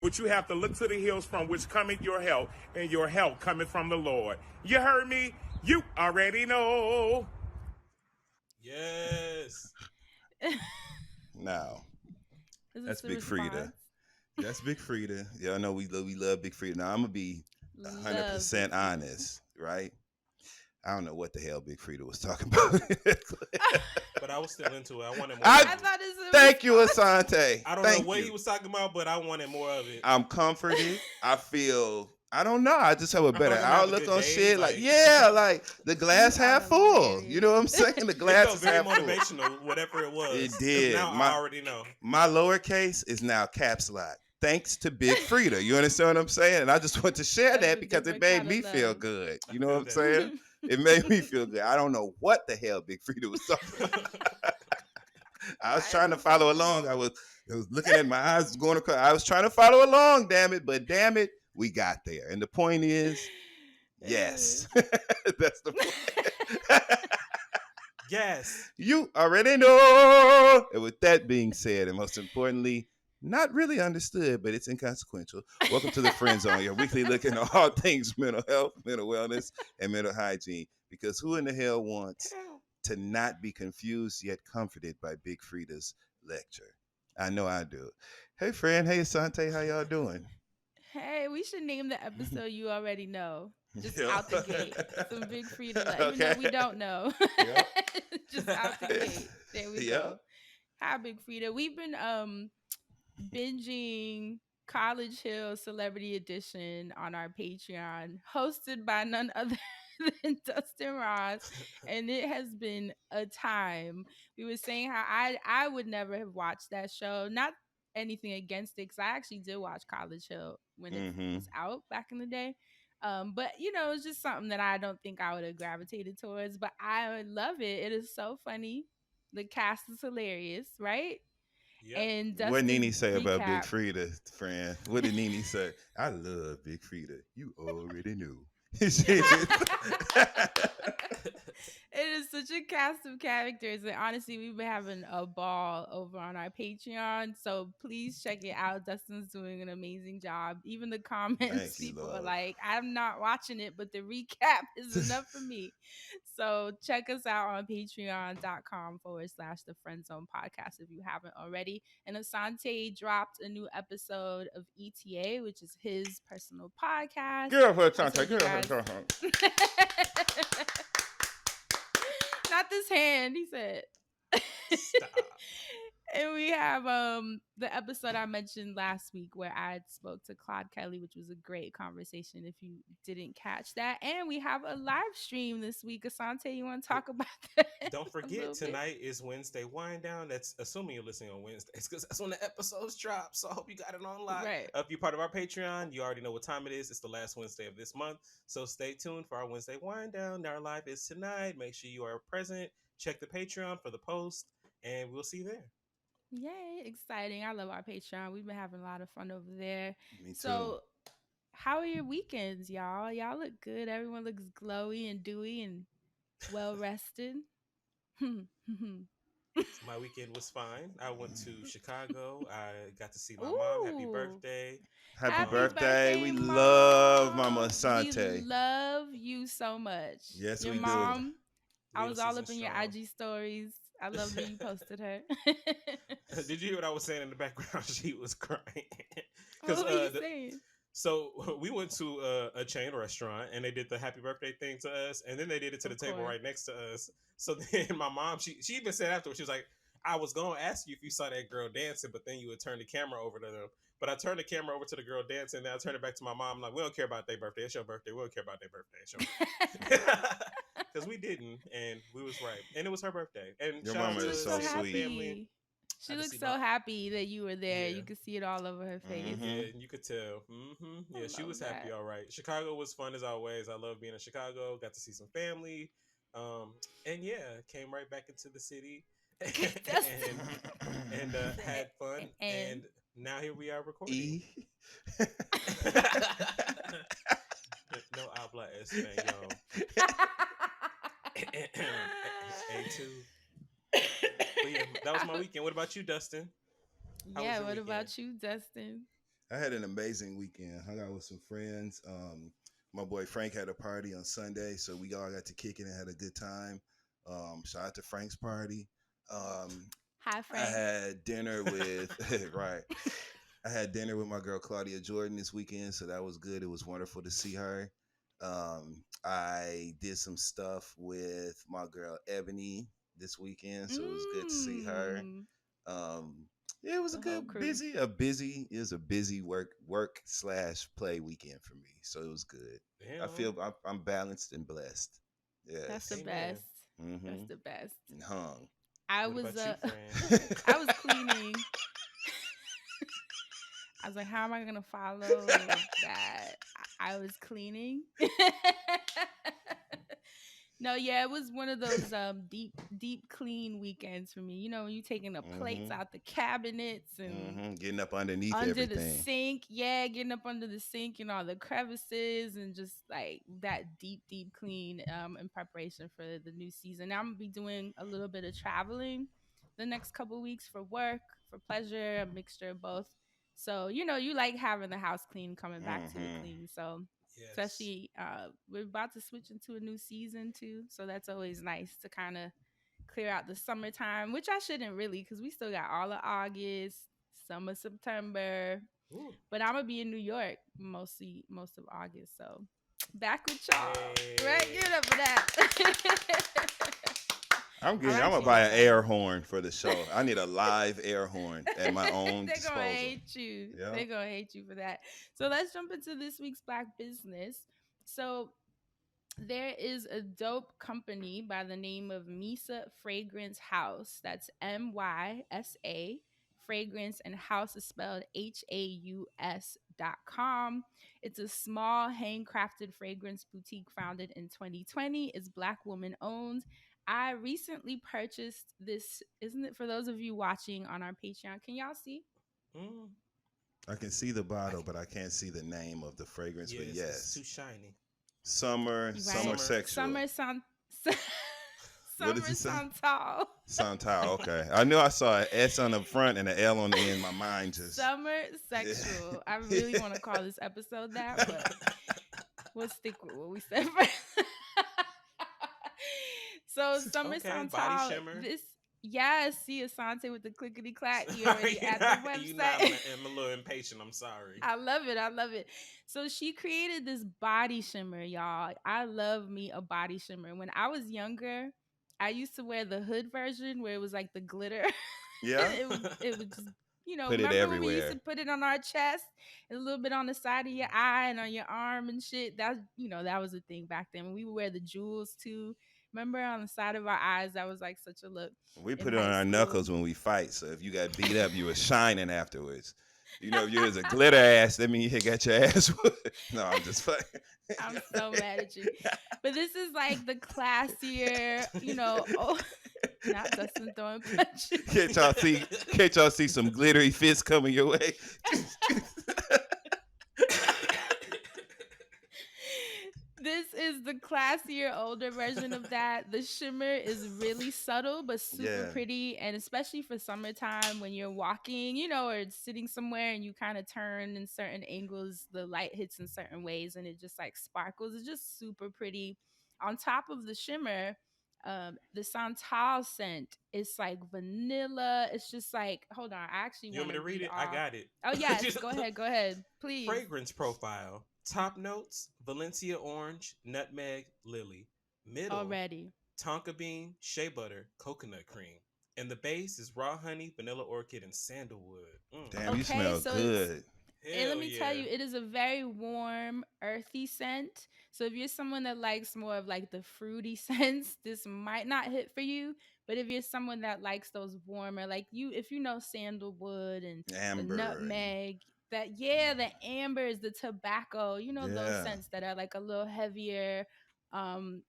But you have to look to the hills from which cometh your help, and your help cometh from the Lord. You heard me? You already know. Yes. No, Is this that's the Big Frida. response? That's Big Frida. Y'all know we love Big Frida. Now I'm gonna be Love 100% Big Frida. honest, right? I don't know what the hell Big Frida was talking about. But I was still into it. I wanted more. I of it. thought it was a Thank you, response. Asante. I don't Thank know what you. he was talking about, but I wanted more of it. I'm comforted. I feel. I don't know. I just have a I feel better like I'm having a outlook good on day, shit. Like, like- yeah, like the glass You are half full. You know what I'm saying? The It glass felt is very half full. motivational, whatever it was. It 'Cause did. Now I already know. My lowercase is now caps lock. Thanks to Big Frida. You understand what I'm saying? And I just want to share That's that a because it different made kind me of feel love. good. I You know feel what I'm that. saying? It made me feel good. I don't know what the hell Big Frida was talking about. I was trying to follow along. I was looking at my eyes going across. I was trying to follow along, damn it. But damn it, we got there. And the point is, yes. That's the point. Yes. You already know. And with that being said, and most importantly, not really understood, but it's inconsequential. Welcome to the Friend Zone, your weekly look into all things mental health, mental wellness, and mental hygiene. Because who in the hell wants to not be confused yet comforted by Big Frida's lecture? I know I do. Hey, friend. Hey, Asante. How y'all doing? Hey, we should name the episode You Already Know. Just Yeah. out the gate. Some Big Frida, even Okay. though we don't know. Yep. Just out the gate. There we Yep. go. Hi, Big Frida. We've been binging College Hill Celebrity Edition on our Patreon, hosted by none other than Dustin Ross, and it has been a time. We were saying how I would never have watched that show. Not anything against it, because I actually did watch College Hill when it Mhm. was out back in the day. But you know, it's just something that I don't think I would have gravitated towards. But I love it. It is so funny. The cast is hilarious, right? Yep. And What Nene Dustin's say about Big recap. Frida, friend? What did Nene say? I love Big Frida. You already knew. It is such a cast of characters, and honestly, we've been having a ball over on our Patreon. So please check it out. Dustin's doing an amazing job. Even the comments, Thank you, people are Lord. like, "I'm not watching it, but the recap is enough for me." So check us out on patreon.com/the Friend Zone Podcast if you haven't already. And Asante dropped a new episode of ETA, which is his personal podcast. Get up here, I Asante. told you Get up here. guys. Not this hand, he said. Stop. And we have the episode I mentioned last week where I spoke to Claude Kelly, which was a great conversation if you didn't catch that. And we have a live stream this week. Asante, you want to talk about that? Don't a forget, little bit? tonight is Wednesday Wind Down. That's assuming you're listening on Wednesdays, because that's when the episodes drop. So I hope you got it on lock. Right. If you're part of our Patreon, you already know what time it is. It's the last Wednesday of this month. So stay tuned for our Wednesday Wind Down. Our live is tonight. Make sure you are present. Check the Patreon for the post, and we'll see you there. Yay, exciting. I love our Patreon. We've been having a lot of fun over there. Me too. So, how are your weekends, y'all? Y'all look good. Everyone looks glowy and dewy and well rested. My weekend was fine. I went to Chicago. I got to see my mom. Happy Ooh. birthday. Happy Happy birthday. We Mom. love Mama We Asante. love you so much. Yes, Your we do. mom, I Real was all season up in your strong. IG stories. I love that you posted her. Did you hear what I was saying in the background? She was crying. What were you saying? So we went to a chain restaurant and they did the happy birthday thing to us, and then they did it to the Of table course. right next to us. So then my mom, she even said afterwards, she was like, "I was gonna ask you if you saw that girl dancing, but then you would turn the camera over to them." But I turned the camera over to the girl dancing, and then I turned it back to my mom. I'm like, "We don't care about their birthday. It's your birthday. We don't care about their birthday. It's your birthday." Because we didn't, and we was right, and it was her birthday. And Your shout out mama to is She so was so sweet. family. happy. She I just looked see so my- happy that you were there. Yeah. You could see it all over her face. Yeah, and you could tell. Yeah, I she was love happy. that. All right. Chicago was fun as always. I love being in Chicago. Got to see some family. And yeah, came right back into the city and had fun. And now here we are recording. E. No habla español. A2. But yeah, that was my weekend. What about you, Dustin? How was Yeah, your what weekend? about you, Dustin? I had an amazing weekend. Hung out with some friends. My boy Frank had a party on Sunday, so we all got to kick it and had a good time. Shout out to Frank's party. Um, Hi, I Frank. had dinner with right. I had dinner with my girl Claudia Jordan this weekend, so that was good. It was wonderful to see her. I did some stuff with my girl Ebony this weekend, so it was good to see her. Mm, Um, yeah, it was a the whole good crew. it was a busy work slash play weekend for me, so it was good. I Damn. feel I'm balanced and blessed. That's the Yes. Amen. best. That's Mm-hmm. the best. And hung. I What was about you, I was friend? cleaning. I was like, how am I gonna follow that? I was cleaning. No, yeah, it was one of those deep clean weekends for me. You know, when you taking the plates Mm-hmm. out the cabinets and Mm-hmm. Getting up underneath under the everything. sink, yeah, getting up under the sink and all the crevices and just like that deep clean in preparation for the new season. Now I'm gonna be doing a little bit of traveling the next couple weeks for work, for pleasure, a mixture of both. So, you know, you like having the house clean, coming back to it Mm-hmm. clean. So Yes. especially we're about to switch into a new season too. So that's always nice to kind of clear out the summertime, which I shouldn't really because we still got all of August, some of September. Ooh. But I'm gonna be in New York most of August. So back with y'all. Right? Give Hey. it up for that. I'm I'm gonna actually buy going an back. air horn for the show. I need a live air horn at my own They're gonna disposal. hate you. Yeah. They're gonna hate you for that. So let's jump into this week's Black business. So there is a dope company by the name of Misa Fragrance House. That's MYSA. Fragrance and House is spelled HAUS.com. It's a small handcrafted fragrance boutique founded in 2020. It's Black woman owned. I recently purchased this, isn't it, for those of you watching on our Patreon? Can y'all see? Mm. I can see the bottle, but I can't see the name of the fragrance. Yeah, But it's too yes, shiny. summer Right. Summer. sexual. Summer San What does Summer it say? Santal. Santal. Okay, I knew I saw an S on the front and an L on the end. My mind just. Summer Yeah. sexual. I really want to call this episode that, but we'll stick with what we said first. So Summer Okay, body Santal, shimmer. this yes, see Asante with the clickety clack. You Sorry, already at the you know website. I'm a little impatient. I'm sorry. I love it. I love it. So she created this body shimmer, y'all. I love me a body shimmer. When I was younger, I used to wear the hood version where it was like the glitter. Yeah. It would just, Put it remember when we used to everywhere. put it on our chest and a little bit on the side of your eye and on your arm and shit. That that was a thing back then. We would wear the jewels too. Remember on the side of our eyes, that was like such a look We in put it on high our school. knuckles when we fight. So if you got beat up, you were shining afterwards. You know, if you was a glitter ass, that means you got your ass whooped. No, I'm just fucking. I'm so mad at you. But this is like the classier, oh, not Dustin throwing punches. Can't y'all see? Can't y'all see some glittery fists coming your way? This is the classier, older version of that. The shimmer is really subtle, but super Yeah. pretty. And especially for summertime when you're walking, or sitting somewhere and you kind of turn in certain angles, the light hits in certain ways and it just like sparkles. It's just super pretty. On top of the shimmer, the Santal scent is like vanilla. It's just like, hold on, I actually You want want me to to read read it? I off. got it. Oh, yes. Just- Go ahead. Please. Fragrance profile. Top notes: Valencia orange, nutmeg, lily. Middle: Already. tonka bean, shea butter, coconut cream. And the base is raw honey, vanilla orchid, and sandalwood. Damn, you Okay, smell so it's good. and let Hell me yeah. tell you, it is a very warm, earthy scent. So if you're someone that likes more of like the fruity scents, this might not hit for you. But if you're someone that likes those warmer, like if you know sandalwood and the Amber and nutmeg, the ambers, the tobacco, those yeah. scents that are like a little heavier. Um,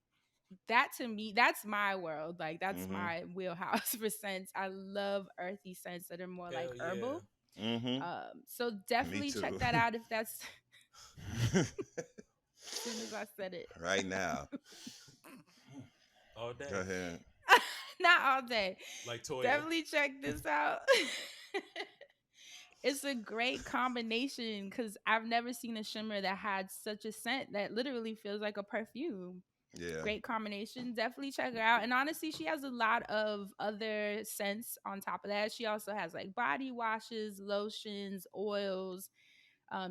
that to me, that's my world. Like that's Mm-hmm. my wheelhouse for scents. I love earthy scents that are more like Hell yeah. herbal. Mm-hmm. So Me definitely check too. that out if that's as soon as I said it. Right now. All day. Go ahead. Not all day. Like Toya. Definitely check this out. It's a great combination because I've never seen a shimmer that had such a scent that literally feels like a perfume. Yeah. Great combination. Definitely check her out. And honestly, she has a lot of other scents on top of that. She also has like body washes, lotions, oils.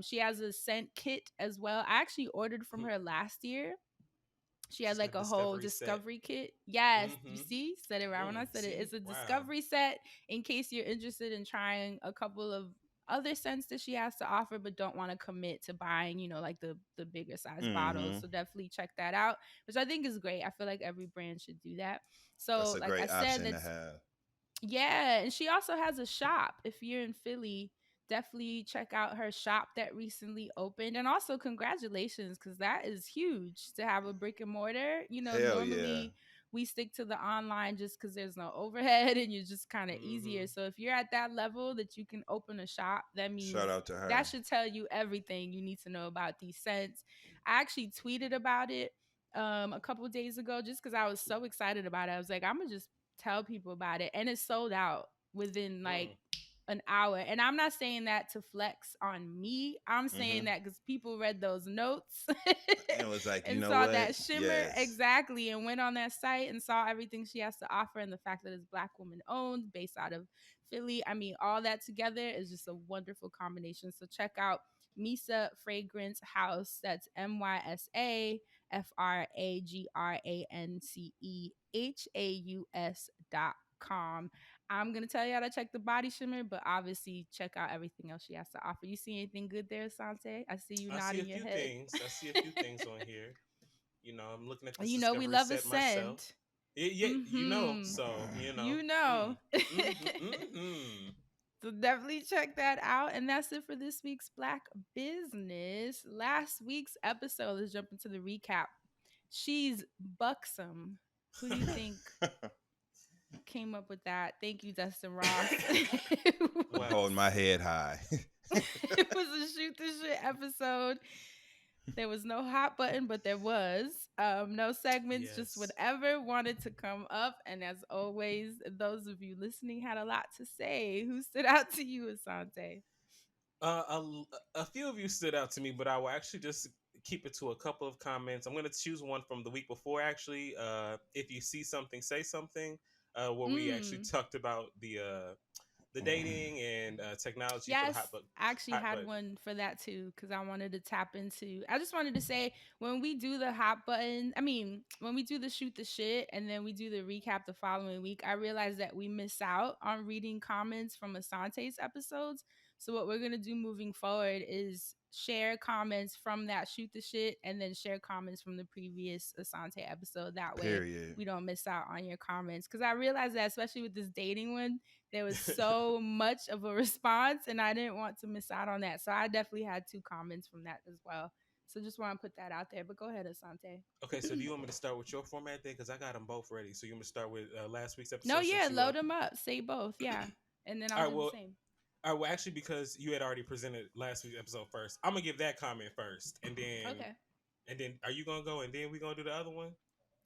She has a scent kit as well. I actually ordered from her last year. She had She's got like a a whole discovery set. discovery kit. Yes, you Mm-hmm. see, said it right when I said it. See, It's a wow. discovery set in case you're interested in trying a couple of other scents that she has to offer, but don't want to commit to buying, like the bigger size bottles. Mm-hmm. So definitely check that out, which I think is great. I feel like every brand should do that. That's So, a like I great said, option to that's have. yeah, and she also has a shop. If you're in Philly, definitely check out her shop that recently opened. And also congratulations, because that is huge to have a brick and mortar. Hell yeah. Normally we stick to the online just because there's no overhead and you're just kind of Mm-hmm. easier. So if you're at that level that you can open a shop, that Shout means out to that her. should tell you everything you need to know about these scents. I actually tweeted about it a couple days ago just because I was so excited about it. I was like, I'm gonna just tell people about it, and it sold out within like Mm. an hour. And I'm not saying that to flex on me. I'm saying Mm-hmm. that because people read those notes And was like, you and know saw what? that shimmer Yes. exactly, and went on that site and saw everything she has to offer, and the fact that it's Black woman owned, based out of Philly. I mean, all that together is just a wonderful combination. So check out Misa Fragrance House. That's MySafragranceHaus.com. I'm gonna tell y'all to check the body shimmer, but obviously check out everything else she has to offer. You see anything good there, Sante? I see you I see a nodding your few head. things. I see a few things on here. I'm looking at this We discovery love a set myself. scent. Yeah, Mm-hmm. so You know. mm. So definitely check that out. And that's it for this week's Black Business. Last week's episode, let's jump into the recap. She's buxom. Who do you think came up with that? Thank you, Dustin Ross. I'm Well, holding my head high. It was a shoot the shit episode. There was no hot button, but there was no segments, just yes. whatever wanted to come up. And as always, those of you listening had a lot to say. Who stood out to you, Asante? A few of you stood out to me, but I will actually just keep it to a couple of comments. I'm going to choose one from the week before, actually. If you see something, say something. Where we actually Mm. talked about the dating and technology for the Yes, I actually hot had button. one for that too because I wanted to tap into. I just wanted to say when we do the hot button, I mean, when we do the shoot the shit and then we do the recap the following week, I realized that we miss out on reading comments from Asante's episodes. So what we're gonna do moving forward is share comments from that shoot the shit and then share comments from the previous Asante episode. That way Period. we don't miss out on your comments because I realized that especially with this dating one there was so much of a response and I didn't want to miss out on that. So I definitely had 2 comments from that as well. So just want to put that out there. But go ahead, Asante. Okay, so do you want me to start with your format then? Because I got them both ready. So you want me to start with last week's No, episode yeah, since you load them up. Say both. Yeah. And then I'll All right, do the well, same. actually, because you had already presented last week's episode first, I'm gonna give that comment first, Okay. and then are you gonna go and then we gonna do the other one?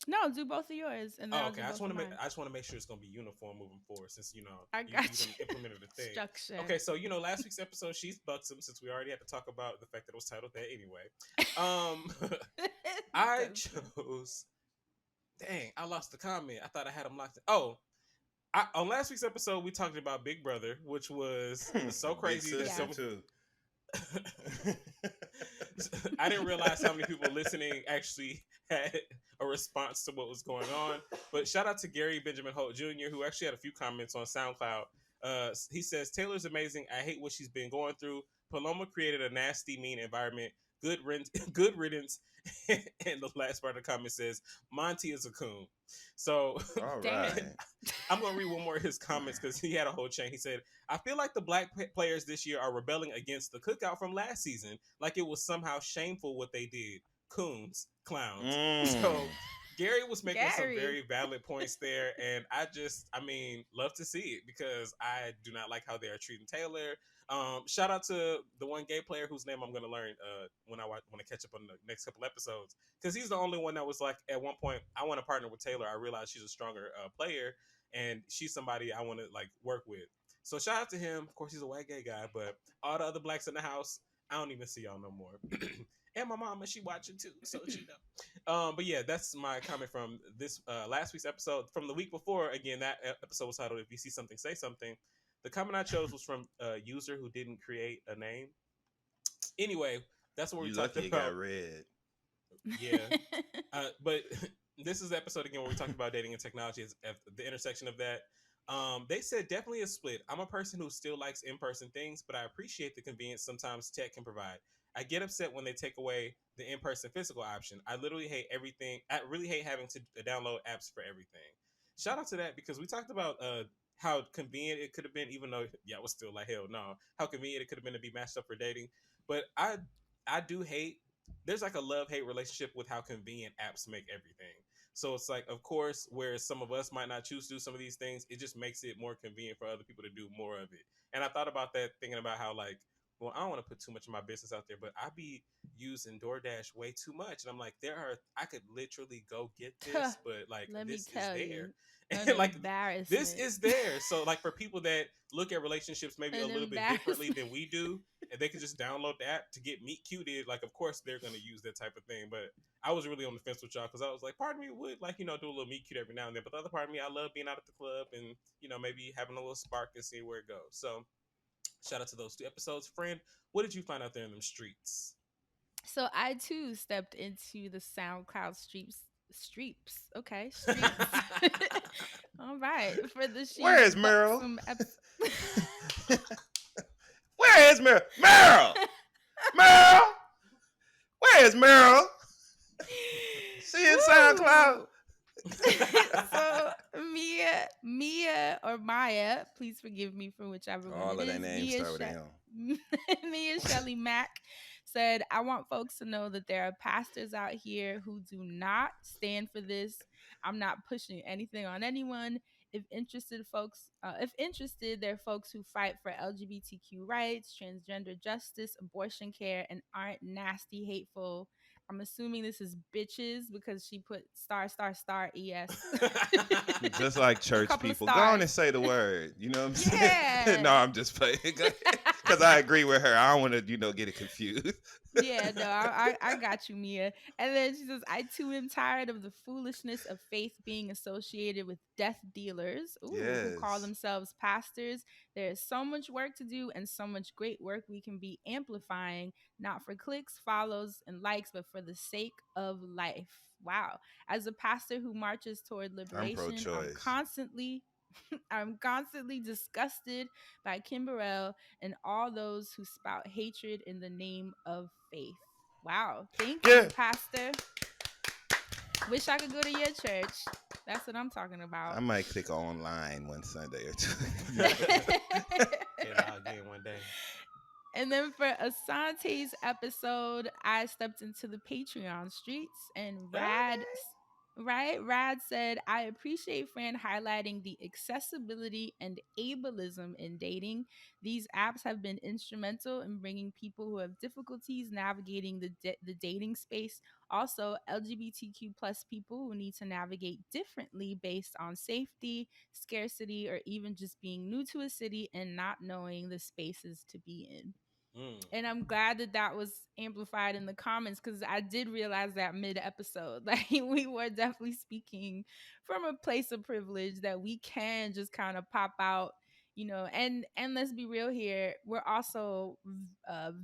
No, do both of yours and then Oh, I'll okay. do both of mine. I just want to make sure it's gonna be uniform moving forward, since I you got done you. implemented the thing. Structure. Okay, so last week's episode, she's buxom, since we already had to talk about the fact that it was titled that anyway. I chose. Dang, I lost the comment. I thought I had them locked in. Oh, on last week's episode, we talked about Big Brother, which was so Big crazy that sister Yeah. too. I didn't realize how many people listening actually had a response to what was going on. But shout out to Gary Benjamin Holt Jr., who actually had a few comments on SoundCloud. He says, Taylor's amazing. I hate what she's been going through. Paloma created a nasty, mean environment. Good good riddance. And the last part of the comment says, Monty is a coon. So All Damn. right. I'm going to read one more of his comments because he had a whole chain. He said, I feel like the black players this year are rebelling against the cookout from last season, like it was somehow shameful what they did. Coons, clowns. So Gary was making some Gary. very valid points there, and I love to see it because I do not like how they are treating Taylor. Shout out to the one gay player whose name I'm going to learn when I catch up on the next couple episodes, because he's the only one that was like, at one point, I want to partner with Taylor. I realized she's a stronger player, and she's somebody I want to like work with. So shout out to him. Of course, he's a white gay guy, but all the other blacks in the house, I don't even see y'all no more. And my mama, she watching too, so she know. But yeah, that's my comment from this last week's episode. From the week before, again, that episode was titled "If You See Something, Say Something." The comment I chose was from a user who didn't create a name. Anyway, that's what we You talked lucky it about. got read. Yeah, but this is the episode again where we talked about dating and technology as the intersection of that. They said definitely a split. I'm a person who still likes in-person things, but I appreciate the convenience sometimes tech can provide. I get upset when they take away the in-person physical option. I literally hate everything. I really hate having to download apps for everything. Shout out to that because we talked about how convenient it could have been, even though it was still like hell no. How convenient it could have been to be matched up for dating, but I do hate. There's like a love-hate relationship with how convenient apps make everything. So it's like, of course, where some of us might not choose to do some of these things, it just makes it more convenient for other people to do more of it. And I thought about that, thinking about how, like, well, I don't want to put too much of my business out there, but I be using DoorDash way too much. And I'm like, I could literally go get this, but like, Let me this is tell there. you, And an like, embarrassment. this is there. So like, for people that look at relationships maybe a An little bit differently embarrassment. than we do, and they can just download the app to get meet cuted, like, of course they're going to use that type of thing. But I was really on the fence with y'all because I was like, part of me would like, do a little meet cute every now and then, but the other part of me, I love being out at the club and maybe having a little spark and seeing where it goes. So shout out to those 2 episodes. Friend, what did you find out there in them streets? So I too stepped into the SoundCloud streeps. Okay, streets. All right, for the sheep. Where is Meryl? Where is Meryl? Meryl! Meryl! Where is Meryl? She in SoundCloud. So Mia or Maya, please forgive me for whichever one All it of their is. names start with M. Mia Shelley Mack said, I want folks to know that there are pastors out here who do not stand for this. I'm not pushing anything on anyone. If interested, there are folks who fight for LGBTQ rights, transgender justice, abortion care, and aren't nasty, hateful. I'm assuming this is bitches because she put star es. Just like church people. Go on and say the word. You know what I'm saying? No, I'm just playing. Because I agree with her. I don't want to, get it confused. Yeah, no, I got you, Mia. And then she says, I too am tired of the foolishness of faith being associated with death dealers who call Yes. themselves pastors. There is so much work to do and so much great work we can be amplifying, not for clicks, follows, and likes, but for the sake of life. Wow. As a pastor who marches toward I'm liberation, pro-choice. I'm constantly disgusted by Kim Burrell and all those who spout hatred in the name of faith. Wow. Thank you, Pastor. Wish I could go to your church. That's what I'm talking about. I might click online one Sunday or two. I'll get one day. And then for Asante's episode, I stepped into the Patreon streets and Rad said, I appreciate Fran highlighting the accessibility and ableism in dating. These apps have been instrumental in bringing people who have difficulties navigating the dating space. Also, LGBTQ plus people who need to navigate differently based on safety, scarcity, or even just being new to a city and not knowing the spaces to be in. And I'm glad that was amplified in the comments because I did realize that mid-episode. Like, we were definitely speaking from a place of privilege that we can just kind of pop out, and let's be real here. We're also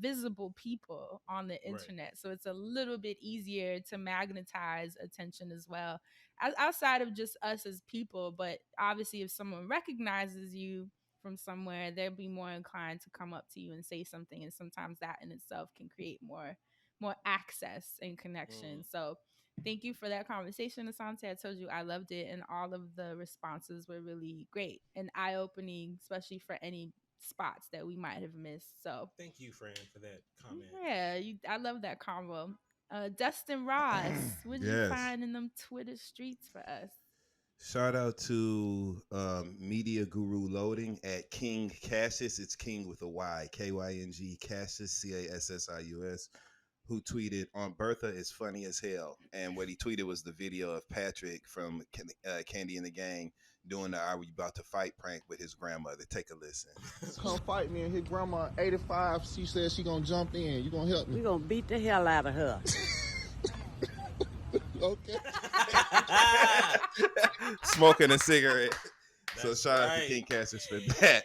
visible people on the internet. Right. So it's a little bit easier to magnetize attention as well, outside of just us as people. But obviously, if someone recognizes you from somewhere, they'll be more inclined to come up to you and say something, and sometimes that in itself can create more access and connection. So thank you for that conversation, Asante. I told you I loved it, and all of the responses were really great and eye-opening, especially for any spots that we might have missed. So thank you, Fran, for that comment. Yeah, I love that combo. Dustin Ross, what did you find in them Twitter streets for us? Shout out to Media Guru Loading at King Cassius. It's King with a Y, Kyng Cassius, Cassius, who tweeted, "On Bertha is funny as hell." And what he tweeted was the video of Patrick from Candy and the Gang doing the "Are we about to fight?" prank with his grandmother. Take a listen. Come fight me, and his grandma 85. She says she gonna jump in. You gonna help me? We gonna beat the hell out of her. Okay. Smoking a cigarette. So That's shout out to right. King Cassius for that.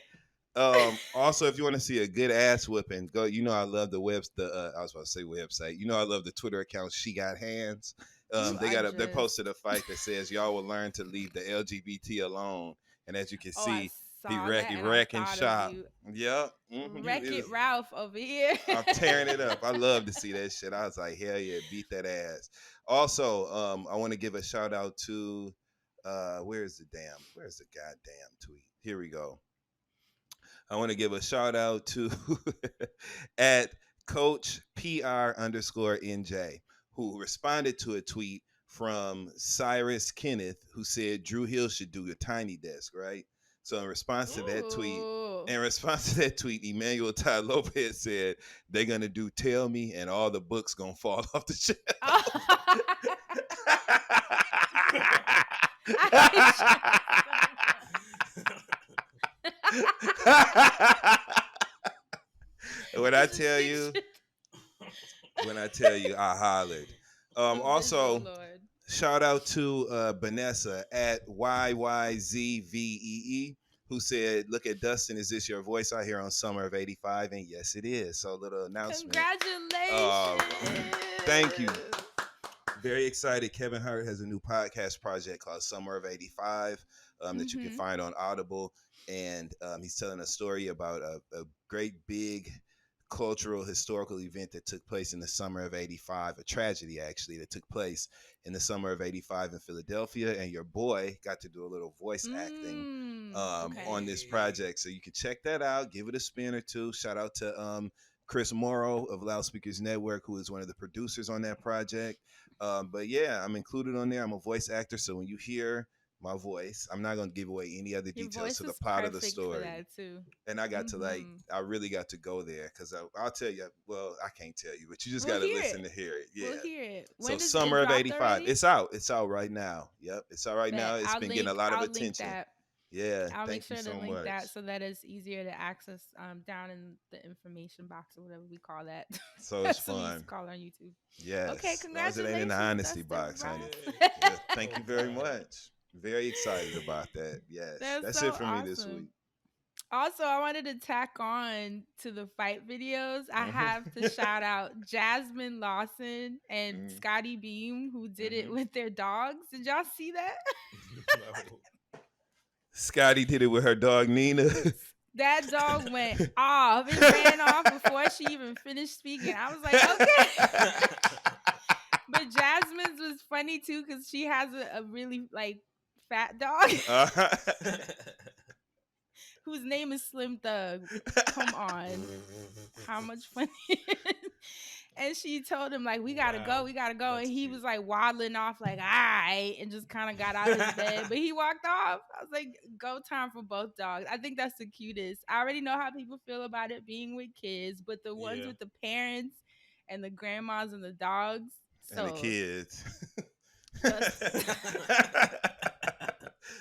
Also, if you want to see a good ass whipping, go. You know I love the I was about to say website. You know I love the Twitter account. She Got Hands. They posted a fight that says y'all will learn to leave the LGBT alone. And as you can see, he wreck and shop. Yep. Wreck It Ralph over here. I'm tearing it up. I love to see that shit. I was like, hell yeah, beat that ass. Also, I want to give a shout out to where's the goddamn tweet? Here we go. I want to give a shout out to at Coach PR_NJ, who responded to a tweet from Cyrus Kenneth, who said Drew Hill should do a tiny desk, right? So in response to that tweet, Emmanuel Ty Lopez said they're gonna do "Tell Me" and all the books gonna fall off the shelf. When I tell you, I hollered. Also, shout out to Vanessa at YYZVEE, who said, "Look at Dustin. Is this your voice out here on Summer of '85?" And yes, it is. So a little announcement. Congratulations. Thank you. Very excited. Kevin Hart has a new podcast project called Summer of '85 that you can find on Audible. And he's telling a story about a great big cultural historical event that took place in the summer of '85, a tragedy actually that took place in the summer of '85 in Philadelphia. And your boy got to do a little voice acting on this project. So you can check that out, give it a spin or two. Shout out to Chris Morrow of Loudspeakers Network, who is one of the producers on that project. But yeah, I'm included on there. I'm a voice actor. So when you hear my voice, I'm not going to give away any other details to the plot of the story. And I got to I really got to go there because I'll tell you. Well, I can't tell you, but you just got to listen to hear it. Yeah. We'll hear it. So summer of '85. It's out. It's out right now. Yep. It's out right now. It's been getting a lot of attention. Yeah. I'll make thank sure you to so link much. that so that it's easier to access down in the information box or whatever we call that. So it's That's what we used fun. to call on YouTube. Yes. Okay, As long as it ain't in the congratulations, honesty Dustin box, honey. Ross. Yeah, thank you very much. Very excited about that. Yes. That's so it for me this awesome. week. Also, I wanted to tack on to the fight videos. I have to shout out Jasmine Lawson and Scotty Beam, who did it with their dogs. Did y'all see that? Scotty did it with her dog Nina. That dog went off. It ran off before she even finished speaking. I was like, okay. But Jasmine's was funny too because she has a really fat dog whose name is Slim Thug. Come on. How much fun? And she told him, we gotta go. That's and he was waddling off, all right, and just kind of got out of his bed. But he walked off. I was like, go time for both dogs. I think that's the cutest. I already know how people feel about it being with kids, but the ones with the parents and the grandmas and the dogs. And the kids.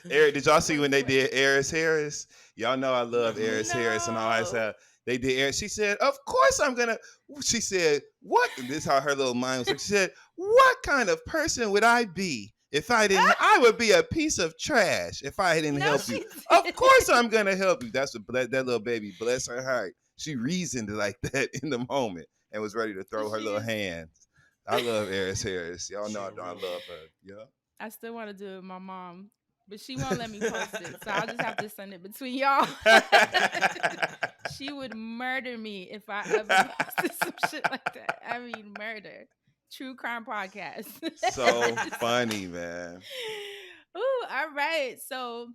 Eric, did y'all see when they did Eris Harris? Y'all know I love Eris Harris and all that stuff. They did Eris. She said, "Of course I'm gonna." She said, "What?" And this is how her little mind was. She said, "What kind of person would I be if I didn't? I would be a piece of trash if I didn't help you. Of course I'm gonna help you." That's what that little baby, bless her heart. She reasoned like that in the moment and was ready to throw her little hands. I love Eris Harris. Y'all know I love her. Yeah. I still want to do it with my mom, but she won't let me post it, so I'll just have to send it between y'all. She would murder me if I ever posted some shit like that. I mean, murder. True crime podcast. So funny, man. Ooh, all right. So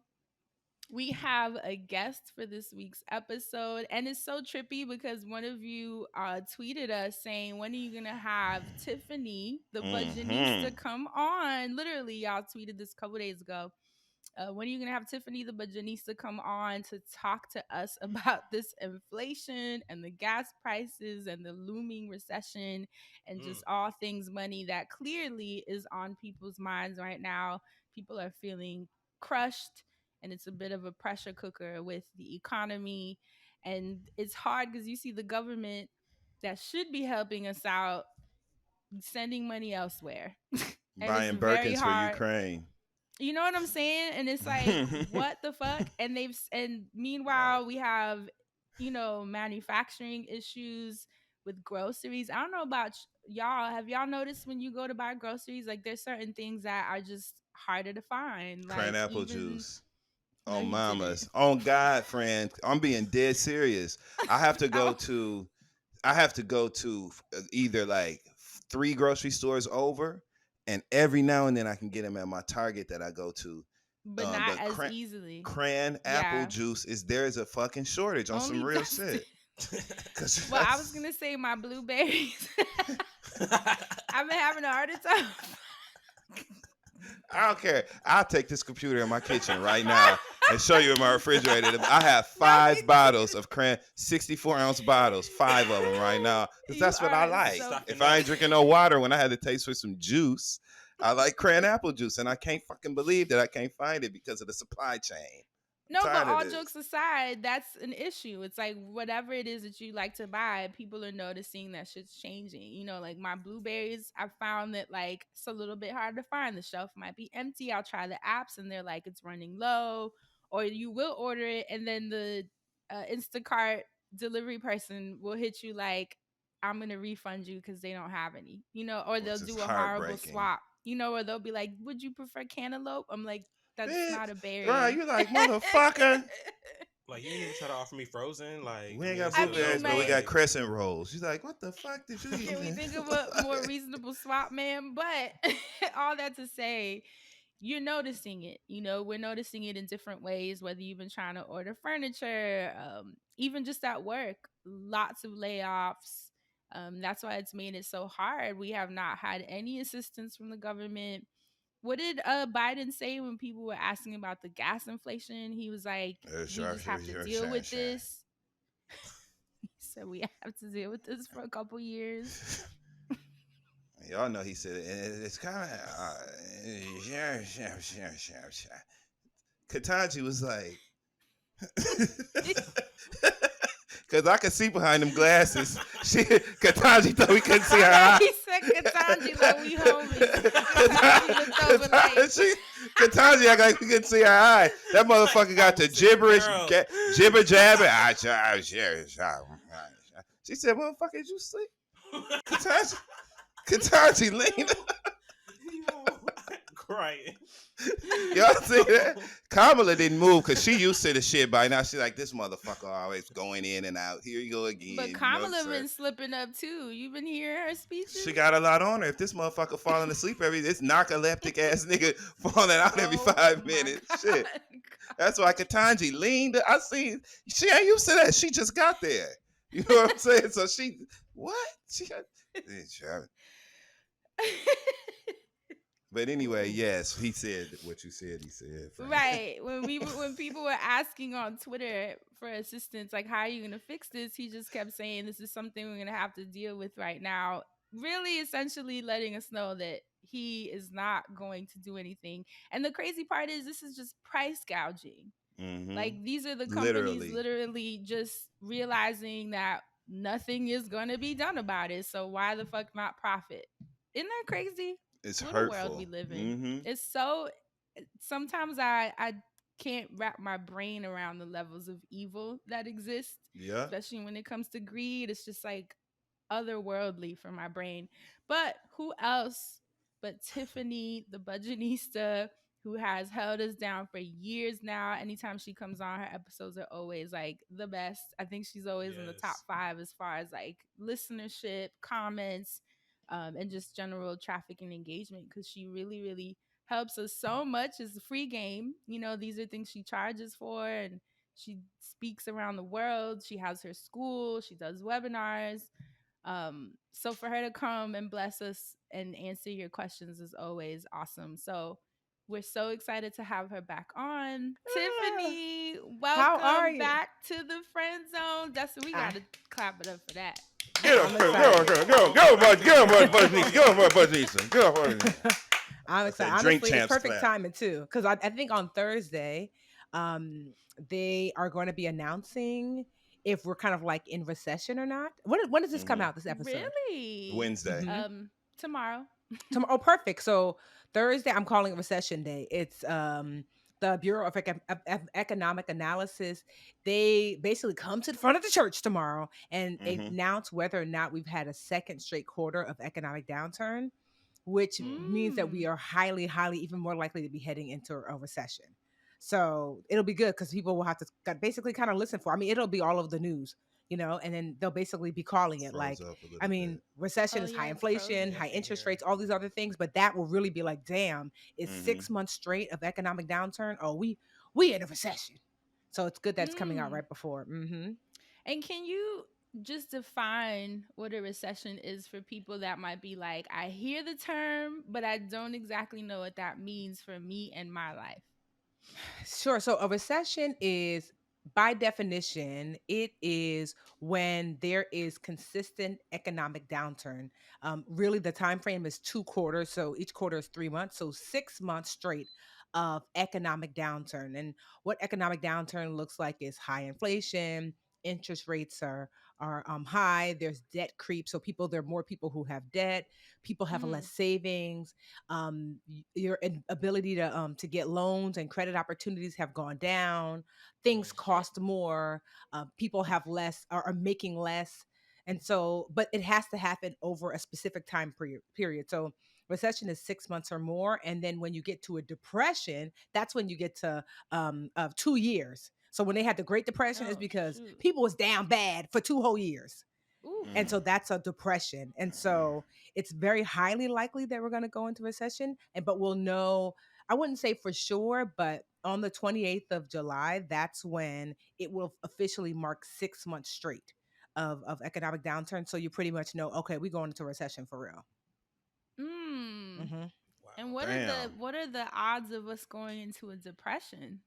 we have a guest for this week's episode, and it's so trippy because one of you tweeted us saying, when are you gonna have Tiffany the Budgetnista come on? Literally, y'all tweeted this a couple days ago. When are you gonna have Tiffany the Budgetnista come on to talk to us about this inflation and the gas prices and the looming recession and just all things money that clearly is on people's minds right now? People are feeling crushed and it's a bit of a pressure cooker with the economy. And it's hard because you see the government that should be helping us out sending money elsewhere. And it's Buying very Birkins for hard. Ukraine. You know what I'm saying? And it's like, what the fuck? And meanwhile, we have, manufacturing issues with groceries. I don't know about y'all. Have y'all noticed when you go to buy groceries, like there's certain things that are just harder to find, like Cran apple even, juice. No, On you mamas. didn't. On God, friend. I'm being dead serious. I have to go to either like 3 grocery stores over, and every now and then I can get them at my Target that I go to. But not as easily. Cran apple juice there's a fucking shortage on some real shit. Well, I was gonna say my blueberries. I've been having a heart attack. I don't care. I'll take this computer in my kitchen right now and show you in my refrigerator. I have 5 bottles of Cran, 64-ounce bottles, 5 of them right now. Because that's what I like. If I ain't drinking no water when I had to taste for some juice, I like Cran apple juice. And I can't fucking believe that I can't find it because of the supply chain. No, but all jokes aside, that's an issue. It's like whatever it is that you like to buy, people are noticing that shit's changing. Like my blueberries, I found that like it's a little bit hard to find. The shelf might be empty. I'll try the apps and they're like it's running low, or you will order it and then the Instacart delivery person will hit you like, I'm gonna refund you because they don't have any. Or they'll do a horrible swap. Or they'll be like, would you prefer cantaloupe? I'm like, that's not a berry. Right, you're like, motherfucker. Like, you didn't even try to offer me frozen? Like, we ain't got blueberries, but we got crescent rolls. She's like, what the fuck did you eat? Can we think of a more reasonable swap, man? But all that to say, you're noticing it. We're noticing it in different ways, whether you've been trying to order furniture, even just at work, lots of layoffs. That's why it's made it so hard. We have not had any assistance from the government. What did Biden say when people were asking about the gas inflation? He was like, we just have to deal with this. He said we have to deal with this for a couple years. Y'all know he said it. It's kind of... Katanji was like... Because I could see behind them glasses. Katanji thought we couldn't see her eye. He said Katanji like we homies. Katanji act like we couldn't see her eye. That motherfucker got the gibberish, jibber jabber. She said, motherfucker, did you sleep? Katanji leaned. Crying. Y'all see that? Kamala didn't move because she used to the shit by now. She's like, this motherfucker always going in and out. Here you go again. But Kamala been slipping up too. You been hearing her speeches? She got a lot on her. If this motherfucker falling asleep this narcoleptic ass nigga falling out every 5 minutes. God. Shit. That's why Katanji leaned. I see. She ain't used to that. She just got there. You know what I'm saying? So she got. But anyway, yes, he said what you said. He said, right. When people were asking on Twitter for assistance, like, how are you gonna fix this? He just kept saying, this is something we're gonna have to deal with right now. Really, essentially letting us know that he is not going to do anything. And the crazy part is, this is just price gouging. Mm-hmm. Like, these are the companies literally just realizing that nothing is gonna be done about it. So why the fuck not profit? Isn't that crazy? It's what hurtful. A world we live in. Mm-hmm. It's so. Sometimes I can't wrap my brain around the levels of evil that exist. Yeah. Especially when it comes to greed, it's just like otherworldly for my brain. But who else but Tiffany, the Budgetnista, who has held us down for years now. Anytime she comes on, her episodes are always like the best. I think she's always in the top 5 as far as like listenership, comments. And just general traffic and engagement, because she really, really helps us so much. It's a free game. These are things she charges for, and she speaks around the world. She has her school. She does webinars. So for her to come and bless us and answer your questions is always awesome. So we're so excited to have her back on. Tiffany, welcome back to the friend zone. We got to clap it up for that. Go, I'm excited. Honestly, it's perfect timing too, because I think on Thursday, They are going to be announcing if we're kind of like in recession or not. When does this come Hmm. out? This episode? Really? Wednesday. Mhm. Tomorrow. Oh, perfect. So Thursday, I'm calling it recession day. It's the Bureau of Economic Analysis. They basically come to the front of the church tomorrow and Hmm. announce whether or not we've had a second straight quarter of economic downturn, which means that we Mm. are highly, highly, even more likely to be heading into a recession. So it'll be good because people will have to basically kind of listen for. I mean, it'll be all over the news, and then they'll basically be calling it Froze like, up a I little mean, bit. recession Oh is high yeah, it's inflation, Yeah, I high frozen. can't interest hear. rates, all these other things, but that will really be like, damn, it's Hmm. 6 months straight of economic downturn. Oh, we in a recession. So it's good that's coming out Mm. right before. Mm-hmm. And can you just define what a recession is for people that might be like, I hear the term, but I don't exactly know what that means for me and my life? Sure. So a recession is, by definition, it is when there is consistent economic downturn. Really, the time frame is 2 quarters, so each quarter is 3 months, so 6 months straight of economic downturn. And what economic downturn looks like is high inflation. Interest rates are high. There's debt creep, so there are more people who have debt. People have less Mm. savings. Your ability to get loans and credit opportunities have gone down. Oh Things shit. cost more. People have less, are making less, and so, but it has to happen over a specific time period. So recession is 6 months or more, and then when you get to a depression, that's when you get to of 2 years. So when they had the Great Depression, is Oh because shoot. people was down bad for 2 whole years. And Oof. so that's a depression. And so it's very highly likely that we're going to go into recession. But we'll know, I wouldn't say for sure, but on the 28th of July, that's when it will officially mark 6 months straight of economic downturn. So you pretty much know, okay, we're going into recession for real. Mm. Hmm. And Wow. Damn. what are the odds of us going into a depression?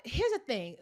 Here's the thing.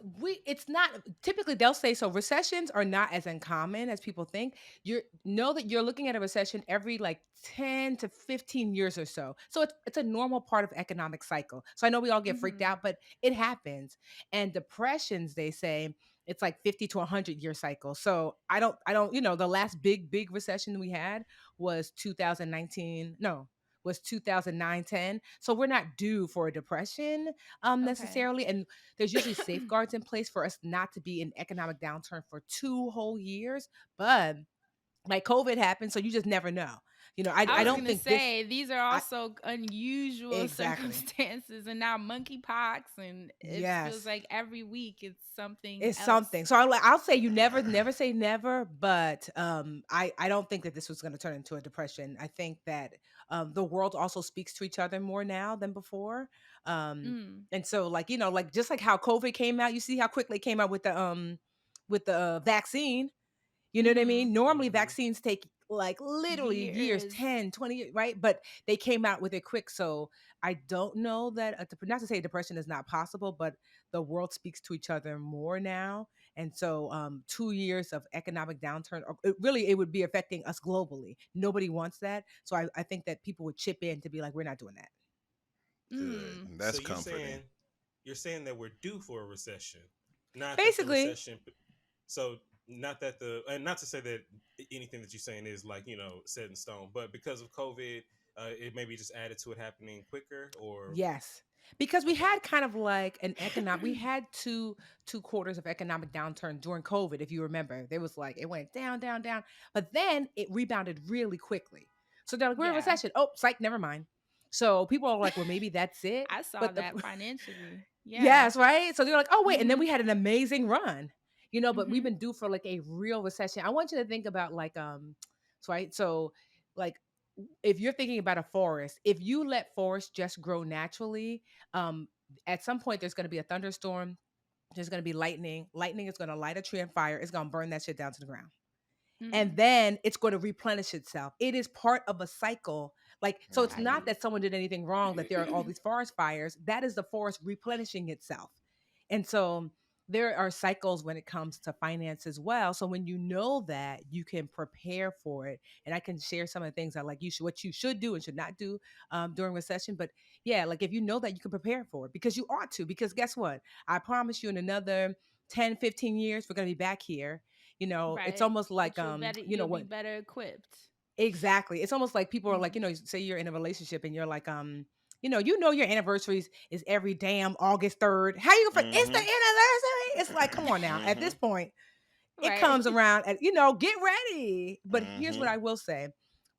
It's not typically, they'll say, so recessions are not as uncommon as people think. You know that you're looking at a recession every like 10 to 15 years or so. So it's a normal part of economic cycle. So I know we all get freaked Mm-hmm. out, but it happens. And depressions, they say, it's like 50 to 100-year cycle. So I don't, the last big recession we had was 2019. No, was 2009, 10. So we're not due for a depression Okay. necessarily. And there's usually safeguards in place for us not to be in economic downturn for 2 whole years. But like COVID happened, so you just never know. I I was don't Right. gonna think this. say these are I also unusual Exactly. circumstances, and now monkeypox, and it feels Yes. like every week it's something It's else. something. So I'll say you never say never, but I don't think that this was going to turn into a depression. I think that the world also speaks to each other more now than before. Um, Mm. and so like just like how COVID came out, you see how quickly it came out with the vaccine. You know what I Mm-hmm. mean? Normally Hmm. vaccines take like literally years, Years. 10, 20 years, right? But they came out with it quick. So I don't know that, not to say depression is not possible, but the world speaks to each other more now. And so 2 years of economic downturn, it would be affecting us globally. Nobody wants that. So I think that people would chip in to be like, we're not doing that. Good. Mm. So That's comforting. you're saying that we're due for a recession, not that the Basically, recession. So not that the and not to say that anything that you're saying is like set in stone, but because of COVID, it maybe just added to it happening quicker or yes. Because we okay. had kind of like we had two quarters of economic downturn during COVID, if you remember. There was like, it went down, down, down, but then it rebounded really quickly. So they're like, we're in Yeah. recession. Oh, psych, never mind. So people are like, well, maybe that's it. I saw But that financially. Yeah. yes, right. So they're like, oh wait, and then Mm-hmm. we had an amazing run, but we've Mm-hmm. been due for like a real recession. I want you to think about like so right. So like if you're thinking about a forest, if you let forests just grow naturally, um, at some point there's gonna be a thunderstorm, there's gonna be lightning. Lightning is gonna light a tree on fire, it's gonna burn that shit down to the ground. Mm-hmm. And then it's going to replenish itself. It is part of a cycle. Like, so it's I Hmm. not see. that someone did anything wrong, that there are all these forest fires. That is the forest replenishing itself. And so there are cycles when it comes to finance as well. So when you know that, you can prepare for it. And I can share some of the things I like what you should do and should not do during recession. But yeah, like if you know that, you can prepare for it because you ought to. Because guess what? I promise you, in another 10, 15 years, we're gonna be back here. It's Right. almost like But you'll be what better equipped. exactly. It's almost like people are like, Mhm. say you're in a relationship and you're like, your anniversaries is every damn August 3rd. How you gonna it's the Mm-hmm. anniversary? It's like, come on now. At this Mm-hmm. point, it Right. comes around and get ready. But here's what Mm-hmm. I will say.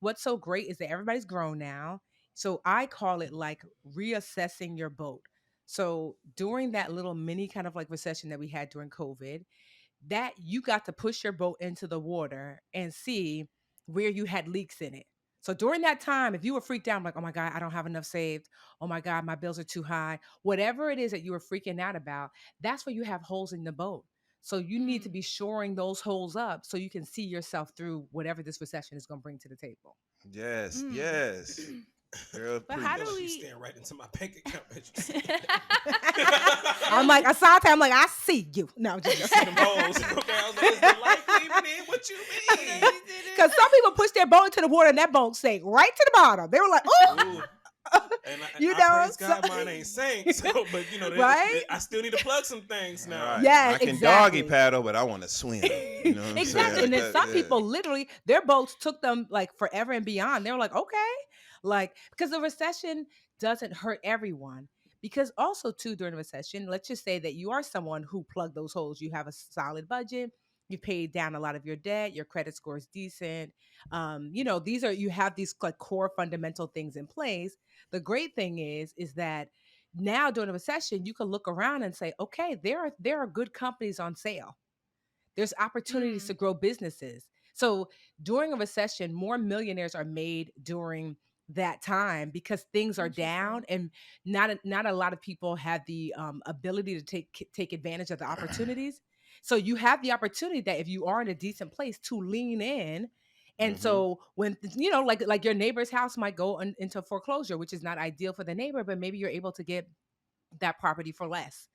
What's so great is that everybody's grown now. So I call it like reassessing your boat. So during that little mini kind of like recession that we had during COVID, that you got to push your boat into the water and see where you had leaks in it. So during that time, if you were freaked out, like, oh my God, I don't have enough saved. Oh my God, my bills are too high. Whatever it is that you were freaking out about, that's where you have holes in the boat. So you need to Mm. be shoring those holes up so you can see yourself through whatever this recession is going to bring to the table. Yes, Mm. yes. Girl, But I how feel do like you we? staring right into my bank account. But you see I'm like, Asante, I'm like, I see you. No, just you see them holes. Okay, I was like, is the light leaving in? What you mean? because some people push their boat into the water and that boat sank right to the bottom. They were like, oh, Ooh. And You I know, praise God, so- mine ain't sank. So, but Right? I still need to plug some things now. Right. Yes, I can exactly. doggy paddle, but I want to swim. You know what I'm Exactly. saying? And then Like some that, people literally, their boats took them like forever and beyond. They were like, okay. Like, because the recession doesn't hurt everyone. Because also, too, during the recession, let's just say that you are someone who plugged those holes. You have a solid budget. You paid down a lot of your debt. Your credit score is decent. You have these like core fundamental things in place. The great thing is that now during a recession, you can look around and say, okay, there are good companies on sale. There's opportunities to Mm. grow businesses. So during a recession, more millionaires are made during that time because things are down Interesting. and not a lot of people have the ability to take advantage of the opportunities. So you have the opportunity that if you are in a decent place to lean in. And Mm-hmm. so when like your neighbor's house might go into foreclosure, which is not ideal for the neighbor, but maybe you're able to get that property for less.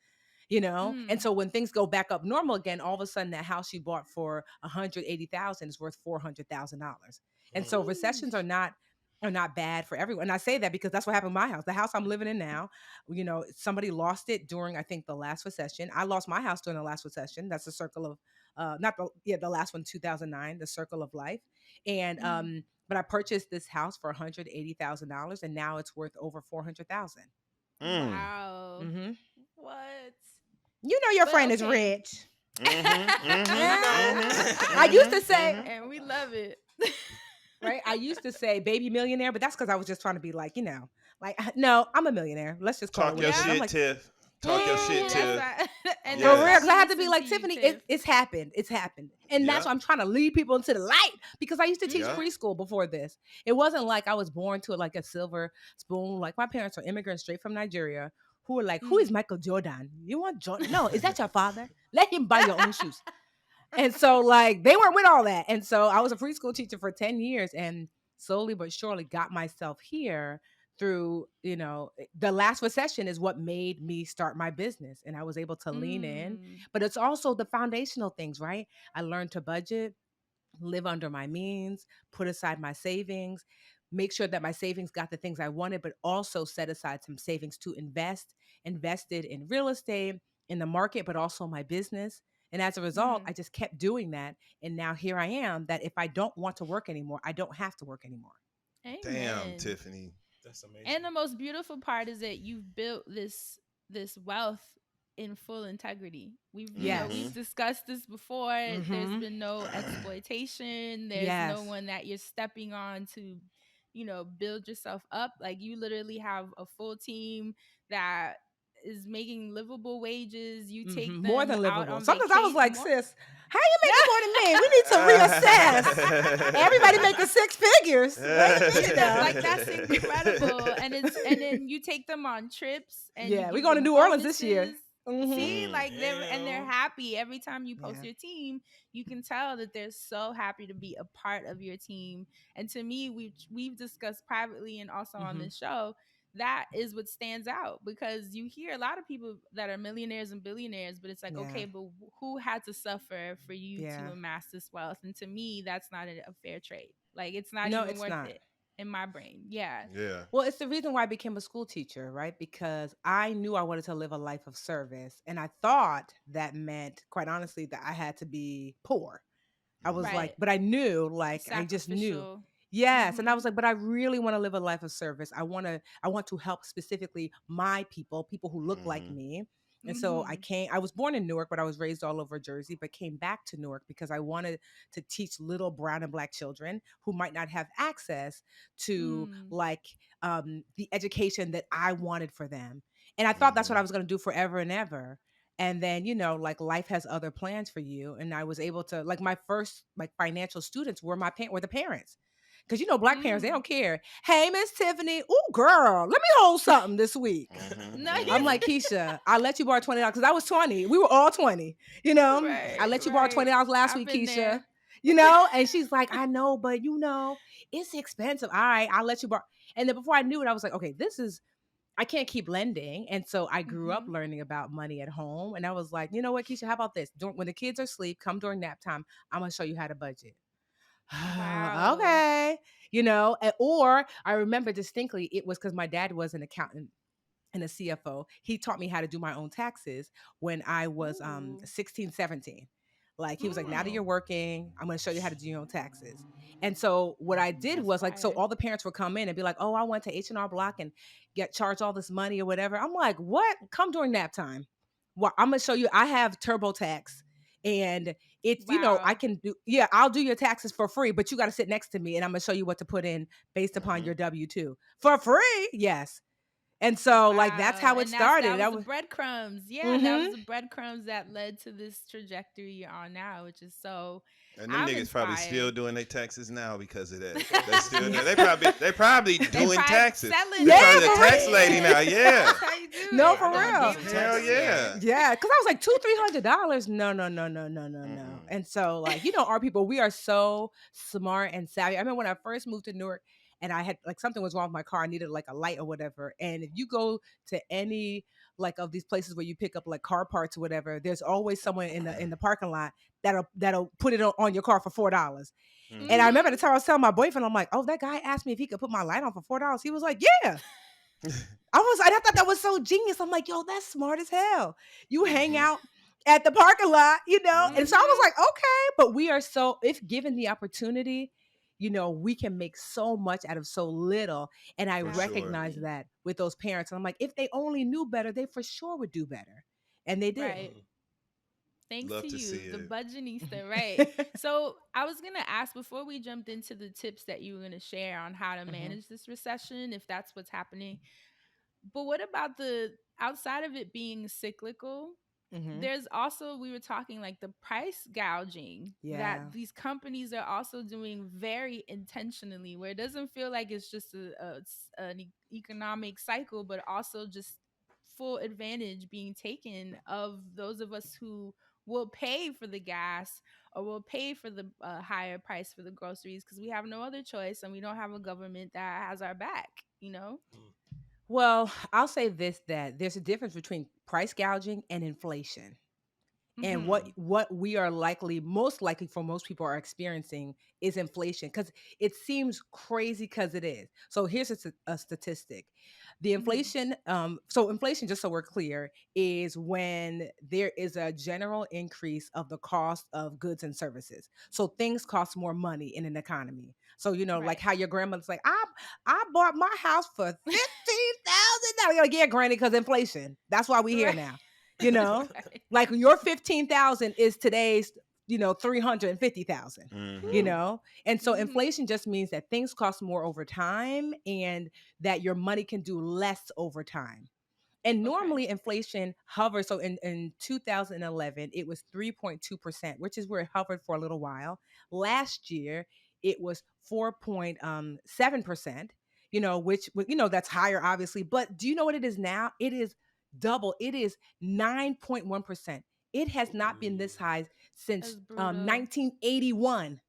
And Mm. so when things go back up normal again, all of a sudden that house you bought for 180,000 is worth $400,000. And so recessions Sheesh. are not bad for everyone. And I say that because that's what happened in my house. The house I'm living in now, somebody lost it during, I think, the last recession. I lost my house during the last recession. That's the circle of not the the last one, 2009, the circle of life. And Mm. but I purchased this house for $180,000 and now it's worth over 400,000. Mm. Wow. Mm-hmm. What? Your But friend is okay. rich. Mm-hmm. You know. Mm-hmm. I used to Mm-hmm. say, Mm-hmm. And we love it. right? I used to say baby millionaire, but that's because I was just trying to be like, no, I'm a millionaire. Let's just call it Talk what your it is. I'm Yeah. shit, like, Tiff. Talk your shit, That's Tiff. right. And for that's real, why Yes. because I we had to be listen like, to you, Tiffany, Tiff. it's happened. It's happened. And that's Yep. why I'm trying to lead people into the light because I used to teach Yep. preschool before this. It wasn't like I was born to like a silver spoon. Like my parents are immigrants straight from Nigeria who were like, who is Mm. Michael Jordan? You want Jordan? No, is that your father? Let him buy your own shoes. And so like they weren't with all that. And so I was a preschool teacher for 10 years and slowly but surely got myself here through, the last recession is what made me start my business and I was able to lean in. Mm. But it's also the foundational things, right? I learned to budget, live under my means, put aside my savings, make sure that my savings got the things I wanted, but also set aside some savings to invested in real estate, in the market, but also my business. And as a result, Mm. I just kept doing that. And now here I am that if I don't want to work anymore, I don't have to work anymore. Damn, Amen. Tiffany. That's amazing. And the most beautiful part is that you've built this wealth in full integrity. Yes. We've discussed this before. There's Mhm. been no exploitation. There's Yes. no one that you're stepping on to, build yourself up. Like you literally have a full team that is making livable wages. You take More them than out livable. on Sometimes I was vacation. like, sis, how you making more than me? We need to reassess. Everybody making six figures. Like that's incredible. And then you take them on trips and you Yeah, we're give going to them New Orleans this year. bonuses. Mhm. See, Mm. like they're Damn. happy every time you post Yeah. your team. You can tell that they're so happy to be a part of your team. And to me, we've discussed privately and also on Mhm. this show that is what stands out, because you hear a lot of people that are millionaires and billionaires, but it's like, Yeah. okay, but who had to suffer for you to Yeah. amass this wealth? And to me, that's not a fair trade. Like, it's not No, even it's worth not. it in my brain. Yeah. Yeah. Well, it's the reason why I became a school teacher, right? Because I knew I wanted to live a life of service. And I thought that meant, quite honestly, that I had to be poor. I was Mhm. like, Right. but I knew, like, I just knew. Sacrificial. Yes. And I Mm-hmm. was like, but I really want to live a life of service. I want to help specifically my people who look like Mhm. me. And so Mm-hmm. I was born in Newark, but I was raised all over Jersey, but came back to Newark because I wanted to teach little brown and black children who might not have access to Mm. like the education that I wanted for them. And I thought that's what I Mhm. was going to do forever and ever. And then, like life has other plans for you. And I was able to, like, my first like financial students were were the parents. Because black parents, they Mm. don't care. Hey, Miss Tiffany, ooh, girl, let me hold something this week. Mhm. No, I'm Mhm. like, Keisha, I let you borrow $20 because I was 20. We were all 20. I right, let you borrow right. $20 last I've week, been Keisha. there. And she's like, I know, but it's expensive. All right, I'll let you borrow. And then before I knew it, I was like, okay, I can't keep lending. And so I grew up Mm-hmm. learning about money at home. And I was like, you know what, Keisha, how about this? When the kids are asleep, come during nap time. I'm going to show you how to budget. Wow. Okay. Or I remember distinctly, it was because my dad was an accountant and a CFO. He taught me how to do my own taxes when I was Ooh. 16, 17. Like he was like, now that Mm. you're Wow. working, I'm going to show you how to do your own taxes. And so what I did That's was like, so fire. all the parents would come in and be like, oh, I went to H&R Block and get charged all this money or whatever. I'm like, what? Come during nap time. Well, I'm going to show you. I have TurboTax and it's, I Wow. can do, yeah, I'll do your taxes for free, but you got to sit next to me and I'm going to show you what to put in based upon Mhm. your W-2 for free. Yes. And so like that's Wow. how it And that started. was I the was breadcrumbs. Yeah, that was mhm. the breadcrumbs that led to this trajectory you're on now, which is so And them I'm niggas probably still inspired. doing their taxes now because of that. Because They of still the do. Yeah. They probably They doing probably taxes. selling They Yeah, probably it. a for tax real. lady now. Yeah. That's how you do No, it. I for know how to real. do Game some Hell taxes changer. now. yeah. Yeah, because I was like $200-300. No, no, no, no, no, no, no. Mm-mm. And so like our people, we are so smart and savvy. I remember when I first moved to Newark, and I had like something was wrong with my car. I needed like a light or whatever. And if you go to any like of these places where you pick up like car parts or whatever, there's always someone in the parking lot that'll put it on your car for $4. And I Mhm. remember Mm-hmm. the time I was telling my boyfriend, I'm like, oh, that guy asked me if he could put my light on for $4. He was like, yeah. I thought that was so genius. I'm like, yo, that's smart as hell. You hang Mhm. out at the parking lot, And so I Mhm. was Mm-hmm. like, okay, but we are so, if given the opportunity, we can make so much out of so little. And I For sure. recognize Absolutely. that with those parents. And I'm like, if they only knew better, they for sure would do better. And they did. Right. Mhm. Thanks Love to to see you, the it. Budgetnista, right? So I was gonna ask before we jumped into the tips that you were gonna share on how to Mhm, manage this recession, if that's what's happening. But what about the outside of it being cyclical? mhm. There's also, we were talking like the price gouging that Yeah. these companies are also doing very intentionally, where it doesn't feel like it's just an economic cycle, but also just full advantage being taken of those of us who will pay for the gas or will pay for the higher price for the groceries because we have no other choice and we don't have a government that has our back, you know? Mhm. Well, I'll say this, that there's a difference between price gouging and inflation. And Mm-hmm. what we are most likely for most people are experiencing is inflation, because it seems crazy because it is. So here's a statistic. The Mm-hmm. inflation, so inflation, just so we're clear, is when there is a general increase of the cost of goods and services. So things cost more money in an economy. So like Right. how your grandmother's like, I bought my house for $15,000. You're like, yeah, granny, because inflation. That's why we here Right. now. You know, Right. like your 15,000 is today's 350,000. Mhm. And so Mm-hmm. inflation just means that things cost more over time and that your money can do less over time. And Okay. normally inflation hovers. So in 2011 it was 3.2%, which is where it hovered for a little while. Last year it was 4.7%, which that's higher obviously. But do you know what it is now? It is double. It is 9.1%. It has not been Ooh. this high since That's brutal. 1981.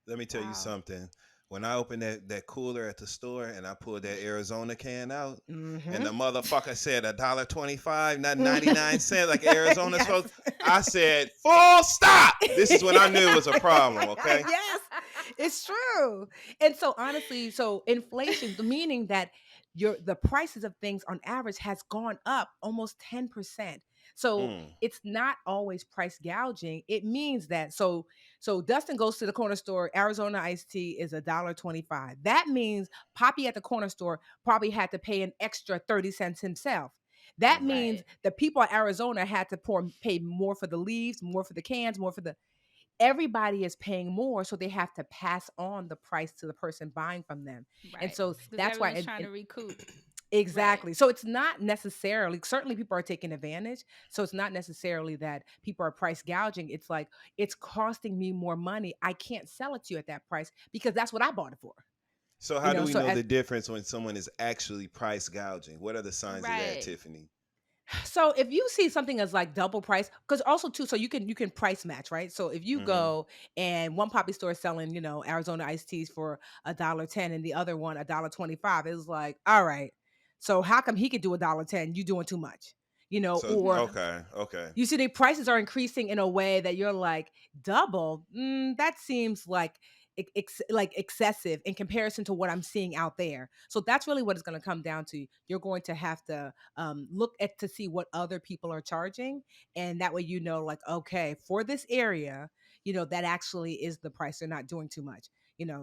Let me tell you Wow. something. When I opened that cooler at the store and I pulled that Arizona can out, and the Mm-hmm. motherfucker said $1.25, not 99 cents like Arizona's Yes. supposed. I said, full stop. This is when I knew it was a problem. Okay. Yes, it's true. And so honestly, so inflation, meaning that the prices of things on average has gone up almost 10%. So Mm. it's not always price gouging. It means that so Dustin goes to the corner store, Arizona iced tea is $1.25. That means Poppy at the corner store probably had to pay an extra 30 cents himself. That Mhm. means Right. the people in Arizona had to pay more for the leaves, more for the cans, more for the everybody is paying more, so they have to pass on the price to the person buying from them. And Right. so Because that's why everyone's trying to recoup. Right. exactly. So it's not necessarily, certainly people are taking advantage. So it's not necessarily that people are price gouging. It's like it's costing me more money. I can't sell it to you at that price because that's what I bought it for. So You how do know, we so know as the difference when someone is actually price gouging? What are the signs of that, Right. Tiffany? so if you see something as like double price, because also too, so you can price match, right? So if you Mm-hmm. go and one poppy store is selling, Arizona iced teas for $1.10 and the other one $1.25, it's like, all right. So how come he could do $1.10? You doing too much, So or okay. you see the prices are increasing in a way that you're like double. That seems like like excessive in comparison to what I'm seeing out there. So that's really what it's going to come down to. You're going to have to look at to see what other people are charging, and that way like, okay, for this area, that actually is the price. They're not doing too much.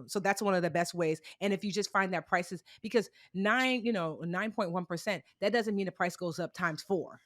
So that's one of the best ways. And if you just find that prices, because 9.1%, that doesn't mean the price goes up times four.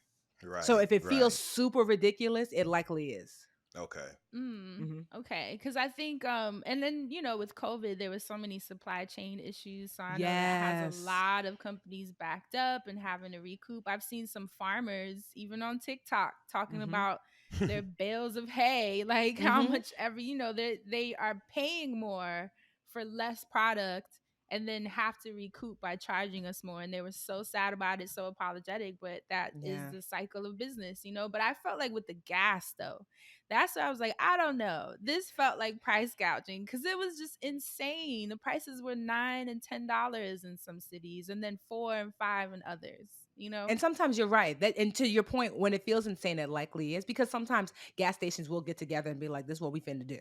So Right, if it feels right. super ridiculous, it likely is. Okay. Mm, Hmm. okay, because I think and then with COVID there was so many supply chain issues, so I know that has a Yes. lot of companies backed up and having to recoup. I've seen some farmers even on TikTok talking Hmm. about their bales of hay, like how Hmm. much they are paying more for less product and then have to recoup by charging us more, and they were so sad about it, so apologetic, but that is Yeah. the cycle of business. But I felt like with the gas though, that's why I was like, I don't know. This felt like price gouging because it was just insane. The prices were $9 and $10 in some cities, and then 4 and 5 in others. And sometimes you're right. That and to your point, when it feels insane, it likely is because sometimes gas stations will get together and be like, "This is what we finna do."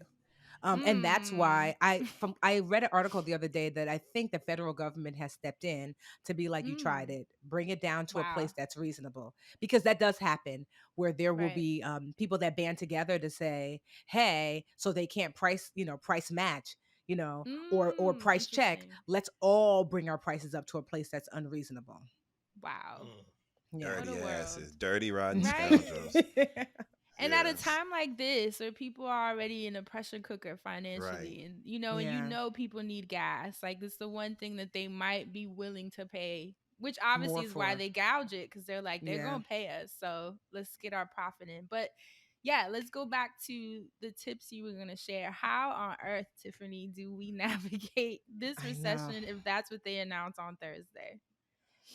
And that's Mm. why I read an article the other day that I think the federal government has stepped in to be like, you tried Mm. it, bring it down to a place Wow. that's reasonable, because that does happen where there will Right. be people that band together to say, hey, so they can't price match, or price check. Interesting. Let's all bring our prices up to a place that's unreasonable. Wow. Mm. Yeah. What a Dirty world. asses, dirty rotten Right? scoundrels. And at a Yes. time like this, where people are already in a pressure cooker Right. financially, and Yeah. people need gas, like it's the one thing that they might be willing to pay, which obviously More is why for. they gouge it, because they're like, they're Yeah. gonna pay us, so let's get our profit in. But yeah, let's go back to the tips you were gonna share. How on earth, Tiffany, do we navigate this I know. recession if that's what they announce on Thursday?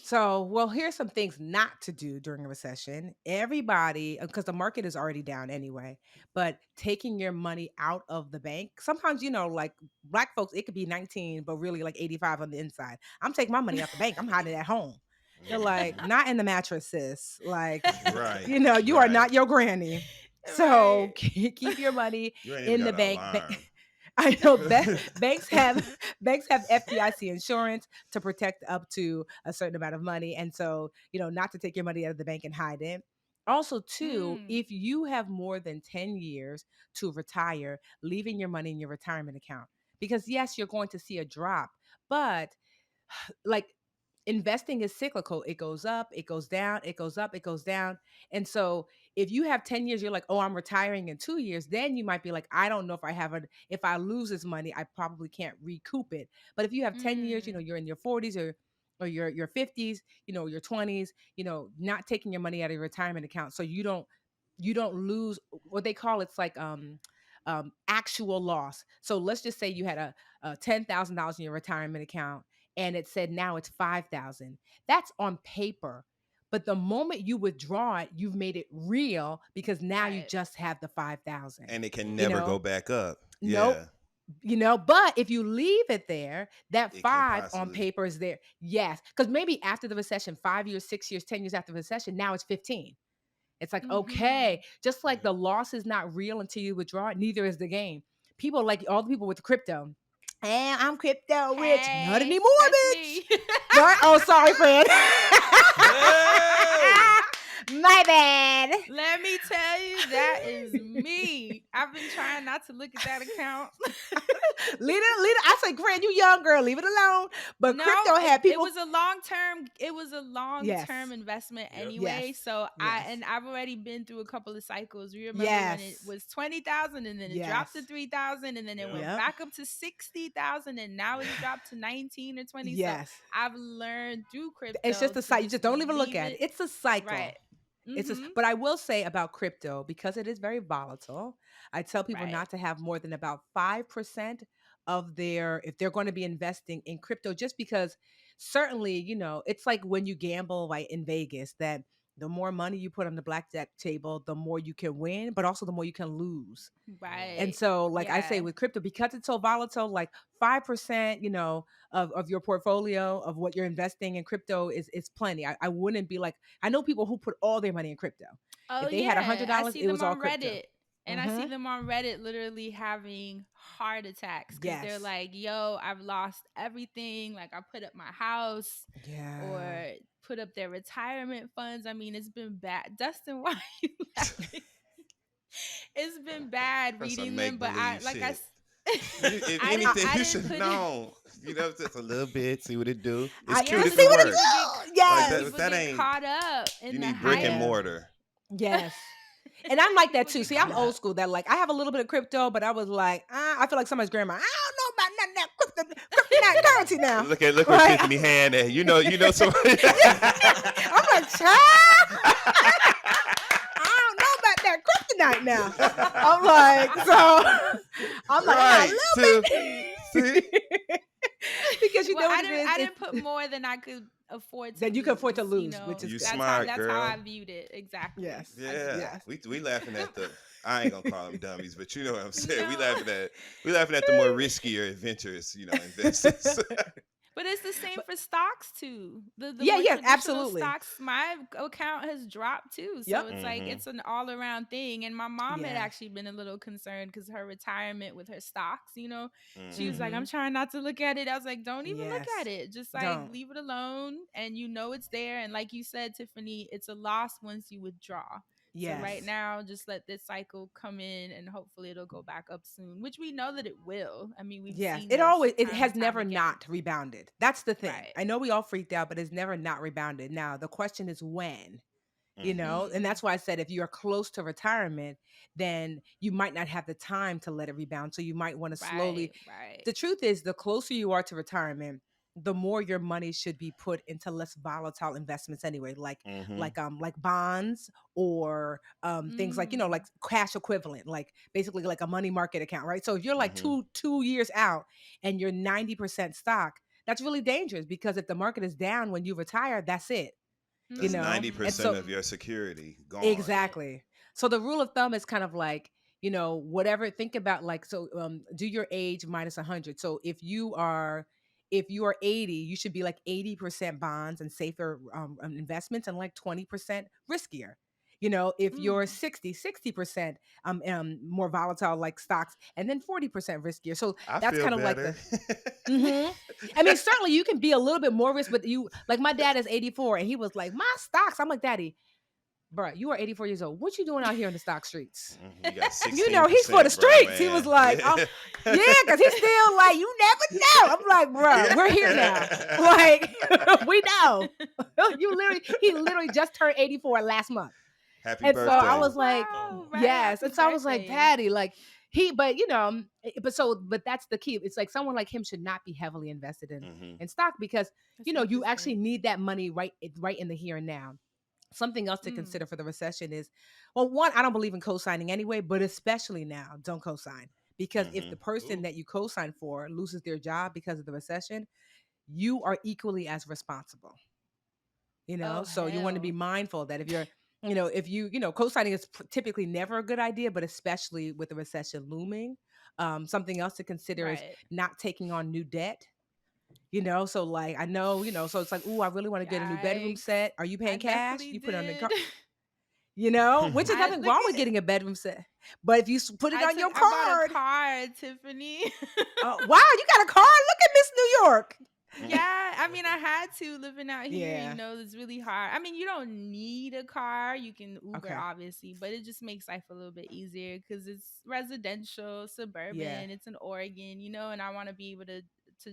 So, well, here's some things not to do during a recession. Everybody, because the market is already down anyway, but taking your money out of the bank, sometimes, like black folks, it could be 19, but really like 85 on the inside. I'm taking my money out the bank. I'm hiding it at home. They're like, Mhm. not in the mattress, sis. Like, Right, you are right. not your granny. So Right. keep your money You ain't even in the got an bank. alarm. I know banks have FDIC insurance to protect up to a certain amount of money, and so not to take your money out of the bank and hide it. Also, too, Mm. if you have more than 10 years to retire, leaving your money in your retirement account, because yes, you're going to see a drop, but like investing is cyclical. It goes up, it goes down, it goes up, it goes down. And so if you have 10 years, you're like, oh, I'm retiring in 2 years, then you might be like, I don't know if if I lose this money, I probably can't recoup it. But if you have 10 years, Mm. you're in your 40s or your 50s, your 20s, not taking your money out of your retirement account. So you don't lose what they call it's like actual loss. So let's just say you had a $10,000 in your retirement account and it said now it's 5,000. That's on paper. But the moment you withdraw it, you've made it real because now you Right. just have the 5,000. And it can You never know? go back up. Nope. Yeah. But if you leave it there, that It can 5 on possibly. paper is there. Yes. Because maybe after the recession, 5 years, 6 years, 10 years after the recession, now it's 15. It's like, Mm-hmm. okay, just like the loss is not real until you withdraw it, neither is the gain. People like all the people with crypto. And I'm crypto rich. Not Hey, anymore, that's bitch. me. Right? Oh, sorry, friend. Hey! My bad. Let me tell you, that is me. I've been trying not to look at that account. Leave it. I say, friend, you young girl, leave it alone. But No, crypto had it people. was a long Yes. term investment Yep. anyway. Yes. So Yes. I've already been through a couple of cycles. You remember when it Yes. was 20,000 and then it dropped to Yes. 3,000 and then it Yep. went Yep. back up to 60,000 and now it's dropped to 19 or 20. So Yes. I've learned through It's just crypto a to cycle. You just just don't even look leave at it. it It's a cycle. right. Mm-hmm. But I will say about crypto, because it is very volatile, I tell people Right. not to have more than about 5% of if they're going to be investing in crypto, just because certainly, it's like when you gamble like in Vegas, that the more money you put on the blackjack table, the more you can win, but also the more you can lose. And Right. so, like I say Yeah. with crypto, because it's so volatile, like 5%, of your portfolio of what you're investing in crypto is plenty. I wouldn't be like, I know people who put all their money in crypto. Oh If they had yeah, I $100, see it them was all on crypto. Reddit. And I see them on Reddit literally having heart attacks because they're Yes. like, yo, I've lost everything. Like, I put up my house Yeah. or put up their retirement funds. I mean, it's been bad. Dustin, why are you laughing? It's been bad That's some reading them, make but believe shit. If I anything, you didn't should have put it. known. Just a little bit, see what it do. It's I cute Yeah, just if see it what it people works. do. get Like Yes. that, people that get ain't. caught up You in the need brick and hype. Yeah. mortar. Yes. And I'm like that People too. get See, I'm caught old up. school. That like I have a little bit of crypto, but I was like, I feel like somebody's grandma. I don't know about none of that kryptonite currency now. Look where Right? Tiffany hand at. You know somebody. I'm like, child, I don't know about that kryptonite now. I'm like, I'm Right, a little bit. Because you Well, know what it is? I didn't put more than I could afford to That you can afford to lose. You lose, which know, is You good. smart, that's girl. how I viewed it. Exactly. Yes. I just, Yeah, Yes. we laughing at the. I ain't gonna call them dummies, but you know what I'm saying. We no. laughing at the more riskier adventurous, investors. But it's the same But for stocks too. The yeah, more yeah, traditional absolutely. stocks, my account has dropped too. So Yep. it's like hmm it's an all around thing. And my mom had Yeah. actually been a little concerned because her retirement with her stocks, she was hmm like, Mm-hmm. I'm trying not to look at it. I was like, don't even look at Yes. it. Just like Don't. leave it alone. And it's there. And like you said, Tiffany, it's a loss once you withdraw. So right Yes. now, just let this cycle come in and hopefully it'll go back up soon, which we know that it will. I mean, we've Yes. seen It this always it time has and time never again. not rebounded. That's the thing. Right. I know we all freaked out, but it's never not rebounded. Now the question is when. And Mm. that's why I said if you're close to retirement, then you might not have the time to let it rebound. So you might want to slowly. Right, right. The truth is, the closer you are to retirement, the more your money should be put into less volatile investments anyway, hmm like bonds or things like Mm. like cash equivalent, like basically like a money market account, right? So if you're like hmm two years out and you're 90% stock, that's really dangerous because if the market is down when you retire, that's it. That's And 90% so of your security That's gone. it. exactly. So the rule of thumb is kind of like, whatever, think about like, so do your age minus 100. So if you are 80, you should be like 80% bonds and safer investments and like 20% riskier. If you're Mm. 60% more volatile like stocks and then 40% riskier. So I that's feel kind of like better. the I mean, certainly you can be a little bit more risk, but like my dad is 84 and he was like, my stocks. I'm like, Daddy, bro, you are 84 years old. What you doing out here in the stock streets? You got He's for the 16%, bro, streets. He was man. like, oh, Yeah. yeah, because he's still like, you never know. I'm like, bro, we're here now. Like, we know. He literally just turned 84 last month. Happy And so I birthday. Oh was like, wow! Right, yes. happy And so I was like, birthday. Daddy, like but that's the key. It's like someone like him should not be heavily invested hmm in stock because That's you actually interesting. need that money right in the here and now. Something else to Mm. consider for the recession is, well, one, I don't believe in co-signing anyway, but especially now, don't co-sign. Because if hmm the person Ooh. that you co-sign for loses their job because of the recession, you are equally as responsible. Oh So you want to be hell. mindful that if you co-signing is typically never a good idea, but especially with the recession looming, Something else to consider is Right. not taking on new debt. So like I know, so it's like, ooh, I really want to get a new bedroom Yikes. set. Are you I paying cash? definitely You put it on the did. car, which is I nothing look wrong with at getting a bedroom set. But if you put it on your I bought a card, car, Tiffany. wow, you got a car. Look at Miss New York. Yeah, I mean, I had to living out here. Yeah. It's really hard. I mean, you don't need a car. You can Uber, Okay. obviously, but it just makes life a little bit easier because it's residential, Yeah. suburban. It's in Oregon, and I want to be able to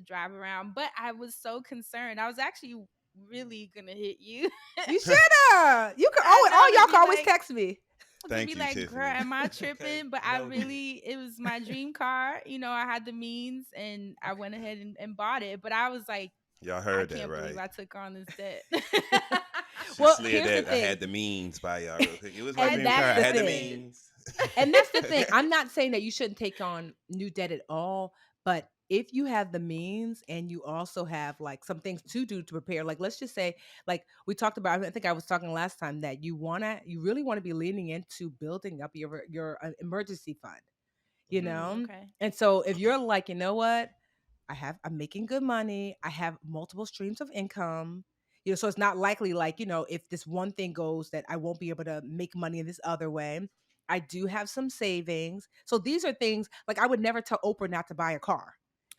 drive around. But I was so concerned. I was actually really gonna hit you. You should have. You could I know all to y'all be can always like, text me. to Thank be you, like, Tiffany. girl, am I Okay, tripping? But noted. it was my dream car. I had the means and I went ahead and bought it. But I was like, Y'all I heard that, can't believe right? I took on this debt. She Well, slid here's the that. I had thing. the means by y'all real quick. It was my And dream that's car. I the had the thing. means. And that's the thing. I'm not saying that you shouldn't take on new debt at all, but if you have the means and you also have like some things to do to prepare, like let's just say, like we talked about, I think I was talking last time that you really want to be leaning into building up your emergency fund, Okay. And so if you're like, you know what, I'm making good money. I have multiple streams of income. So it's not likely like, if this one thing goes that I won't be able to make money in this other way. I do have some savings. So these are things like I would never tell Oprah not to buy a car.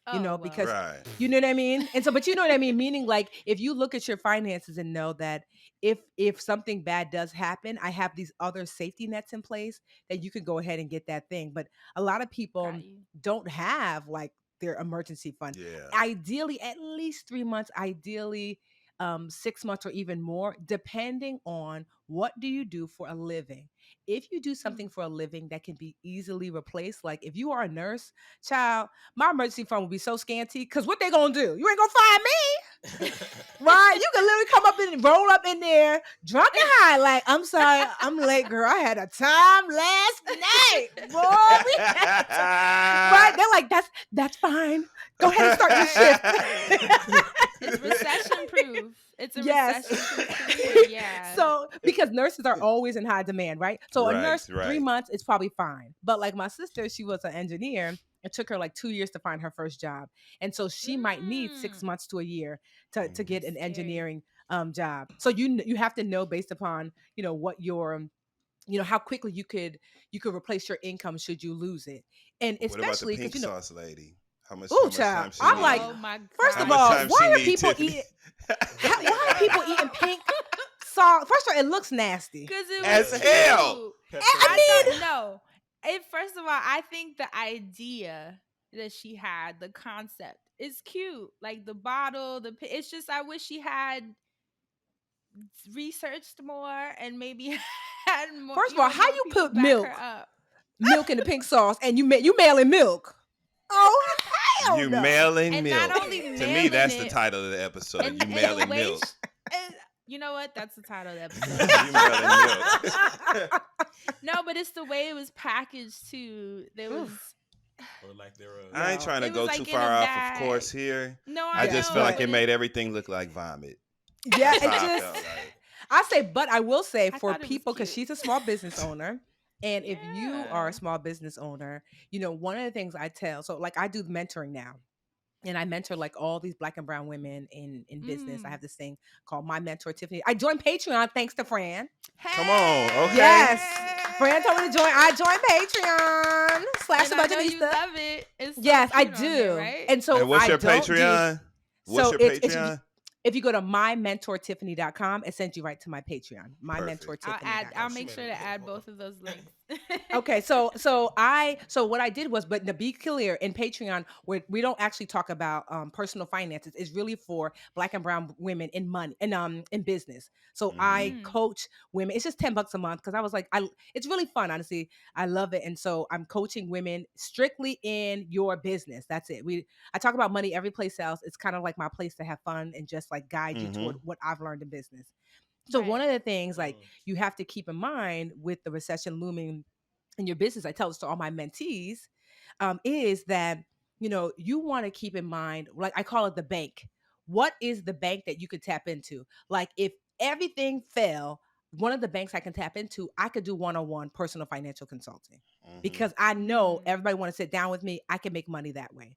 Oh, well. Because Right. you know what I mean? And so, but you know what I mean? Meaning like if you look at your finances and know that if something bad does happen, I have these other safety nets in place that you can go ahead and get that thing. But a lot of people Got you. don't have like their emergency fund. Yeah. Ideally, at least 3 months, ideally 6 months or even more, depending on what do you do for a living. If you do something for a living that can be easily replaced, like if you are a nurse, child, my emergency fund will be so scanty because what they gonna do? You ain't gonna find me, right? You can literally come up and roll up in there, drunk and high, like, I'm sorry, I'm late, girl. I had a time last night, boy. We had a time. Right? They're like, that's fine. Go ahead and start your shift. It's recession proof. It's a Yes. recession proof career. Yeah. So because nurses are always in high demand, right? So a Right, nurse, 3 right. months is probably fine. But like my sister, she was an engineer. It took her like 2 years to find her first job. And so she might need 6 months to a year to get an Scary. engineering job. So you have to know based upon, what your how quickly you could replace your income should you lose it. And What about the especially pink because sauce lady? How much ooh, time child. she I'm need? like, Oh my first How of much all, time why she are need, people Tiffany? eating why are people eating pink sauce? First of all, it looks nasty. Because it As was hell. cute. I I thought no. First of all, I think the idea that she had, the concept, is cute. Like the bottle, it's just I wish she had researched more and maybe had more. First of all, how more you people put back milk her up. in the pink sauce and you mailing milk? Oh hell You no! mailing And milk. not only To me, mailing that's the it, title of the episode. and You the mailing way milk. you know what? That's the title of the You episode. mailing milk. No, but it's the way it was packaged too. There was Or like they're I ain't No. trying to It go was too like in a far off, of bag. course, here. no. I I just know, feel like but it made everything look like vomit. Yeah, That's it how I just felt like. I say, but I will say I for thought it was people because cute. she's a small business owner. And if you are Yeah. a small business owner, one of the things I tell, so like I do mentoring now. And I mentor like all these Black and brown women in business. I Mm. have this thing called My Mentor Tiffany. I joined Patreon thanks to Fran. Come on, okay. Yes. Fran told me to join. I joined Patreon / And I know you Budgetnista. love it. It's so Yes, I cute on there, do. right? And so And what's I your don't do- Patreon? What's so your it's Patreon? if you go to mymentortiffany.com, it sends you right to my Patreon. Perfect. I'll mymentortiffany.com. make She sure made it to add beautiful. both of those links. Okay, so what I did was, but to be clear, in Patreon, we don't actually talk about personal finances. It's really for Black and brown women in money and in business. So I Mhm. coach women. It's just $10 a month because I was like, it's really fun, honestly. I love it, and so I'm coaching women strictly in your business. That's it. I talk about money every place else. It's kind of like my place to have fun and just like guide you toward what I've learned in business. So one Right. of the things like you have to keep in mind with the recession looming in your business, I tell this to all my mentees, is that, you want to keep in mind, like I call it the bank. What is the bank that you could tap into? Like if everything fell, one of the banks I can tap into, I could do one-on-one personal financial consulting Mhm. because I know Mm. everybody want to sit down with me. I can make money that way.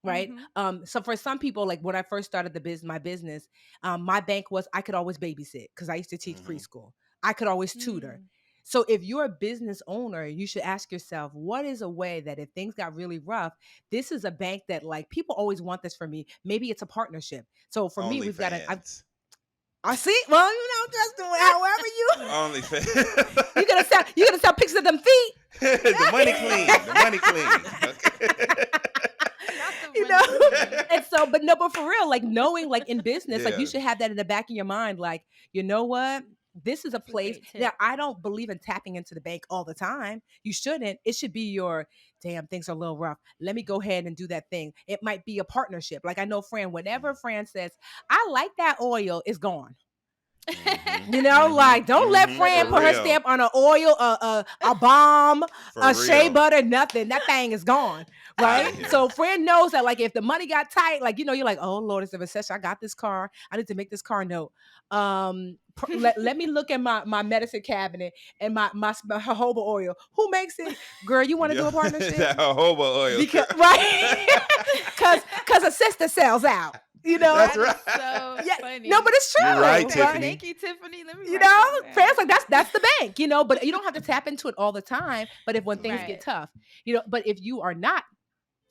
Right. Mhm. So for some people, like when I first started my business, my bank was I could always babysit because I used to teach Mhm. preschool. I could always tutor. Mm. So if you're a business owner, you should ask yourself, what is a way that if things got really rough, this is a bank that like people always want this for me. Maybe it's a partnership. So for me, we've got OnlyFans. I see. Well, Justin, however OnlyFans. you're gonna sell pictures of them feet. The money clean. The money clean. Okay. Not the You money know? clean. And so, but for real, like knowing like in business, like Yeah. you should have that in the back of your mind. Like, you know what? This is a That's a place. great Now, tip. I don't believe in tapping into the bank all the time. You shouldn't. It should be your damn things are a little rough. Let me go ahead and do that thing. It might be a partnership. Like I know Fran, whenever Fran says, I like that oil, it's gone. Mhm. You know, like don't let Mhm. Fran For put her real. stamp on an oil, a balm, For a shea real. butter, nothing. That thing is gone, Outta right? here. So Fran knows that, like, if the money got tight, like you're like, oh Lord, it's a recession. I got this car. I need to make this car note. Let me look at my medicine cabinet and my jojoba oil. Who makes it, girl? You want to do a partnership? That jojoba oil. Because girl. right, because a sister sells out. You know, That's That is right. so yeah, funny. no, but it's true. You're right, Thank, Tiffany. thank you, Tiffany. Let me You write know, that down. Fran's like that's the bank, but you don't have to tap into it all the time. But if when things Right. get tough, but if you are not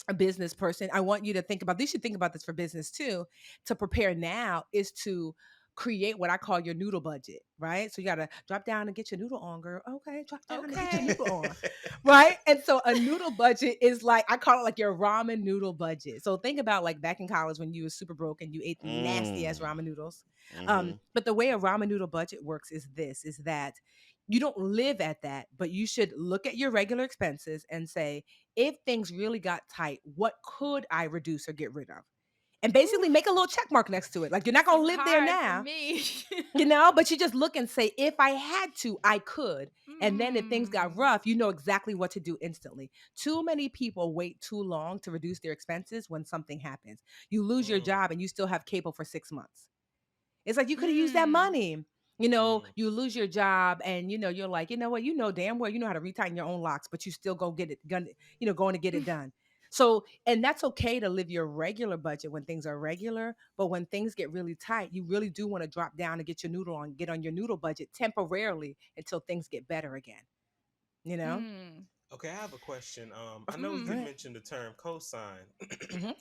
a business person, I want you to think about this. You should think about this for business too. To prepare now is to create what I call your noodle budget, right? So you gotta drop down and get your noodle on, girl. Okay, drop down and get your Okay. noodle on. Right. And so a noodle budget is like I call it like your ramen noodle budget. So think about like back in college when you were super broke and you ate nasty ass ramen noodles. Mhm. But the way a ramen noodle budget works is that you don't live at that, but you should look at your regular expenses and say, if things really got tight, what could I reduce or get rid of? And basically Oof. make a little check mark next to it. Like you're not This gonna is live there hard for now, me. but you just look and say, if I had to, I could. And then if things got Mm. rough, you know exactly what to do instantly. Too many people wait too long to reduce their expenses when something happens. You lose your Mm, job and you still have cable for 6 months. It's like you could have used that Mm. money. mm, You lose your job and you're like, you know what, damn well you know how to retighten your own locks, but you still go get it going to get it done. So, and that's okay to live your regular budget when things are regular, but when things get really tight, you really do want to drop down and get on your noodle budget temporarily until things get better again, you know? Mm. Okay, I have a question. I know Go you Mm. ahead. mentioned the term cosign. Hmm.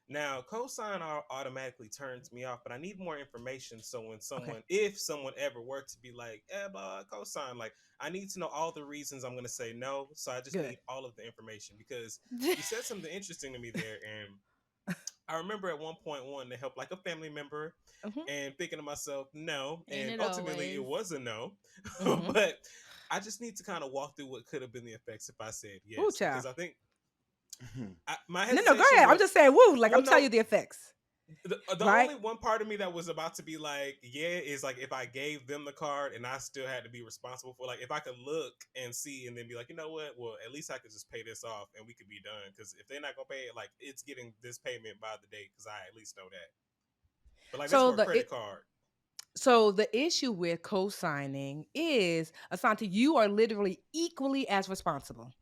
Now, cosign automatically turns me off, but I need more information. So when Okay. if someone ever were to be like, cosign, like I need to know all the reasons I'm going to say no. So I just Good. need all of the information because you said something interesting to me there, and I remember at one point wanting to help like a family member, Hmm. and thinking to myself, no, Ain't and it ultimately always? it was a no, Hmm. but I just need to kind of walk through what could have been the effects if I said Ooh, yes, because child. I think Mhm. my No, go hesitation ahead. I'm was, just saying, woo, like well, I'm telling no, you the effects, the right? only one part of me that was about to be like, yeah, is like if I gave them the card and I still had to be responsible for, like, if I could look and see and then be like, you know what, well, at least I could just pay this off and we could be done. Because if they're not gonna pay it, like, it's getting this payment by the date, because I at least know that. But like that's So for a the credit card. So the issue with co-signing is, Asante, you are literally equally as responsible.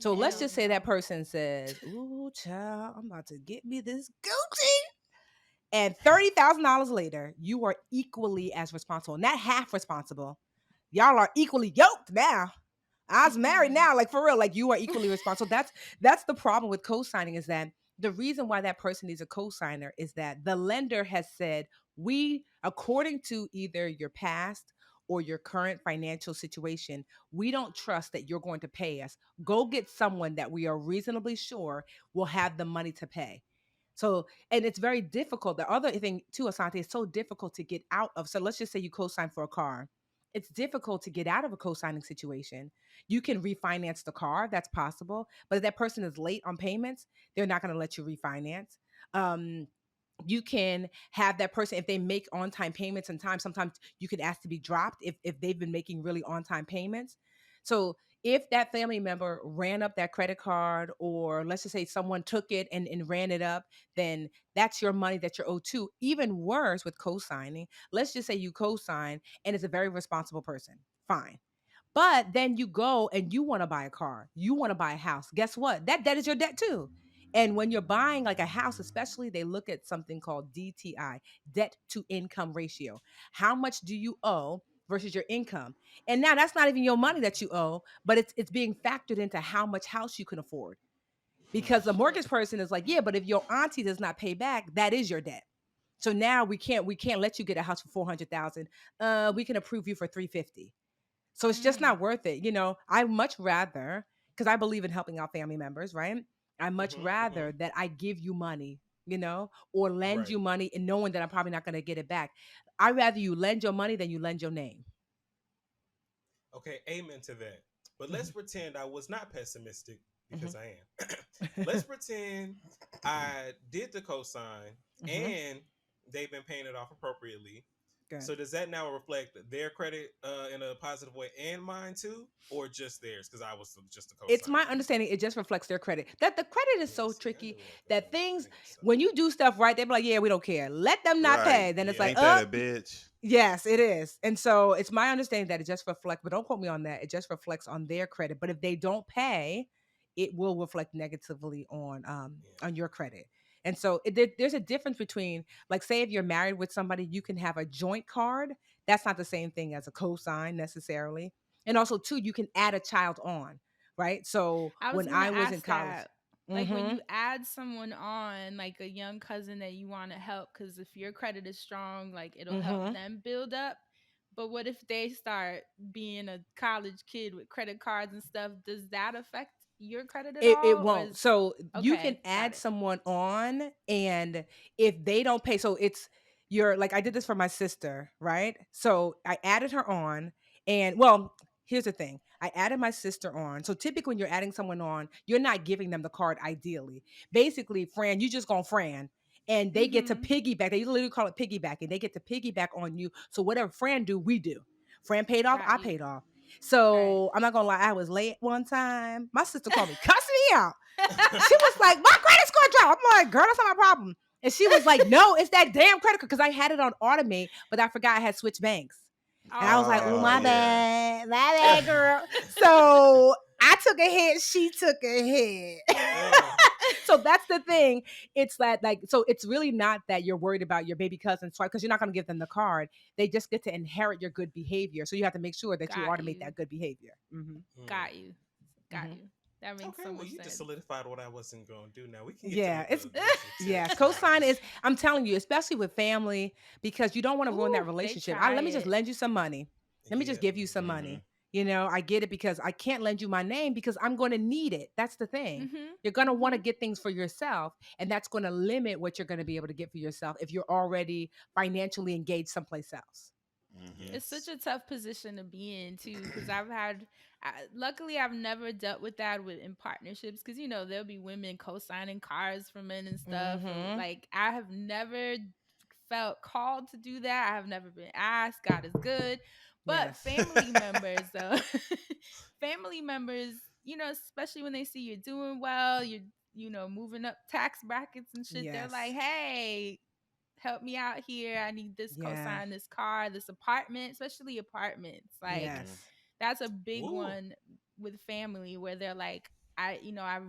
So let's Hell just say that no. person says, "Ooh, child, I'm about to get me this Gucci," and $30,000 later, you are equally as responsible, not half responsible. Y'all are equally yoked now. I was married now, like for real, like you are equally responsible. That's the problem with co-signing is that the reason why that person needs a co-signer is that the lender has said, we, according to either your past or your current financial situation, we don't trust that you're going to pay us. Go get someone that we are reasonably sure will have the money to pay. So, and it's very difficult. The other thing too, Asante, it's so difficult to get out of. So let's just say you co-sign for a car. It's difficult to get out of a co-signing situation. You can refinance the car, that's possible. But if that person is late on payments, they're not going to let you refinance. Um, you can have that person if they make on-time payments in time. Sometimes you could ask to be dropped if they've been making really on-time payments. So if that family member ran up that credit card, or let's just say someone took it and ran it up, then that's your money that you're owed to. Even worse with co-signing, let's just say you co-sign and it's a very responsible person. Fine. But then you go and you want to buy a car, you want to buy a house. Guess what? That debt is your debt too. And when you're buying like a house, especially, they look at something called DTI, debt to income ratio. How much do you owe versus your income? And now that's not even your money that you owe, but it's being factored into how much house you can afford. Because the mortgage person is like, yeah, but if your auntie does not pay back, that is your debt. So now we can't let you get a house for 400,000. We can approve you for 350. So it's just Mm. not worth it. I much rather, because I believe in helping out family members, right? I much rather that I give you money, or lend Right. you money and knowing that I'm probably not going to get it back. I'd rather you lend your money than you lend your name. Okay, amen to that. But let's Mhm. pretend I was not pessimistic because Mhm. I am. Let's pretend I did the cosign Mhm. and they've been paying it off appropriately. Good. So does that now reflect their credit in a positive way and mine too, or just theirs? Because I was just a It's cosigner. my understanding it just reflects their credit. That the credit is Yeah, so see, I tricky knew it was that gonna things, think so. when you do stuff right, they be like, yeah, we don't care. Let them not Right. pay. Then it's Yeah. like, Ain't that a bitch? yes, it is. And so it's my understanding that it just reflects, but don't quote me on that. It just reflects on their credit. But if they don't pay, it will reflect negatively Yeah. on your credit. And so there's a difference between, like, say if you're married with somebody, you can have a joint card. That's not the same thing as a cosign necessarily. And also too, you can add a child on, right? So I was when gonna I was in ask college, that. Like when mm-hmm, you add someone on, like a young cousin that you want to help, because if your credit is strong, like it'll help mm-hmm. them build up. But what if they start being a college kid with credit cards and stuff? Does that affect your credit at It all? Or won't. is So you can okay, got add it. someone on, and if they don't pay, so it's you're like, I did this for my sister, right? So I added her on, and well, here's the thing. I added my sister on. So typically when you're adding someone on, you're not giving them the card ideally. Basically, Fran, you just gonna Fran. And they get to Mm-hmm. piggyback. They literally call it piggybacking. They get to piggyback on you. So whatever Fran do, we do. Fran paid off, Got I you. paid off. Right. So I'm not gonna lie, I was late one time. My sister called me, cussed me out. She was like, "My credit score dropped." I'm like, "Girl, that's not my problem." And she was like, "No, it's that damn credit card," because I had it on automate, but I forgot I had switched banks. And I was like, "Oh, Oh my Oh. yeah. bad, my bad, girl." So I took a hit. She took a hit. Uh, So that's the thing. It's that, like, so it's really not that you're worried about your baby cousin's swipe, because you're not going to give them the card. They just get to inherit your good behavior. So you have to make sure that you Got automate you. that good behavior. Mm-hmm. Got you. Got Mm-hmm. you. That makes okay, so well, much you just sense. solidified what I wasn't gonna do. Now we can get to Yeah, it's the rest of the yes. tips. Now I Cosign is, just I'm telling you, especially with family, because you don't want to ruin that Ooh, they relationship. try Let me just it. lend you some money. Let me just yeah. give you some Mm-hmm. money. I get it, because I can't lend you my name because I'm going to need it. That's the thing. Mm-hmm. You're going to want to Mm-hmm. get things for yourself, and that's going to limit what you're going to be able to get for yourself if you're already financially engaged someplace else. Mm-hmm. It's such Yes. a tough position to be in too, because luckily I've never dealt with that in partnerships, because there'll be women co-signing cars for men and stuff, or Mm-hmm. like I have never felt called to do that. I have never been asked. God is good, but Yes. family members though, family members, especially when they see you're doing well, you're moving up tax brackets and shit. They're like, Yes. hey, help me out here. I need this Yeah. cosign, this car, this apartment, especially apartments. Like Mm-hmm. Yes. that's a big Woo. one with family where they're like, I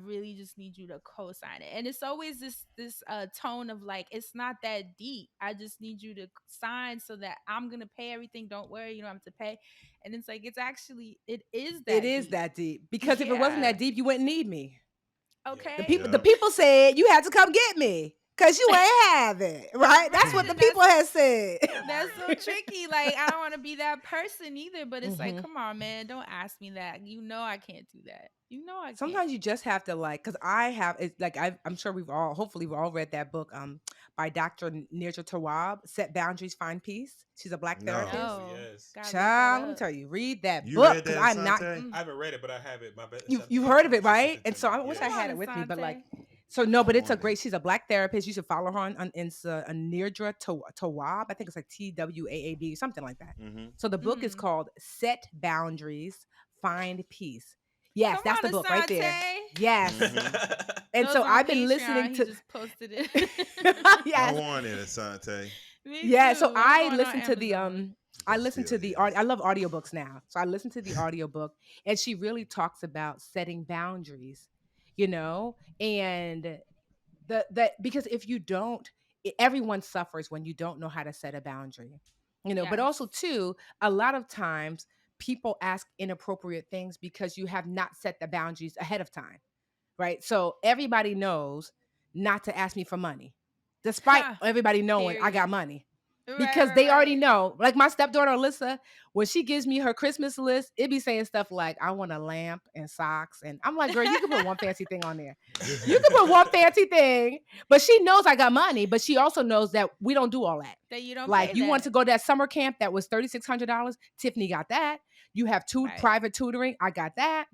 really just need you to co-sign it. And it's always this tone of like, it's not that deep. I just need you to sign so that I'm gonna pay everything. Don't worry, you don't have to pay. And it's like, it is It that is deep. that deep, because if it wasn't Yeah. that deep, you wouldn't need me. Yeah. The Okay. people, the Yeah. people said you had to come get me because you ain't have it, right? That's what Right. the And people had said. that's so tricky. Like, I don't want to be that person either, but it's like, Hmm. come on, man, don't ask me that. I can't do that. I can't. Sometimes you just have to, like, because I have, it's like, I'm sure hopefully we've all read that book by Dr. Nirja Tawwab, Set Boundaries, Find Peace. She's a Black No. therapist. Oh No, yes. gotta look that Child, let me up. tell you, read that You book, read because that, I'm not. Asante? I haven't read it, but I have it. My bad. You've heard of it, She sent right? it And to so me. I wish I Come Yeah. had on, it with me, but like, Asante. so no, I but it's a want it. great. She's a Black therapist. You should follow her on Insta, a Nirdra Tawwab. I think it's like TWAAB, something like that. Mm-hmm. So the book is Mm-hmm. called Set Boundaries, Find Peace. Yes, Come that's on, the book right there. Asante. Yes. Mhm. And Those so on I've been Patreon, listening he to just posted it. I yes. want it, Asante. Me Yeah, so too. I'm I going on listen to the Amazon. I That listen still to the is. I love audiobooks now. So I listen to the audiobook and she really talks about setting boundaries, and because if you don't, everyone suffers when you don't know how to set a boundary. But Yes. also too, a lot of times people ask inappropriate things because you have not set the boundaries ahead of time, right? So everybody knows not to ask me for money, despite Ha. everybody knowing I got Period. money. Right, Because right, they already right. know. Like my stepdaughter Alyssa, when she gives me her Christmas list, it be saying stuff like, I want a lamp and socks. And I'm like, girl, you can put one fancy thing on there. You can put one fancy thing. But she knows I got money, but she also knows that we don't do all that. That you don't Like pay you want to that. go to that summer camp that was $3,600. Tiffany got that. You have Right. private tutoring. I got that.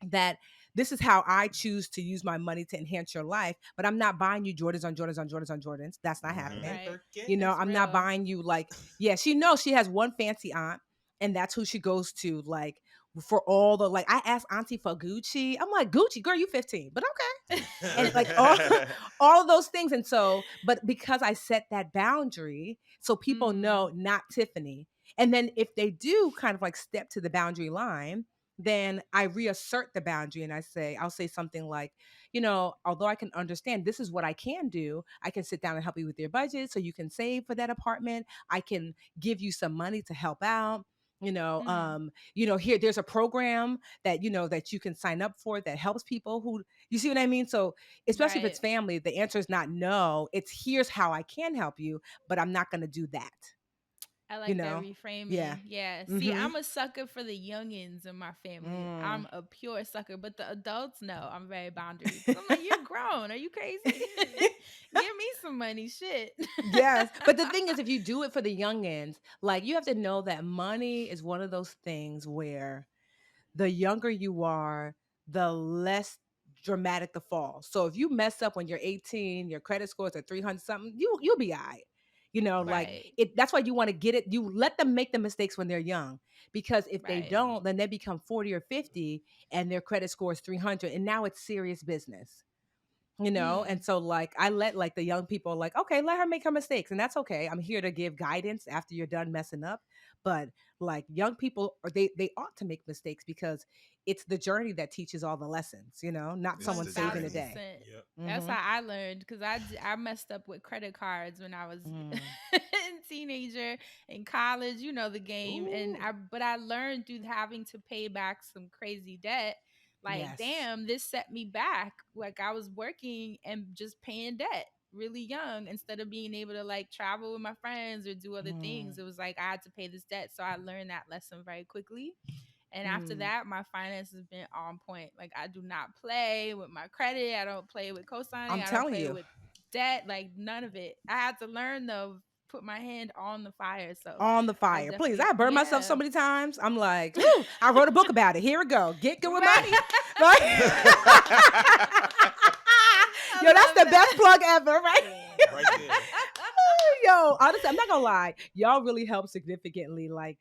That this is how I choose to use my money to enhance your life. But I'm not buying you Jordans on Jordans on Jordans on Jordans. That's not Mhm. happening. Right. I'm It's not real. buying you like, yeah, she knows she has one fancy aunt, and that's who she goes to, like, for all the, like, I asked Auntie for Gucci. I'm like, Gucci, girl, you 15, but okay. And like all of those things. And so, but because I set that boundary, so people know not Tiffany. And then if they do kind of like step to the boundary line, then I reassert the boundary and I'll say something like, although I can understand this is what I can do, I can sit down and help you with your budget so you can save for that apartment. I can give you some money to help out. Here there's a program that that you can sign up for that helps people who, you see what I mean? So especially if it's Right. family, the answer is not no. It's here's how I can help you, but I'm not going to do that. I You like that know? reframing. Yeah. Yeah. See, Mm-hmm. I'm a sucker for the youngins in my family. I'm a pure sucker, but the adults know I'm very boundary. I'm like, you're grown. Are you crazy? Give me some money. Shit. Yes. But the thing is, if you do it for the youngins, like you have to know that money is one of those things where the younger you are, the less dramatic the fall. So if you mess up when you're 18, your credit scores are 300 something, you'll be all right. Like Right. that's why you want to get it. You let them make the mistakes when they're young, because if they Right. don't, then they become 40 or 50 and their credit score is 300 and now it's serious business. And so like I let like the young people, like, okay, let her make her mistakes, and that's okay. I'm here to give guidance after you're done messing up. But like young people, or they ought to make mistakes because it's the journey that teaches all the lessons, not It's someone the saving journey. a day. 1000%. Yep. That's Mm-hmm. how I learned, because I messed up with credit cards when I was teenager in college. You know the game, and Ooh. but I learned through having to pay back some crazy debt. Like, Yes. damn, this set me back. Like I was working and just paying debt really young instead of being able to like travel with my friends or do other things. It was like I had to pay this debt, so I learned that lesson very quickly. And after that, my finances have been on point. Like I do not play with my credit. I don't play with co-signing. I'm I don't telling play you. with debt. Like none of it. I had to learn though, put my hand on the fire. So On the I fire. Please. definitely, I burned myself so yeah. many times. I'm like, ooh, I wrote a book about it. Here we go. Get good with money. Yo, that's the best plug ever, right? Right there. Yo, honestly, I'm not gonna lie. Y'all really helped significantly. Like,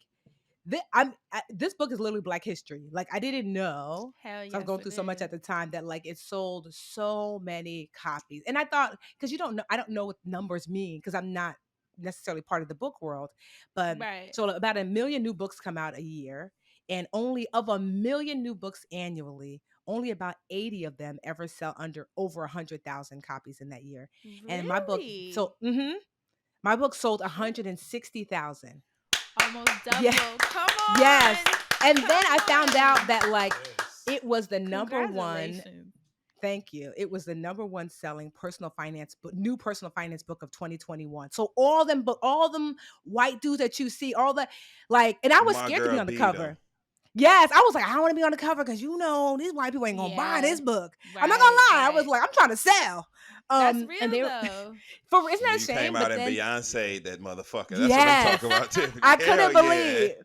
this book is literally Black history. Like, I didn't know. Hell So I was yes, going it through so much is. at the time that like it sold so many copies, and I thought, because you don't know, I don't know what numbers mean because I'm not necessarily part of the book world, but Right. so about 1 million new books come out a year, and only of 1 million new books annually, only about 80 of them ever sell under over 100,000 copies in that year. And my book, Really? so my book sold Shit. 160,000. Almost double. Yeah. Come on. Yes. And then I Come found out on. that like Yes. it was the number one. Congratulations. Thank you. It was the number one selling personal finance book, new personal finance book of 2021. So all them white dudes that you see, all that, like, and I was My scared to be girl on the B, cover. though. Yes, I was like, I don't want to be on the cover because these white people ain't gonna buy Yeah. this book. I'm not gonna lie. I was like, I'm trying to sell. That's And real they though. isn't that a You shame? came out But and then Beyonce that motherfucker. That's Yes. what I'm talking about, Tiffany. I Hell couldn't yeah. believe.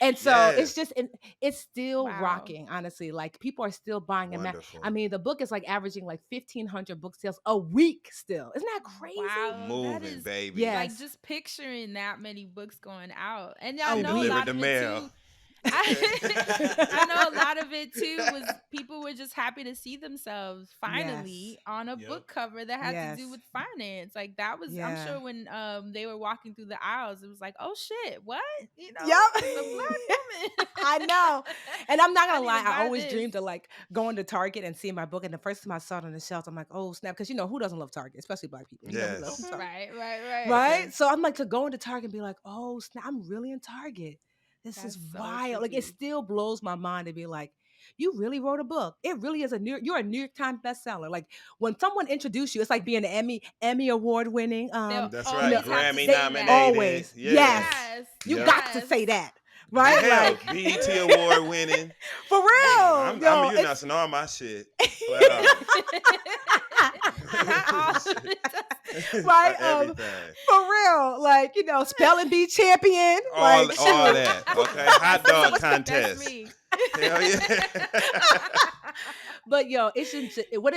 And so Yes. it's just it's still Wow. rocking, honestly. Like people are still buying them. Wonderful. I mean, the book is like averaging like 1,500 book sales a week still. Isn't that crazy? Wow, that Moving, is baby. Yeah. like Yes. just picturing that many books going out, and A I She know a week. delivered lot the of it mail. too. I know a lot of it too was people were just happy to see themselves Yes. finally on a Yep. book cover that had to Yes. do with finance. Like that was, I'm Yeah. sure when they were walking through the aisles, it was like, oh shit, what? You know, the Yep. black woman. I know. And I'm not I gonna need lie, to I buy always this. dreamed of like going to Target and seeing my book. And the first time I saw it on the shelf, I'm like, oh snap. Because who doesn't love Target, especially black people? We love Yes. Target. Right. Right? So I'm like to go into Target and be like, oh snap, I'm really in Target. This is That's so wild. Like it trippy. still blows my mind to be like, you really wrote a book. It really is you're a New York Times bestseller. Like when someone introduced you, it's like being an Emmy award winning. They'll That's right. No, always have to Grammy say that. nominated. always. Yeah. Yes. Yes. You Yep. got to Yes. say that. The Right? hell, Like BET award winning. for real. I'm Yo, you announcing all my shit. Flat Not all out. of it. right? Everything. For real. Like, spelling bee champion. All Like all shoot. that. Okay. Hot dog That's contest. me. Hell yeah. But it's just what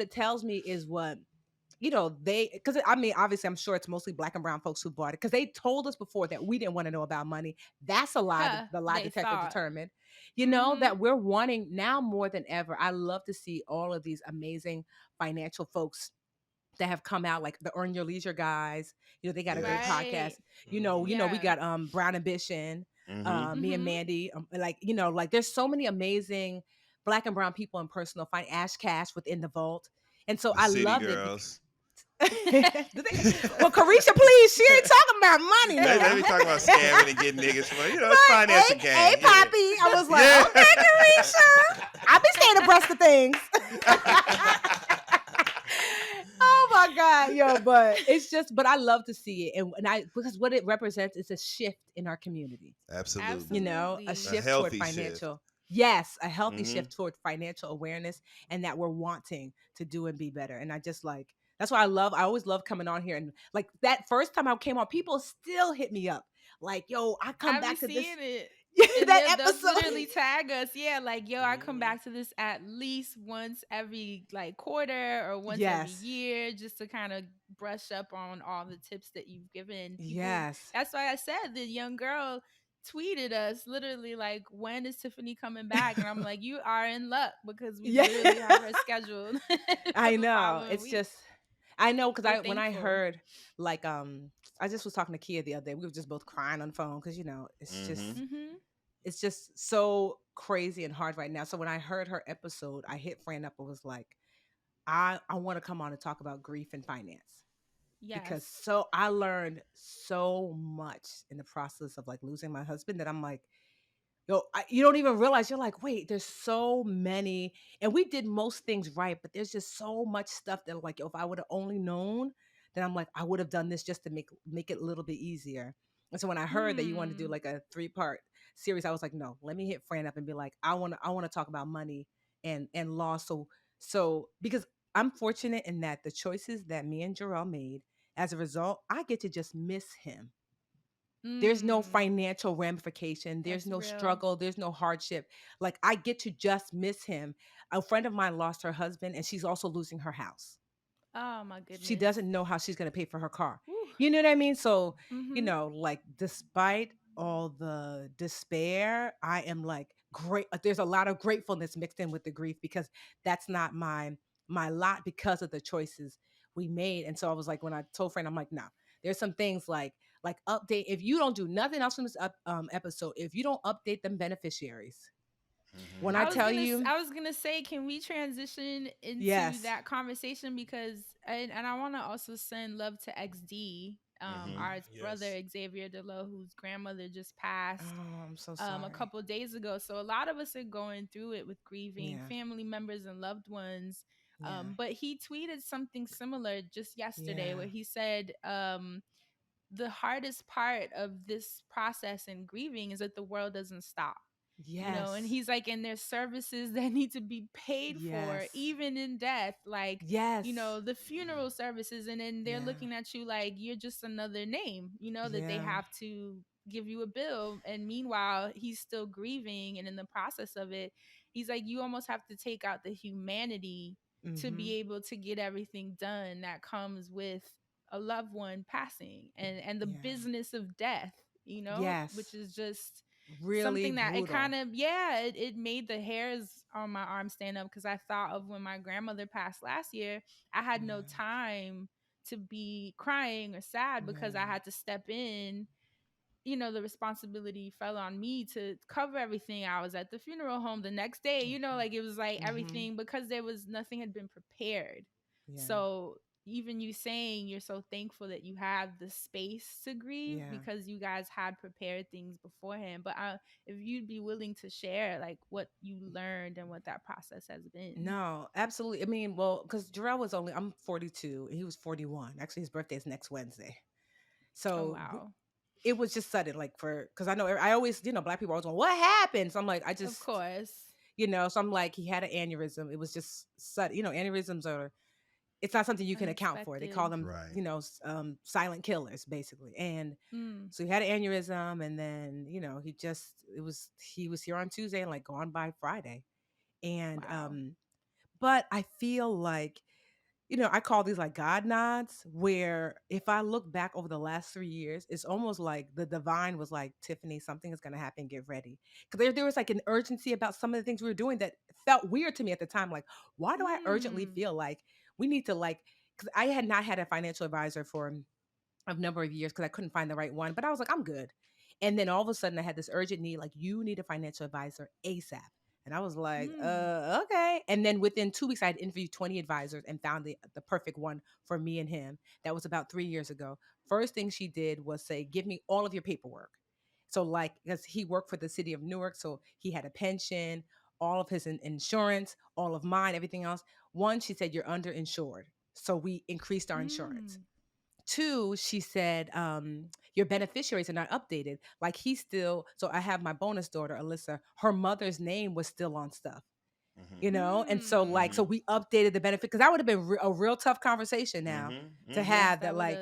it tells me is what they, because I mean, obviously I'm sure it's mostly black and brown folks who bought it because they told us before that we didn't want to know about money. That's a lie. Huh, The lie they detector thought. determined, Mhm. that we're wanting now more than ever. I love to see all of these amazing financial folks that have come out, like the Earn Your Leisure guys. They got a great Yes. podcast. Right. We Yeah. got Brown Ambition, Mm-hmm. me and Mhm. Mandy. Like there's so many amazing black and brown people in personal finance. Ash Cash within the vault, and so The I city loved it. girls. Well, Carisha, please, she ain't talking about money They now. be talking about scamming and getting niggas from it's Right? financial Hey, game. hey, Poppy. I was like, Yeah. okay, Carisha. I be staying abreast of things. Oh my God, but I love to see it, because what it represents is a shift in our community. Absolutely. A Absolutely. shift toward healthy shift. financial. Yes, a healthy Mhm. shift toward financial awareness, and that we're wanting to do and be better. And I just that's why I always love coming on here, and like that first time I came on, people still hit me up like, yo, I come I be back to this. seeing it. And That they'll episode. literally tag us. Yeah, like, yo, I come Mhm. back to this at least once every like quarter or once every Yes. year just to kind of brush up on all the tips that you've given people. Yes. That's why I said the young girl tweeted us literally like, when is Tiffany coming back? And I'm like, you are in luck because we Yeah. literally have her scheduled for I the know. following It's week. just I know because So when I thankful. heard like I just was talking to Kia the other day. We were just both crying on the phone because Mhm. it's just so crazy and hard right now. So when I heard her episode, I hit Fran up and was like, I want to come on and talk about grief and finance. Because Yes. I learned so much in the process of like losing my husband that I'm like, you don't even realize, you're like, wait, there's so many, and we did most things right, but there's just so much stuff that like, if I would have only known, then I'm like, I would have done this just to make it a little bit easier. And so when I heard that you wanted to do Hmm. like a 3-part series, I was like, no, let me hit Fran up and be like, I want to talk about money and loss. So because I'm fortunate in that the choices that me and Jarrell made, as a result, I get to just miss him. There's no Mm. financial ramification. There's That's no real. struggle. There's no hardship. Like I get to just miss him. A friend of mine lost her husband and she's also losing her house. Oh my She goodness. doesn't know how she's going to pay for her car. Whew. You know what I mean? So, Mm-hmm. like despite all the despair, I am like great. There's a lot of gratefulness mixed in with the grief because that's not my lot because of the choices we made. And so I was like, when I told friend, I'm like, nah, there's some things like update. If you don't do nothing else from this episode, if you don't update them beneficiaries, when I Mhm. tell you, I was gonna say, can we transition into yes, that conversation because and I want to also send love to XD, Mhm. our Yes. brother Xavier Delo, whose grandmother just passed oh, I'm so a sorry. couple days ago. So a lot of us are going through it with grieving Yeah, family members and loved ones. yeah, But he tweeted something similar just yesterday yeah, where he said, the hardest part of this process and grieving is that the world doesn't stop, and yes, he's like, and there's services that need to be paid for yes, even in death, like, yes, the funeral services, and then they're yeah, looking at you like you're just another name, that they yeah, have to give you a bill, and meanwhile he's still grieving, and in the process of it, he's like, you almost have to take out the humanity to mm-hmm, be able to get everything done that comes with a loved one passing, and the yeah, business of death, which yes, is just really something that it brutal. kind of, yeah, it made the hairs on my arm stand up, because I thought of when my grandmother passed last year. I had no Yeah. time to be crying or sad because I Yeah. had to step in. The responsibility fell on me to cover everything. I was at the funeral home the next day, like it was like Mm-hmm. everything, because nothing had been prepared. Yeah. So even you saying you're so thankful that you have the space to grieve Yeah. because you guys had prepared things beforehand. But if you'd be willing to share like what you learned and what that process has been. No, absolutely. I mean, well, because Jarrell was I'm 42 and he was 41. Actually, his birthday is next Wednesday. Oh, So wow. it was just sudden, like because I know I always, Black people always go, what happened? So I'm like, I Of just, course. so I'm like, he had an aneurysm. It was just sudden, aneurysms are, it's not something you can account for. They call Unexpected. them, Right. silent killers, basically. And Mm. so he had an aneurysm, and then, he was here on Tuesday and like gone by Friday. And, Wow. but I feel like, I call these like God nods, where if I look back over the last 3 years, it's almost like the divine was like, Tiffany, something is going to happen. Get ready. Because there was like an urgency about some of the things we were doing that felt weird to me at the time. Like, why do I urgently Mm. feel like we need to like, because I had not had a financial advisor for a number of years because I couldn't find the right one, but I was like, I'm good. And then all of a sudden I had this urgent need, like, you need a financial advisor ASAP. And I was like, Mm. okay. And then within 2 weeks, I had interviewed 20 advisors and found the perfect one for me and him. That was about 3 years ago. First thing she did was say, give me all of your paperwork. So, like, because he worked for the city of Newark, so he had a pension, all of his insurance, all of mine, everything else. One, she said, you're underinsured. So we increased our insurance. Mm. Two, she said, your beneficiaries are not updated. Like so I have my bonus daughter, Alyssa, her mother's name was still on stuff, And so like, so Mm. we updated the benefit because that would have been a real tough conversation now Mm-hmm. to Mm-hmm. Yes, have that, that would like,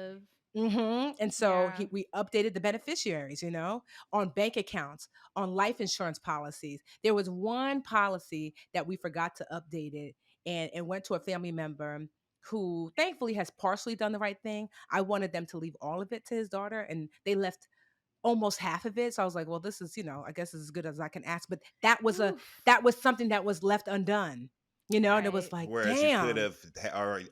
have. And so Yeah. we updated the beneficiaries, on bank accounts, on life insurance policies. There was one policy that we forgot to update it, and went to a family member who thankfully has partially done the right thing. I wanted them to leave all of it to his daughter, and they left almost half of it. So I was like, well, this is, I guess as good as I can ask. But Oof. that was something that was left undone, and it was Right. like, Whereas you could damn. have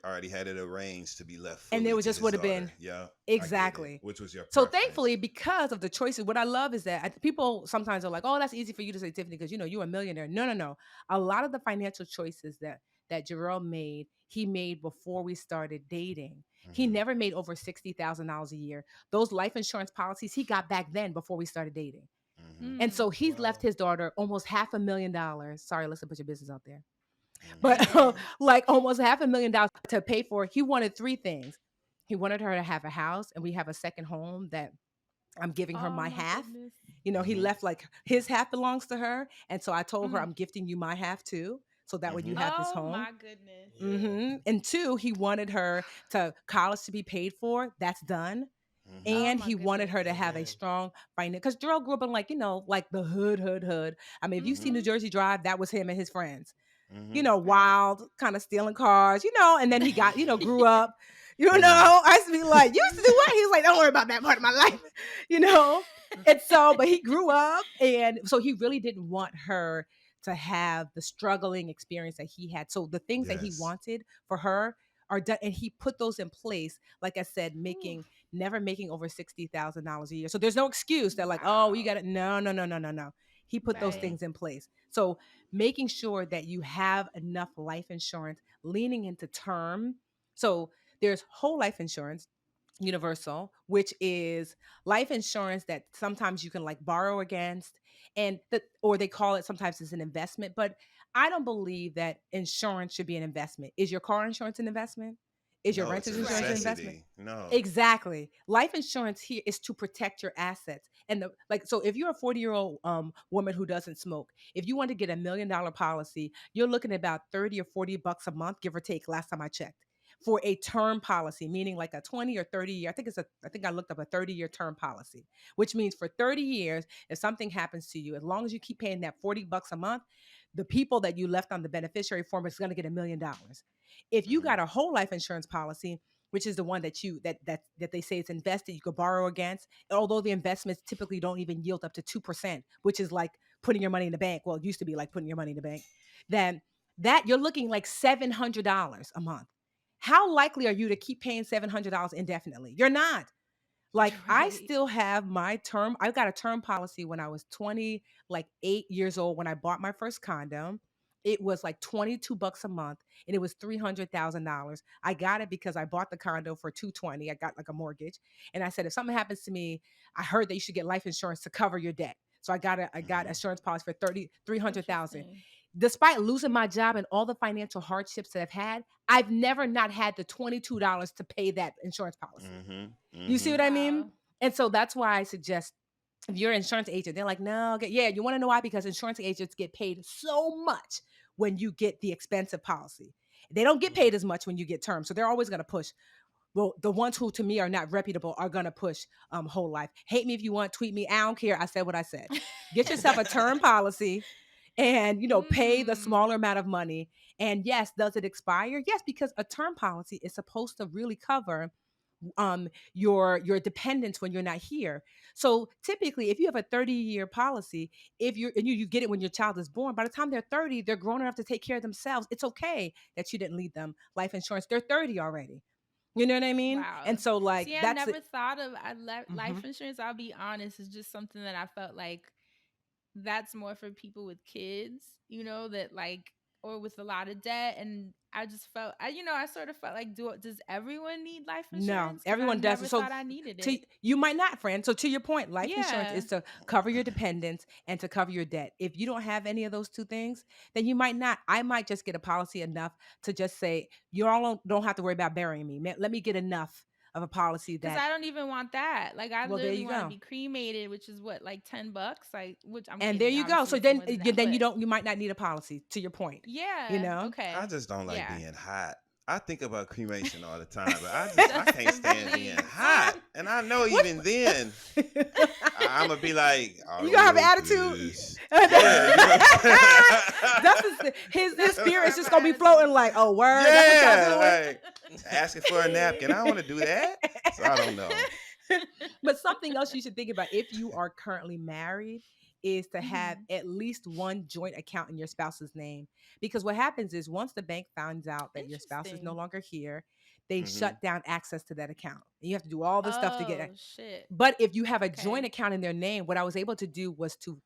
already had it arranged to be left And fully it to just his would have daughter. been Yeah, I get it. exactly. Which was your So preference? thankfully, because of the choices, what I love is that people sometimes are like, "Oh, that's easy for you to say, Tiffany, because you're a millionaire." No, no, no. A lot of the financial choices that Jarrell made, he made before we started dating. He Mm-hmm. never made over $60,000 a year. Those life insurance policies he got back then before we started dating, Mm-hmm. and so Mm. he's left Wow. his daughter almost $500,000. Sorry, listen, put your business out there, but Mm-hmm. Amen. like almost $500,000 to pay for. He wanted three things. He wanted her to have a house, and we have a second home that I'm giving her Oh my my half. goodness. He Mm-hmm. left like his half belongs to her. And so I told her, Mm. I'm gifting you my half too. So that way you Mm-hmm. have this Oh home. my goodness. Yeah. And two, he wanted her to college to be paid for. That's done. Mm-hmm. Oh And my he wanted goodness. her to have a Amen. strong finance. Because Gerald grew up in like, like the hood. I mean, if you see New Mm-hmm. Jersey Drive, that was him and his friends. Mm-hmm. Right. Wild, kind of stealing cars, and then he got, grew Mm-hmm. up, Mm-hmm. I used to be like, you used to do what? He was like, don't worry about that part of my life, you know? And so, but he grew up, and so he really didn't want her to have the struggling experience that he had. So the things that he Yes. wanted for her are done, and he put those in place. Like I said, Oof. never making over $60,000 a year. So there's no excuse that like, oh, you Wow. got it. No, no, no, no, no, no. He put those Mm-hmm. Right. things in place. So making sure that you have enough life insurance, leaning into term. So there's whole life insurance, universal, which is life insurance that sometimes you can like borrow against, or they call it sometimes as an investment. But I don't believe that insurance should be an investment. Is your car insurance an investment? Is your No, it's a renter's insurance an Right. investment? necessity. No. Exactly. Life insurance here is to protect your assets. And so if you're a 40-year-old woman who doesn't smoke, if you want to get $1 million policy, you're looking at about 30 or $40 a month, give or take, last time I checked. For a term policy, meaning like a 20 or 30 year, I think I looked up a 30-year term policy, which means for 30 years, if something happens to you, as long as you keep paying that $40 a month, the people that you left on the beneficiary form is going to get $1 million. If you Mm-hmm. got a whole life insurance policy, which is the one that that they say it's invested, you could borrow against. Although the investments typically don't even yield up to 2%, which is like putting your money in the bank. Well, it used to be like putting your money in the bank. Then that you're looking like $700 a month. How likely are you to keep paying $700 indefinitely? You're not. Like I Right. still have my term. I got a term policy when I was 20, like 8 years old when I bought my first condo. It was like $22 a month and it was $300,000. I got it because I bought the condo for 220. I got like a mortgage. And I said, if something happens to me, I heard that you should get life insurance to cover your debt. So I got insurance policy for 300,000. Interesting. Despite losing my job and all the financial hardships that I've had, I've never not had the $22 to pay that insurance policy. You see what I mean? Wow. And so that's why I suggest if you're an insurance agent, they're like, no, okay. Yeah, you want to know why? Because insurance agents get paid so much when you get the expensive policy. They don't get paid as much when you get term. So they're always going to push. Well, the ones who to me are not reputable are going to push whole life. Hate me if you want, tweet me. I don't care. I said what I said. Get yourself a term policy and, pay the Mm. smaller amount of money. And yes, does it expire? Yes, because a term policy is supposed to really cover your dependents when you're not here. So typically if you have a 30-year policy, if you get it when your child is born, by the time they're 30, they're grown enough to take care of themselves. It's okay that you didn't leave them life insurance. They're 30 already. You know what I mean? Wow. And so like See, I that's never it. thought of life Mhm. insurance. I'll be honest, it's just something that I felt like that's more for people with kids, that like, or with a lot of debt. And I just felt, I sort of felt like, does everyone need life No, insurance? Because I everyone never doesn't. So thought I needed to it. you might not, friend. So to your point, life insurance Yeah. is to cover your dependents and to cover your debt. If you don't have any of those two things, then you might not. I might just get a policy enough to just say, you all don't have to worry about burying me. Let me get enough of a policy Because that, I don't even want that. Like, I well, there literally you want to go. be cremated, which is what, like $10? Like, which I'm And there kidding. you go. Obviously, So it's then more than that. But you might not need a policy, to your point. yeah, okay. I just don't like Yeah. being hot. I think about cremation all the time, but I Justin, can't stand being please. hot. And I know even then I'm gonna be like, You gonna have an "Oh, attitude. this." Yeah, That's his spirit is just gonna be floating like, oh word. yeah, That's what y'all doing? like asking for a napkin. I don't want to do that. So I don't know. But something else you should think about if you are currently married is to have Mhm. at least one joint account in your spouse's name. Because what happens is once the bank finds out that your spouse is no Interesting. longer here, they Mhm. shut down access to that account. And you have to do all this stuff to get it. Oh shit. But if you have a joint Okay. account in their name, what I was able to do was to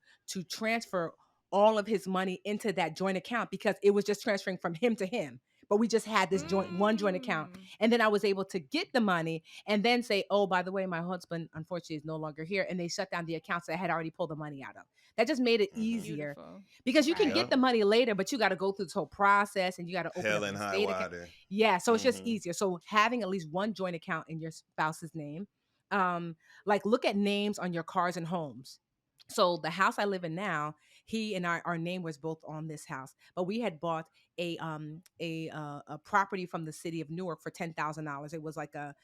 transfer all of his money into that joint account because it was just transferring from him to him. But we just had this one joint account. Mm. And then I was able to get the money and then say, oh, by the way, my husband unfortunately is no longer here. And they shut down the accounts that I had already pulled the money out of. That just made it Mhm. easier Beautiful. because you can Right. get Yep. the money later, but you got to go through this whole process and you got to open Hell up and an high estate account. water. Yeah, so it's just Mhm. easier. So having at least one joint account in your spouse's name, like look at names on your cars and homes. So the house I live in now, he and our name was both on this house, but we had bought a property from the city of Newark for $10,000. It was like a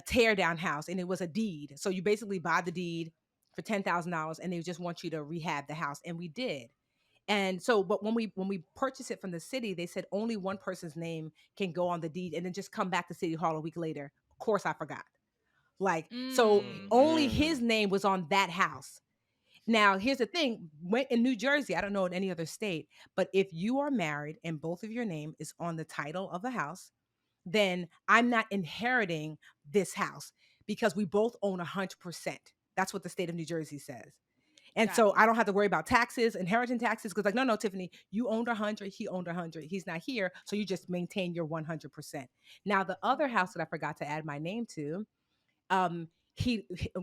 tear down house, and it was a deed. So you basically buy the deed for $10,000, and they just want you to rehab the house, and we did. And so, but when we purchased it from the city, they said only one person's name can go on the deed, and then just come back to City Hall a week later. Of course, I forgot. Like, so Mm. only Mhm. his name was on that house. Now, here's the thing: when in New Jersey, I don't know in any other state, but if you are married and both of your name is on the title of the house, then I'm not inheriting this house because we both own 100%. That's what the state of New Jersey says. And Got so I it. don't have to worry about taxes, inheritance taxes, because like, no, Tiffany, you owned 100, he owned 100. He's not here, so you just maintain your 100%. Now, the other Okay. house that I forgot to add my name to,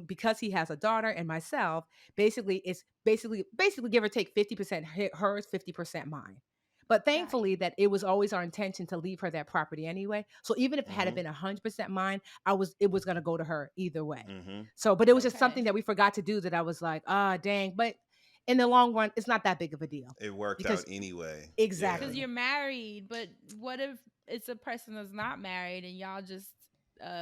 because he has a daughter and myself, basically it's basically give or take 50% hers, 50% mine. But Got thankfully you. that it was always our intention to leave her that property anyway. So even if it had Mhm. been 100% mine, it was gonna go to her either way. Mhm. So, but it was just something Okay. that we forgot to do that I was like, ah, dang. But in the long run, it's not that big of a deal It worked out because anyway. Yeah. Because exactly. you're married, but what if it's a person that's not married and y'all just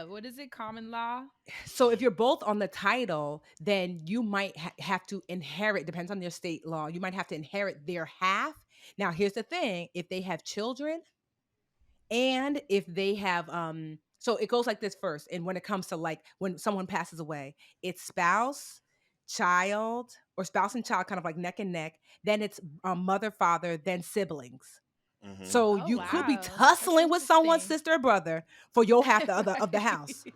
what is it, common law? So if you're both on the title, then you might have to inherit, depends on your state law, you might have to inherit their half. Now, here's the thing: if they have children and if they have So it goes like this first. And when it comes to like when someone passes away, it's spouse, child, or spouse and child kind of like neck and neck. Then it's mother, father, then siblings. Mm-hmm. So Oh you could be wow, that's tussling with someone's interesting. sister or brother for your half the other of the house. So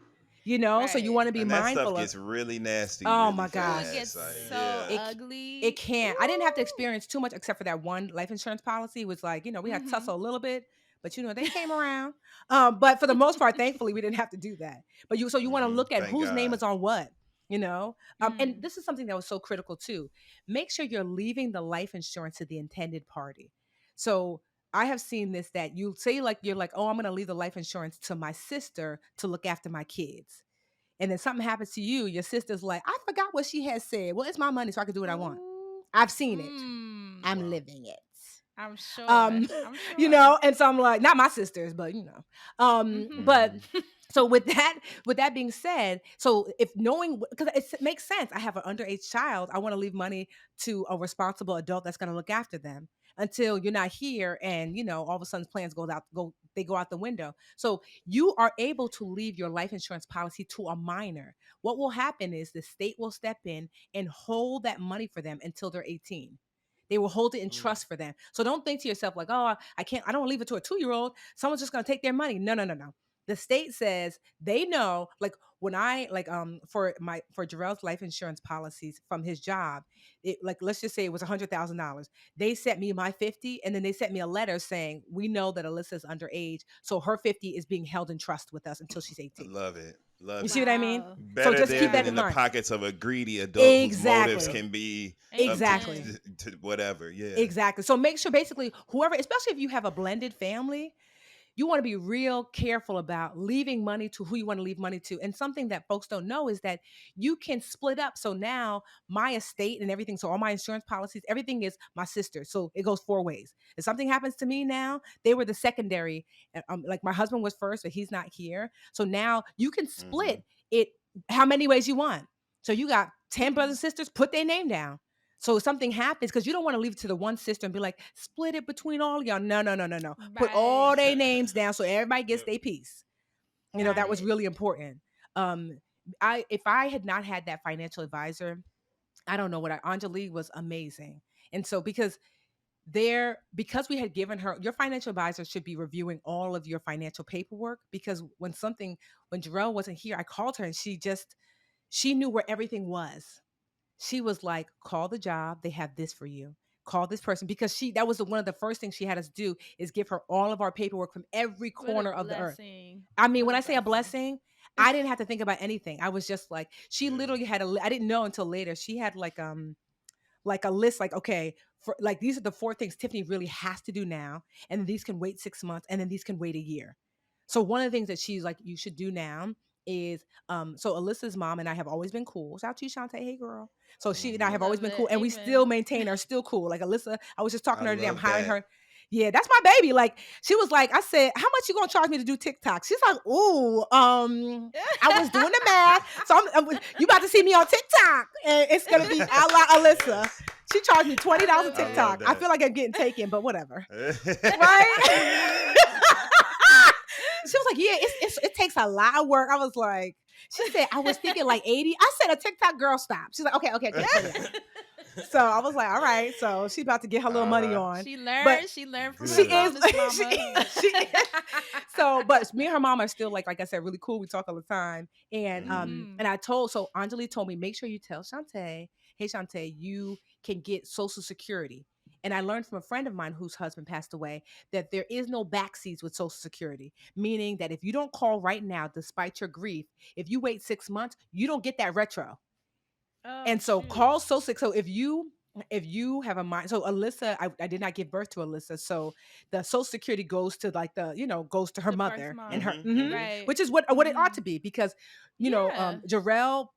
you Right. want to be And that stuff mindful of. gets really nasty Oh really my Oh, gosh. it fast. gets Like, so yeah. It ugly. can't. I didn't have to Ooh. experience too much except for that one life insurance policy was like, we had to Mhm. tussle a little bit, but they came around. But for the most part, thankfully, we didn't have to do that. But you want to Mm-hmm. look at Thank whose name God. is on what, you know? And Mm. this is something that was so critical too. Make sure you're leaving the life insurance to the intended party. So I have seen this that you say like you're like, oh, I'm gonna leave the life insurance to my sister to look after my kids. And then something happens to you, your sister's like, I forgot what she had said. Well, it's my money, so I can do what I want. Ooh. I've seen it. Mm. I'm Wow. living it. I'm sure. Um, I'm sure. and so I'm like, not my sisters, but but Mm-hmm. Mhm. so with that being said, so if knowing because it makes sense, I have an underage child, I want to leave money to a responsible adult that's going to look after them until you're not here, and all of a sudden plans go out the window. So you are able to leave your life insurance policy to a minor. What will happen is the state will step in and hold that money for them until they're 18. They will hold it in Mm. trust for them. So don't think to yourself like, oh, I don't leave it to a 2-year-old. Someone's just gonna take their money. No, no, no, no. The state says they know, like when I like for Jarrell's life insurance policies from his job, it like let's just say it was $100,000. They sent me my 50, and then they sent me a letter saying we know that Alyssa's underage, so her 50 is being held in trust with us until she's I 18. love it. You Love see it. what I mean? Wow. So Better just there keep than that Yeah. in in the mind. pockets of a greedy adult whose motives Exactly. can be Exactly. Amen. to whatever. Yeah. Exactly. So make sure basically whoever, especially if you have a blended family, you want to be real careful about leaving money to who you want to leave money to. And something that folks don't know is that you can split up. So now my estate and everything, so all my insurance policies, everything is my sister. So it goes 4 ways. If something happens to me now, they were the secondary. Like my husband was first, but he's not here. So now you can Mm-hmm. split it how many ways you want. So you got 10 brothers Mm. and sisters, put their name down. So if something happens, because you don't want to leave it to the one sister and be like, split it between all of y'all. No, no, no, no, no. Put Right. all their names down so everybody gets Yep. their piece. Got That was it. really important. Um, if I had not had that financial advisor, I don't know what Angelique was amazing. And so because we had given her, your financial advisor should be reviewing all of your financial paperwork, because when Jarrell wasn't here, I called her and she knew where everything was. She was like, call the job, they have this for you, call this person, because that was one of the first things she had us do, is give her all of our paperwork from every What a corner of the earth. blessing. I mean, What when a I say a blessing. blessing, I didn't have to think about anything. I was just like, she Yeah. literally had I didn't know until later, she had like a list, like, okay, for like these are the 4 things Tiffany really has to do now, and then these can wait 6 months, and then these can wait a year. So one of the things that she's like, you should do now is so Alyssa's mom and I have always been cool. Shout out to you, Shantae. Hey girl. So she and I Mm-hmm. have always Love been it. cool, and we still Amen. maintain are still cool. Like Alyssa, I was just talking I to her today. I'm love hiring that. her. Yeah, that's my baby. Like she was like, I said, how much you gonna charge me to do TikTok? She's like, ooh, I was doing the math. So you about to see me on TikTok, and it's gonna be a la Alyssa. Yes. She charged me $20 I a love I love TikTok. it. I that. feel like I'm getting taken, but whatever. Right? Mm-hmm. She was like, yeah, it takes a lot of work. I was like, she said, I was thinking like 80. I said, a TikTok girl, stop. She's like, okay, okay, okay, okay. So I was like, all right. So she's about to get her little money on. She But learned. She learned from she her Good. is, bonus she mama. is, she is. So, but me and her mom are still like I said, really cool. We talk all the time. And Mm-hmm. Mhm. and so Anjali told me, make sure you tell Shantae, hey Shantae, you can get Social Security. And I learned from a friend of mine whose husband passed away that there is no backseas with Social Security, meaning that if you don't call right now, despite your grief, if you wait 6 months, you don't get that retro. Oh And so shoot. call Social. So if you have a mind, so Alyssa, I did not give birth to Alyssa, so the Social Security goes to like goes to her The birth mother and her, mom. Mm-hmm. Mm-hmm. Right. which is what it ought Mhm. to be, because Yeah. Jarrell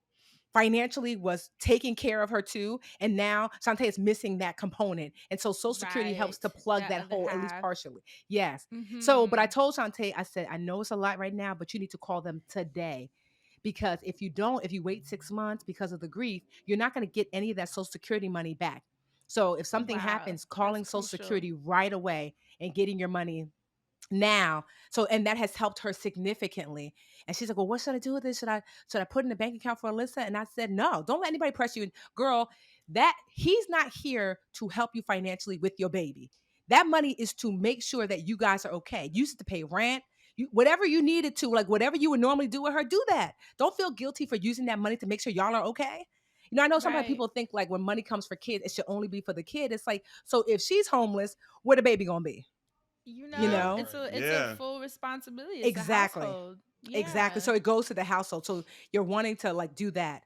financially was taking care of her too, and now Shantae is missing that component, and so Social Security helps Right. to plug That that other hole at least half. partially. Yes. So, but I Mhm. told Shantae, I said, I know it's a lot right now, but you need to call them today, because if you wait 6 months because of the grief, you're not going to get any of that Social Security money back. So if something Wow. happens, That's calling Social crucial. Security right away and getting your money now. So, and that has helped her significantly. And she's like, well, what should I do with this? Should I put in a bank account for Alyssa? And I said, no, don't let anybody press you. Girl, that he's not here to help you financially with your baby. That money is to make sure that you guys are okay. You used to pay rent. Whatever you needed to, like whatever you would normally do with her, do that. Don't feel guilty for using that money to make sure y'all are okay. I know sometimes Right. people think like when money comes for kids, it should only be for the kid. It's like, so if she's homeless, where the baby gonna be? You Yeah, know? right. It's a Yeah. full responsibility. It's a Exactly. household. Exactly. Yeah. So it goes to the household. So you're wanting to like do that.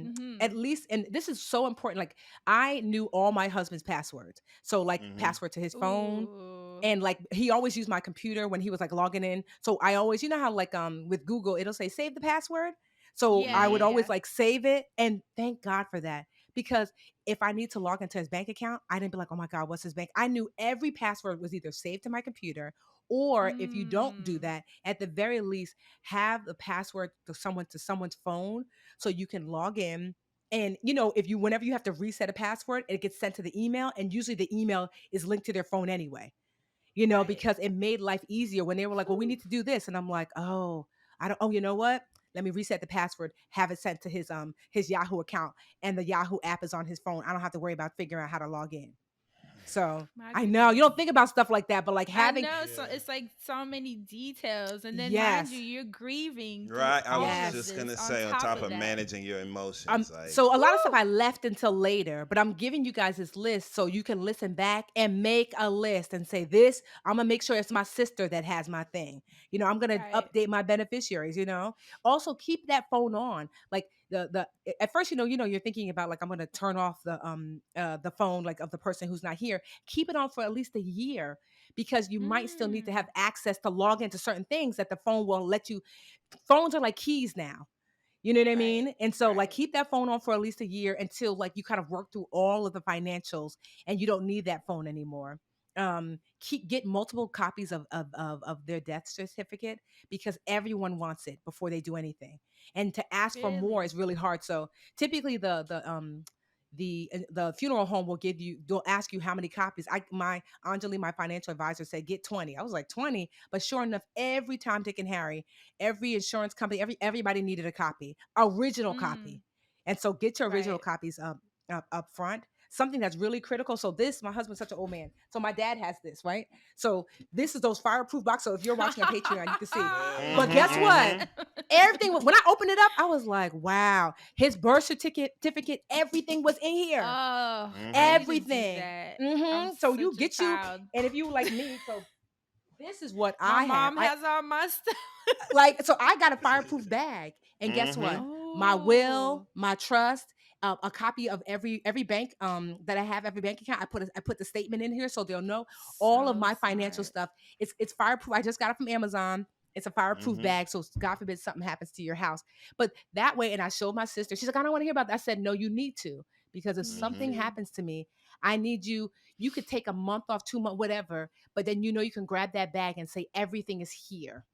Mm-hmm. At least, and this is so important. Like I knew all my husband's passwords. So like Mm-hmm. password to his phone. Ooh. And like he always used my computer when he was like logging in. So I always, you know how like with Google, it'll say save the password. So Yeah, I yeah, would Mm-hmm. always yeah. like save it. And thank God for that. Because if I need to log into his bank account, I didn't be like, oh my God, what's his bank? I knew every password was either saved to my computer, or if you don't do Mm. that, at the very least, have the password to someone's phone so you can log in. And if you whenever you have to reset a password, it gets sent to the email, and usually the email is linked to their phone anyway. Right. Because it made life easier when they were like, well, we Whew. need to do this. And I'm like, oh, I don't, oh, you know what? Let me reset the password, have it sent to his Yahoo account, and the Yahoo app is on his phone. I don't have to worry about figuring out how to log in. So My I know you goodness. don't think about stuff like that, but like I having, know. So Yeah. it's like so many details. And then mind you, yes, you're grieving through Right. I was all of just yes. gonna this on say, on top top of of that. managing your emotions, like, So a lot of stuff Woo! I left until later, but I'm giving you guys this list so you can listen back and make a list and say this. I'm gonna make sure it's my sister that has my thing. I'm gonna Right. update my beneficiaries. Also keep that phone on. Like at first, you're thinking about like I'm gonna turn off the phone like of the person who's not here. Keep it on for at least a year because you might still need to have Mm. access to log into certain things that the phone will let you. Phones are like keys now. You know what I Right. mean? And so like Right. keep that phone on for at least a year until like you kind of work through all of the financials and you don't need that phone anymore. Get multiple copies of their death certificate because everyone wants it before they do anything. And to ask for more Really? is really hard. So typically the funeral home they'll ask you how many copies. My Anjali, my financial advisor, said get 20. I was like 20, but sure enough, every time Dick and Harry, every insurance company, everybody needed a copy, original Mm. copy. And so get your original Right. copies up front. Something that's really critical. So my husband's such an old man. So my dad has this, right? So this is those fireproof boxes. So if you're watching on Patreon, you can see. But mm-hmm, guess what? mm-hmm. Right. Everything when I opened it up, I was like, wow, his birth certificate, everything was in here. Oh, I Mm-hmm. need to do Everything. that. I'm So you such a get you, child. and if you like me, so this is what My I have. mom has all my stuff. So I got a fireproof bag, and guess Mm-hmm. what? My will, Oh. my trust, a copy of every bank that I have, every bank account. I put the statement in here so they'll know all of So my financial smart. stuff. It's fireproof. I just got it from Amazon. It's a fireproof Mm-hmm. bag, so God forbid something happens to your house. But that way, and I showed my sister. She's like, I don't want to hear about that. I said, no, you need to, because if You need Mm-hmm. something to. happens to me, I need you. You could take a month off, 2 months, whatever, but then you can grab that bag and say everything is here.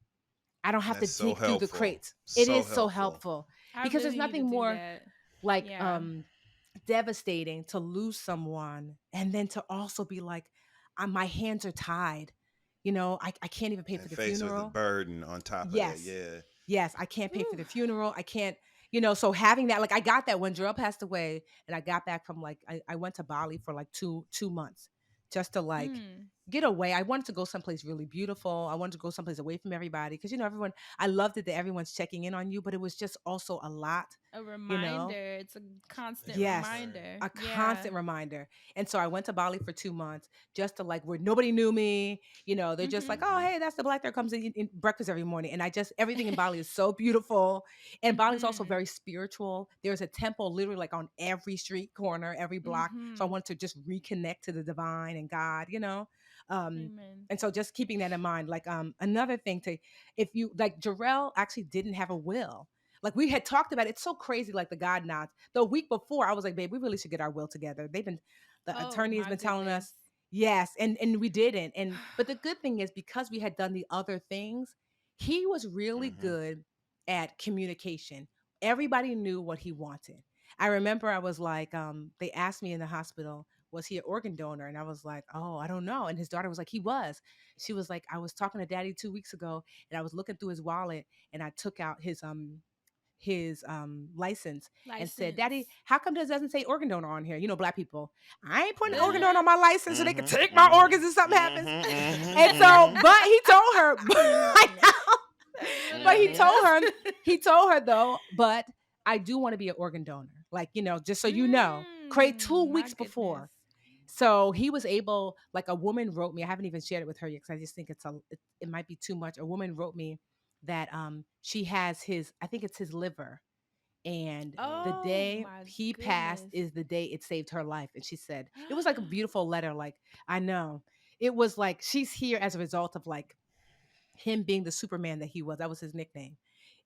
I don't have to That's so dig through the helpful. crates. It So is so helpful. helpful I because there's really need to nothing do more that. like Yeah. devastating to lose someone and then to also be like, my hands are tied. I can't even pay And for the faced with the funeral. burden on top of that, Yes. yeah. Yes, I can't pay for Whew. the funeral. I can't, so having that, like I got that when Jarrell passed away and I got back from like I went to Bali for like two months just to like Mm. get away. I wanted to go someplace really beautiful. I wanted to go someplace away from everybody. Cause everyone, I loved it that everyone's checking in on you, but it was just also a lot, A you know? reminder. It's a constant Yes, Right. reminder. a Yeah. constant reminder. And so I went to Bali for 2 months just to like where nobody knew me. They're just like, Mm-hmm. oh, Mm-hmm. hey, that's the black that comes in breakfast every morning. And everything in Bali is so beautiful. And Bali is also Mm-hmm. very spiritual. There's a temple literally like on every street corner, every block. So I Mm-hmm. wanted to just reconnect to the divine and God. Um, Amen. and so just keeping that in mind, like another thing if you like Jarrell actually didn't have a will. Like we had talked about it. It's so crazy, like the God nods. The week before, I was like, babe, we really should get our will together. The Oh attorney has my been telling goodness. us, yes, and we didn't. But the good thing is because we had done the other things, he was really Mm-hmm. good at communication. Everybody knew what he wanted. I remember I was like, they asked me in the hospital, was he an organ donor? And I was like, oh, I don't know. And his daughter was like, he was. She was like, I was talking to daddy 2 weeks ago and I was looking through his wallet and I took out his license and said, Daddy, License. how come this doesn't say organ donor on here? You know, black people, I ain't putting organ Mhm. donor on my license so they can Mhm. take my Mhm. organs if something happens. Mhm. And so, Mhm. but he told her, I know. That's But he literally told us. told her though, but I do want to be an organ donor. Like, just so you know, create two My weeks goodness. before. So he was able, like a woman wrote me, I haven't even shared it with her yet because I just think it might be too much. A woman wrote me that she has I think it's his liver. And the Oh day my he passed goodness. is the day it saved her life. And she said, it was like a beautiful letter. Like, I know. It was like she's here as a result of like him being the Superman that he was. That was his nickname.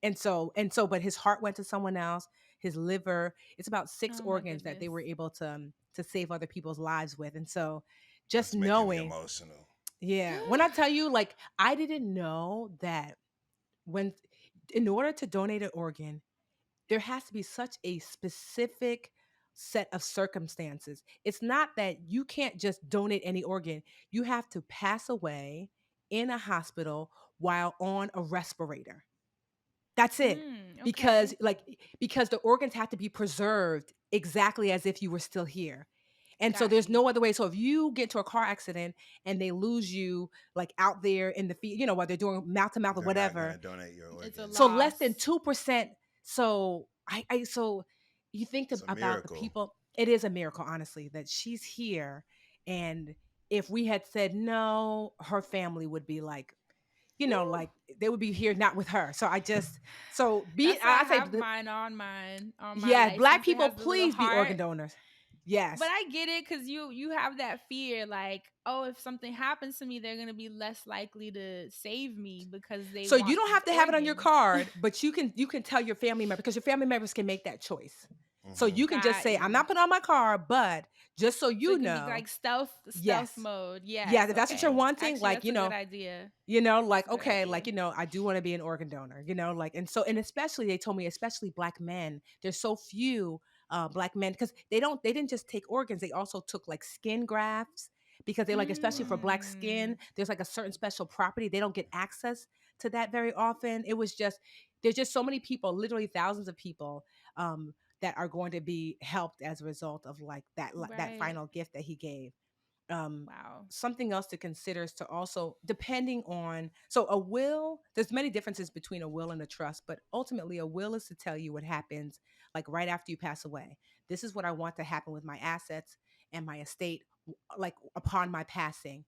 But his heart went to someone else, his liver. It's about six Oh my organs that goodness. they were able to save other people's lives with. And so just That's making me knowing, emotional. yeah. When I tell you, like, I didn't know that when in order to donate an organ, there has to be such a specific set of circumstances. It's not that you can't just donate any organ. You have to pass away in a hospital while on a respirator. That's it. Okay. Because the organs have to be preserved exactly as if you were still here. And so Got there's you. no other way. So if you get into a car accident and they lose you like out there in the field, while they're doing mouth to mouth or They're not gonna whatever, donate your It's a organs. so less than loss. 2%. So so you think It's a about the miracle. people. It is a miracle, honestly, that she's here. And if we had said no, her family would be like, Woo. like they would be here not with her. So That's why I I say, have mine on my yes, black license. It people, has the little please be organ heart. donors. But Yes. I get it because you have that fear, like, oh, if something happens to me, they're gonna be less likely to save me because they So you want don't have the to have it on your organ. card, but you can tell your family member because your family members can make that choice. So Hmm. you can just Got say, I'm you. not putting on my card, but just so So you it can be know, like stealth yes. mode. Yeah, Yes. if that's what you're Okay. wanting, Actually, like, that's a good idea. That's like, a good okay, like, idea. I do want to be an organ donor, like, and especially they told me, especially black men, there's so few black men because they didn't just take organs, they also took like skin grafts because they like, especially for Wow. black skin, Mm. there's like a certain special property. They don't get access to that very often. There's just so many people, literally thousands of people, that are going to be helped as a result of like that Right. final gift that he gave. um Wow. Something else to consider is to also, depending on, so a will, there's many differences between a will and a trust, but ultimately a will is to tell you what happens like right after you pass away. This is what I want to happen with my assets and my estate, like upon my passing.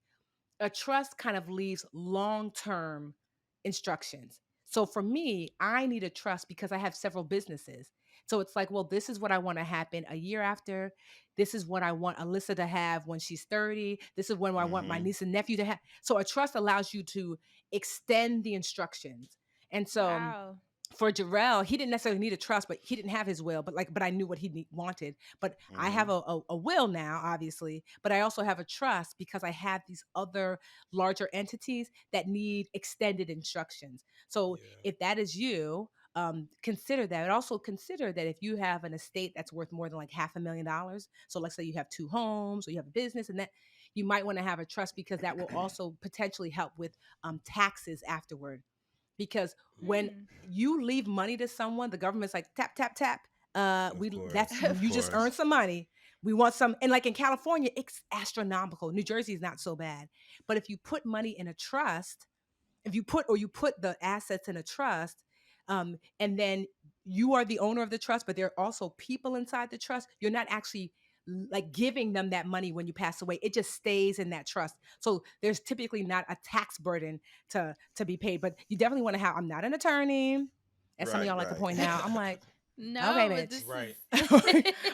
A trust kind of leaves long-term instructions. So for me, I need a trust because I have several businesses. So it's like, well, this is what I want to happen a year after. This is what I want Alyssa to have when she's 30. This is when I want my Hmm. niece and nephew to have. So a trust allows you to extend the instructions. And so Wow. for Jarrell, he didn't necessarily need a trust, but he didn't have his will. But I knew what he wanted. But I have Hmm. a will now, obviously. But I also have a trust because I have these other larger entities that need extended instructions. So Yeah. if that is you, consider that. And also consider that if you have an estate that's worth more than like $500,000, so let's say you have two homes or you have a business, and that you might want to have a trust because that will also potentially help with taxes afterward, because when Mm. you leave money to someone, the government's like tap tap tap. Of We That's course. Of you just course. earned some money. We want some, and like in California, it's astronomical. New Jersey is not so bad, but if you put money in a trust, if you put the assets in a trust, and then you are the owner of the trust, but there are also people inside the trust. You're not actually like giving them that money when you pass away. It just stays in that trust. So there's typically not a tax burden to be paid. But you definitely want to have. I'm not an attorney, as some of Right. y'all like to Right. point out. I'm like, okay, No, but bitch. this Right.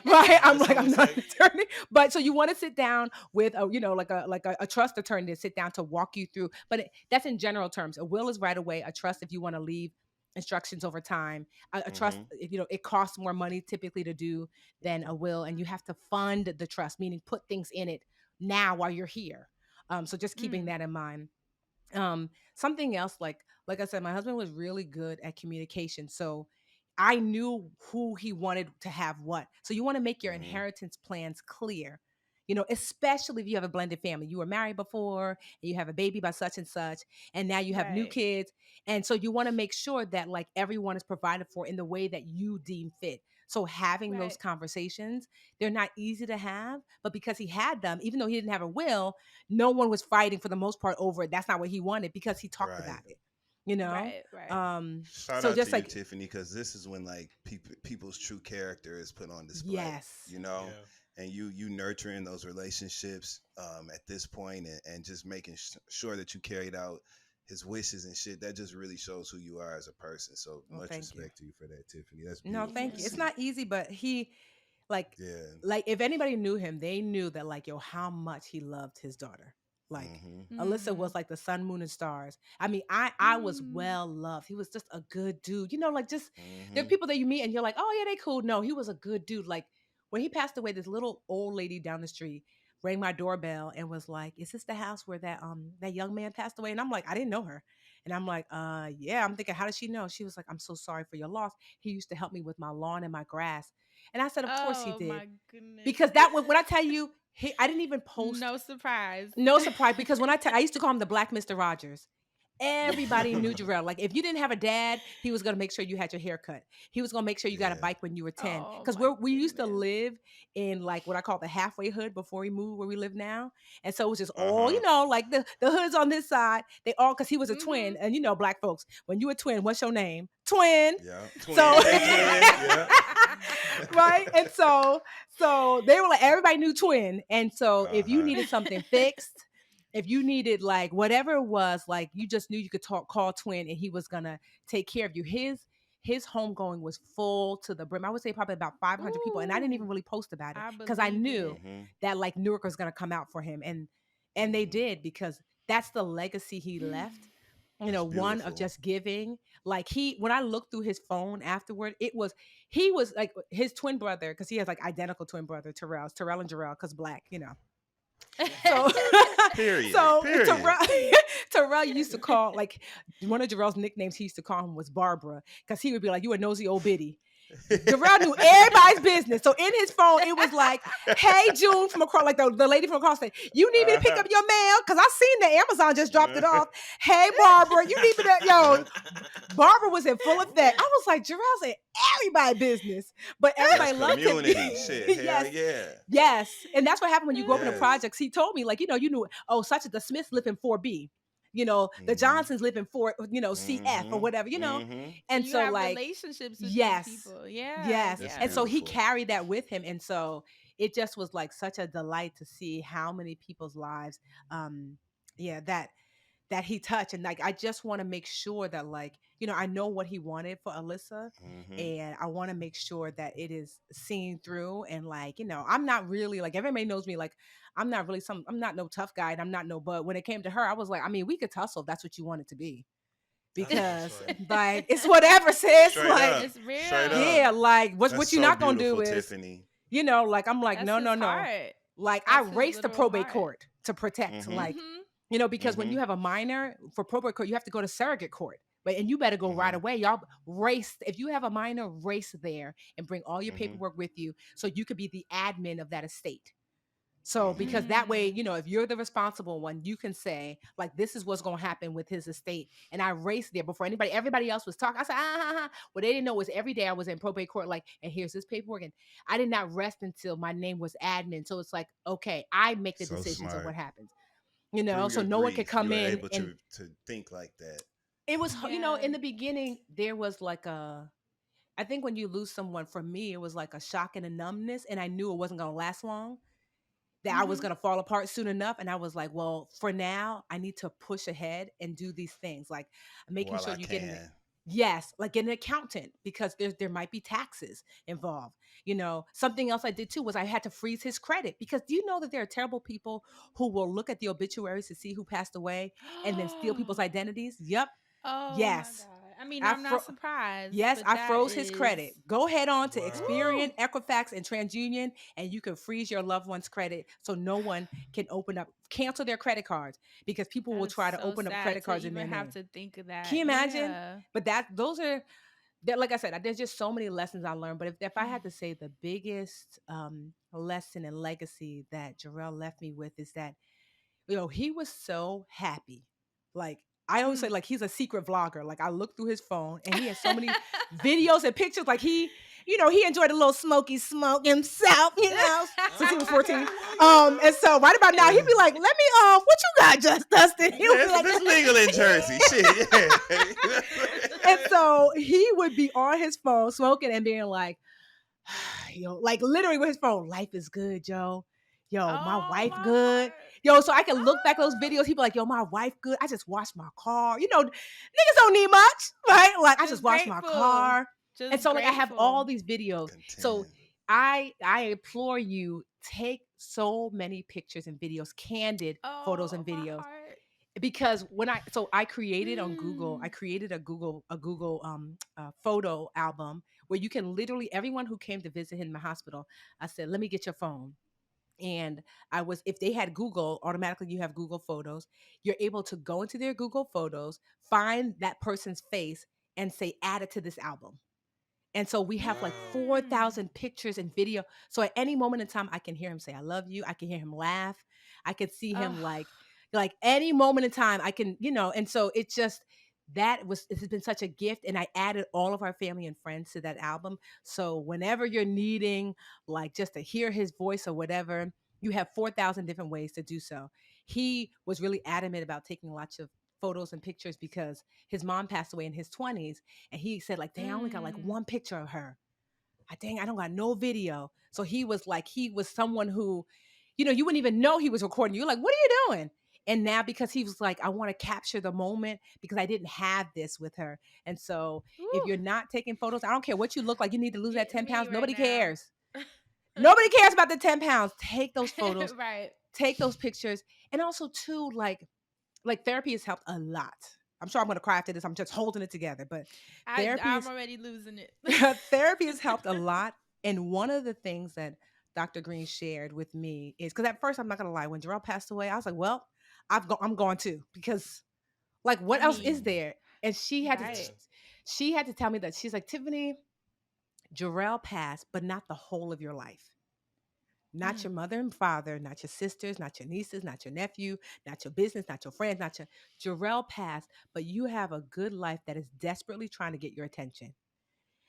Right, I'm It's like, I'm almost not an like attorney, but so you want to sit down with a, like a trust attorney to sit down to walk you through. But that's in general terms. A will is right away. A trust, if you want to leave instructions over time. A trust, Hmm. it costs more money typically to do than a will, and you have to fund the trust, meaning put things in it now while you're here. So just keeping Mm. that in mind. Something else, like I said, my husband was really good at communication, so I knew who he wanted to have what. So you want to make your Hmm. inheritance plans clear. especially if you have a blended family. You were married before and you have a baby by such and such, and now you have new Right. kids. And so you want to make sure that like everyone is provided for in the way that you deem fit. So having those Right. conversations, they're not easy to have, but because he had them, even though he didn't have a will, no one was fighting for the most part over it. That's not what he wanted because he talked Right. about it, you know? Right. Right. Shout So out just to you, like, Tiffany, because this is when like people's true character is put on display. yes. You know, Yeah. and you nurturing those relationships at this point, and just making sure that you carried out his wishes and shit. That just really shows who you are as a person. So Well, much thank you. respect to you for that, Tiffany. That's No, beautiful thank to you. It's see. not easy, but he like Yeah. like if anybody knew him, they knew that like yo how much he loved his daughter. Like Mm-hmm. Alyssa Mm. was like the sun, moon, and stars. I mean, I was Mm. well loved. He was just a good dude. Like just there are Mm-hmm. people that you meet and you're like, oh yeah, they cool. No, he was a good dude. Like when he passed away, this little old lady down the street rang my doorbell and was like, "Is this the house where that young man passed away?" And I'm like, I didn't know her. And I'm like, yeah. I'm thinking, how does she know? She was like, I'm so sorry for your loss. He used to help me with my lawn and my grass. And I said, of course he Oh did. my goodness. Because that was when I tell you, I didn't even post. No surprise. No surprise, because when I used to call him the Black Mr. Rogers. Everybody knew Jarrell. Like if you didn't have a dad, he was gonna make sure you had your hair cut. He was gonna make sure you got a Yeah. bike when you were 10. Oh Because my we used to goodness. live in like what I call the halfway hood before we moved where we live now. And so it was just all, Uh-huh. like the hoods on this side, they all because he was a twin. Mhm. And black folks, when you a twin, what's your name? Twin. Yeah. Twin. So Hey, twin. Yeah. right. And so they were like everybody knew twin. And so if you Uh-huh. needed something fixed, if you needed like whatever it was, like you just knew you could call twin and he was gonna take care of you. His homegoing was full to the brim. I would say probably about 500 people. And I didn't even Ooh, really post about it I because I believe knew it. Mm-hmm. that like Newark was gonna come out for him. And they Mm-hmm. did because that's the legacy he left. That's One of beautiful. just giving. Like when I looked through his phone afterward, he was like his twin brother, because he has like identical twin brother, Terrell and Jarrell, because black. So Period. so Period. Terrell used to call like one of Jarrell's nicknames he used to call him was Barbara, because he would be like, "You a nosy old biddy." Jarrell knew everybody's business. So in his phone, it was like, "Hey, June from across," like the lady from across said, "You need me to pick up your mail? Because I seen that Amazon just dropped it off. Hey, Barbara, you need me to," Barbara was in full effect. I was like, Jarrell's in everybody's business. But everybody That's loved him. community shit. Hell Yes. yeah. Yes. And that's what happened when you go up in the Yes. projects. He told me, like, you knew, oh, such as the Smiths live in 4B. The Mhm. Johnsons live in 4, CF or whatever, Mhm. And you so have like relationships with yes. these people. Yeah. Yes. That's And so he beautiful. carried that with him. And so it just was like such a delight to see how many people's lives that he touched. And like I just want to make sure that like, I know what he wanted for Alyssa, Mhm. and I want to make sure that it is seen through. And like, I'm not really like, everybody knows me, like I'm not no tough guy, and I'm not no, but when it came to her, I was like, I mean, we could tussle if that's what you want it to be. Because like it's whatever, sis. Straight Like up. It's real. Straight up. yeah, like what That's you're so not gonna do beautiful, is Tiffany. like I'm like, That's no, his no, no. heart. Like That's I his raced the literal probate heart. court to protect. Mhm. Like, Mhm. because when you have a minor for probate court, you have to go to surrogate court. But and you better go right Mhm. away. Y'all race. If you have a minor, race there and bring all your Mhm. paperwork with you so you could be the admin of that estate. So Mhm. because that way, Mm. if you're the responsible one, you can say, like, this is what's gonna happen with his estate. And I raced there before everybody else was talking. I said, What they didn't know was every day I was in probate court, like, and here's this paperwork. And I did not rest until my name was admin. So it's like, okay, I make the So decisions of smart. what happens. Through So your no one could grief, come you were in able and to think like that. it was, Yeah. in the beginning, there was like I think when you lose someone, for me, it was like a shock and a numbness. And I knew it wasn't going to last long, that I was Mhm. going to fall apart soon enough. And I was like, well, for now, I need to push ahead and do these things. Like making While sure I you get can. yes, like get an accountant, because there might be taxes involved. Something else I did too was I had to freeze his credit, because do you know that there are terrible people who will look at the obituaries to see who passed away and then steal people's identities? Yep. Oh my Yes. God. I mean, I I'm fro- not surprised, Yes, but I that froze his is credit. Go head on to Wow. Experian, woo. Equifax, and TransUnion, and you can freeze your loved one's credit so no one can cancel their credit cards, because people That will is try to so open up sad credit to cards in even their have name. to think of Can that. you imagine? Yeah. But those are like I said, there's just so many lessons I learned. But if I had to say the biggest lesson and legacy that Jarrell left me with is that, he was so happy. Like, I always say, like, he's a secret vlogger. Like, I look through his phone and he has so many videos and pictures. Like, he enjoyed a little smoky smoke himself, since he was 14. And so right about now, he'd be like, let me, what you got, Just Dustin? He would be like, It's legal in Jersey. Shit. Yeah. and so he would be on his phone smoking and being like, like literally with his phone, life is good, Joe. My wife good. So I can look back at those videos. He'd be like, my wife good. I just washed my car. Niggas don't need much, right? Like, I just washed my car. And so, like, I have all these videos. So I implore you, take so many pictures and videos, candid photos and videos. Because I created on Google, I created a Google photo album where you can literally, everyone who came to visit him in the hospital, I said, let me get your phone. And if they had Google, automatically you have Google Photos. You're able to go into their Google Photos, find that person's face, and say, add it to this album. And so we have like 4,000 pictures and video. So at any moment in time, I can hear him say, I love you. I can hear him laugh. I could see him like any moment in time I can, and so it's just, it has been such a gift. And I added all of our family and friends to that album. So whenever you're needing like just to hear his voice or whatever, you have 4,000 different ways to do so. He was really adamant about taking lots of photos and pictures because his mom passed away in his 20s. And he said like, dang, I only got like one picture of her. Dang, I don't got no video. So he was someone who, you wouldn't even know he was recording. You're like, what are you doing? And now because he was like, I want to capture the moment because I didn't have this with her. And so if you're not taking photos, I don't care what you look like, you need to lose that 10 pounds. Nobody cares. Nobody cares about the 10 pounds. Take those photos. Right. Take those pictures. And also too, like therapy has helped a lot. I'm sure I'm going to cry after this. I'm just holding it together. But I'm already losing it. Therapy has helped a lot. And one of the things that Dr. Green shared with me is, because at first, I'm not going to lie, when Jarrell passed away, I was like, well, I'm going to, because like, what else is there? And she had to tell me that. She's like, Tiffany, Jarrell passed, but not the whole of your life. Not your mother and father, not your sisters, not your nieces, not your nephew, not your business, not your friends, Jarrell passed, but you have a good life that is desperately trying to get your attention.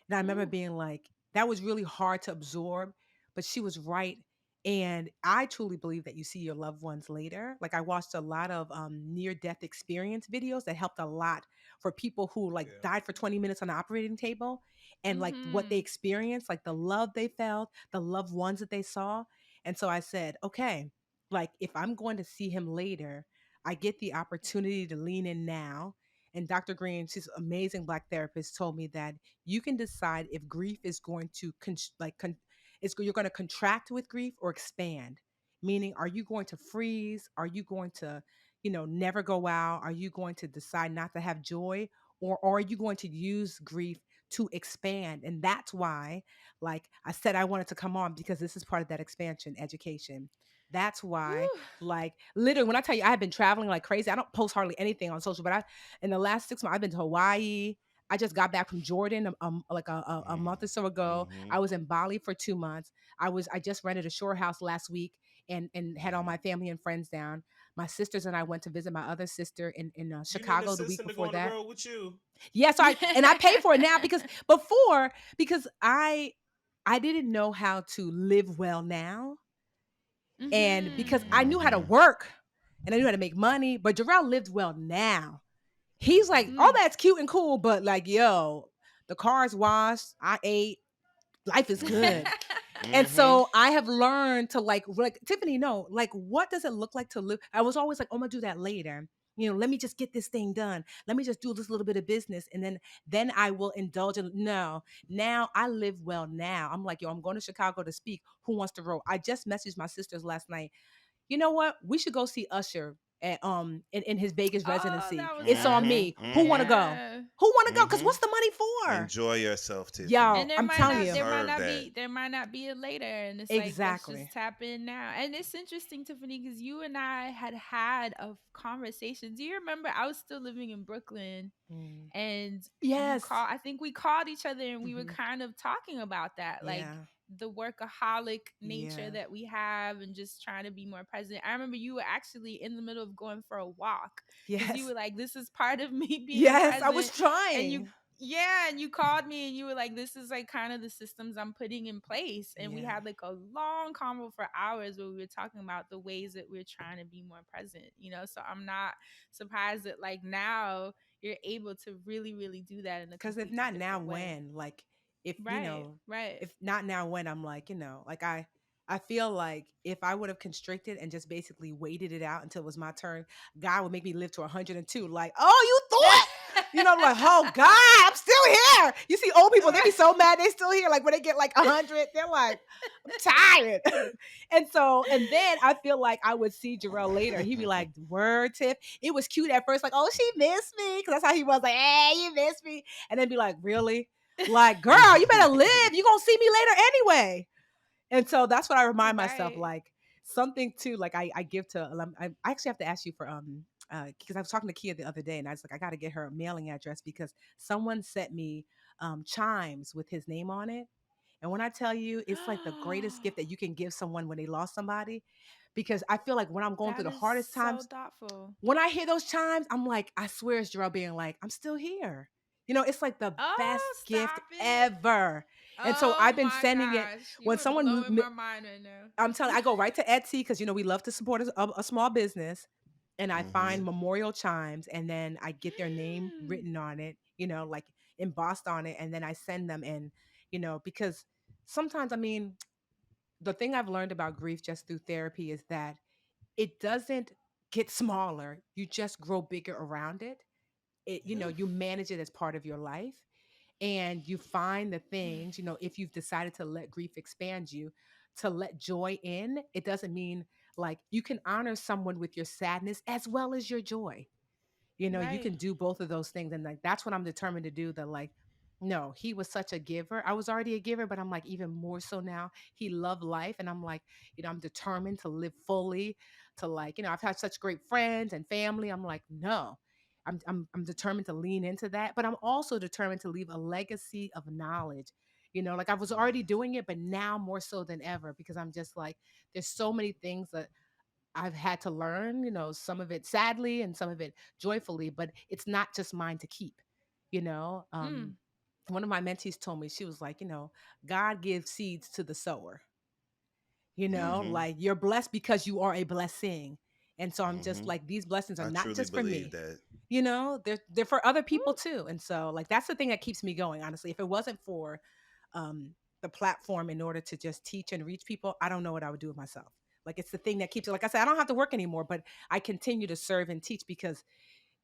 And I remember being like, that was really hard to absorb, but she was right. And I truly believe that you see your loved ones later. Like, I watched a lot of near-death experience videos that helped a lot for people who died for 20 minutes on the operating table, and like what they experienced, like the love they felt, the loved ones that they saw. And so I said, okay, like if I'm going to see him later, I get the opportunity to lean in now. And Dr. Green, she's an amazing Black therapist, told me that you can decide if grief is going to you're going to contract with grief or expand. Meaning, are you going to freeze? Are you going to, never go out? Are you going to decide not to have joy? Or are you going to use grief to expand? And that's why, like I said, I wanted to come on because this is part of that expansion education. That's why, like, literally, when I tell you I have been traveling like crazy, I don't post hardly anything on social, but in the last 6 months, I've been to Hawaii. I just got back from Jordan a month or so ago. I was in Bali for 2 months. I just rented a shore house last week and had all my family and friends down. My sisters and I went to visit my other sister in Chicago the week before that. With you. Yeah, so I pay for it now because I didn't know how to live well now. And because I knew how to work and I knew how to make money, but Jarrell lived well now. He's like, all that's cute and cool, but like, yo, the car's washed, I ate, life is good. And so I have learned to like Tiffany, no, like, what does it look like to live? I was always like, oh, I'm gonna do that later. Let me just get this thing done. Let me just do this little bit of business. And then I will indulge in, no, now I live well now. I'm like, yo, I'm going to Chicago to speak. Who wants to roll? I just messaged my sisters last night. You know what? We should go see Usher in his Vegas Oh, residency. that was It's on nice. Mm-hmm. me. Who want to Mm-hmm. go? Yeah. Who want to go? Because Mm-hmm. what's the money for? Enjoy yourself, Tiffany. Yo, And I'm You telling you. deserve that. there might not be a later, and it's like let's Exactly. just tap in now. And it's interesting, Tiffany, because you and I had a conversation. Do you remember? I was still living in Brooklyn, Mm. and you Yes. call. I think we called each other, and we were Hmm. kind of talking about that, like Yeah. the workaholic nature Yeah. that we have, and just trying to be more present. I remember you were actually in the middle of going for a walk because you Yes. were like, "This is part of me being Yes. I was present," and you trying. yeah, and you called me and you were like, this is like kind of the systems I'm putting in place. And we Yeah. had like a long convo for hours where we were talking about the ways that we're trying to be more present, you know? So I'm not surprised that like now you're able to really, really do that in a Because if completely not now, different way. when? Like, if Right, right. if not now, when? I'm like, like I feel like if I would have constricted and just basically waited it out until it was my turn, God would make me live to 102. Like, oh, you thought? Like, oh God, I'm still here. You see old people, they be so mad they still here. Like when they get like 100, they're like, I'm tired. and then I feel like I would see Jarrell later. He'd be like, word, Tiff. It was cute at first, like, oh, she missed me. Cause that's how he was like, hey, you missed me. And then be like, really? Like, girl, you better live. You gonna see me later anyway. And so that's what I remind myself, Right. like something too, like I give to I actually have to ask you for because I was talking to Kia the other day and I was like, I gotta get her a mailing address because someone sent me chimes with his name on it. And when I tell you, it's like the greatest gift that you can give someone when they lost somebody. Because I feel like when I'm going through That the is hardest so times, thoughtful. when I hear those chimes, I'm like, I swear it's Jarrell being like, I'm still here. It's like the best Oh, gift stop it. ever. And so Oh I've been my sending it gosh. You when are someone, blowing my mind right I'm now. telling, I go right to Etsy because we love to support a small business, and I Mm-hmm. find memorial chimes, and then I get their name written on it, like embossed on it, and then I send them in, because sometimes, I mean, the thing I've learned about grief just through therapy is that it doesn't get smaller. You just grow bigger around it. Yeah. You manage it as part of your life and you find the things, if you've decided to let grief expand you, to let joy in. It doesn't mean like you can honor someone with your sadness as well as your joy. You Right. can do both of those things. And like that's what I'm determined to do. That like, no, he was such a giver. I was already a giver, but I'm like even more so now. He loved life. And I'm like, I'm determined to live fully, to like, I've had such great friends and family. I'm like, no. I'm determined to lean into that, but I'm also determined to leave a legacy of knowledge. Like I was already doing it, but now more so than ever because I'm just like, there's so many things that I've had to learn, some of it sadly and some of it joyfully, but it's not just mine to keep, you know. Mm. One of my mentees told me, she was like, God gives seeds to the sower, Mm-hmm. like you're blessed because you are a blessing. And so I'm just Mm-hmm. like, these blessings are I not truly just for believe me, that. they're for other people Woo. too. And so like, that's the thing that keeps me going, honestly. If it wasn't for the platform in order to just teach and reach people, I don't know what I would do with myself. Like it's the thing that keeps it. Like I said, I don't have to work anymore, but I continue to serve and teach because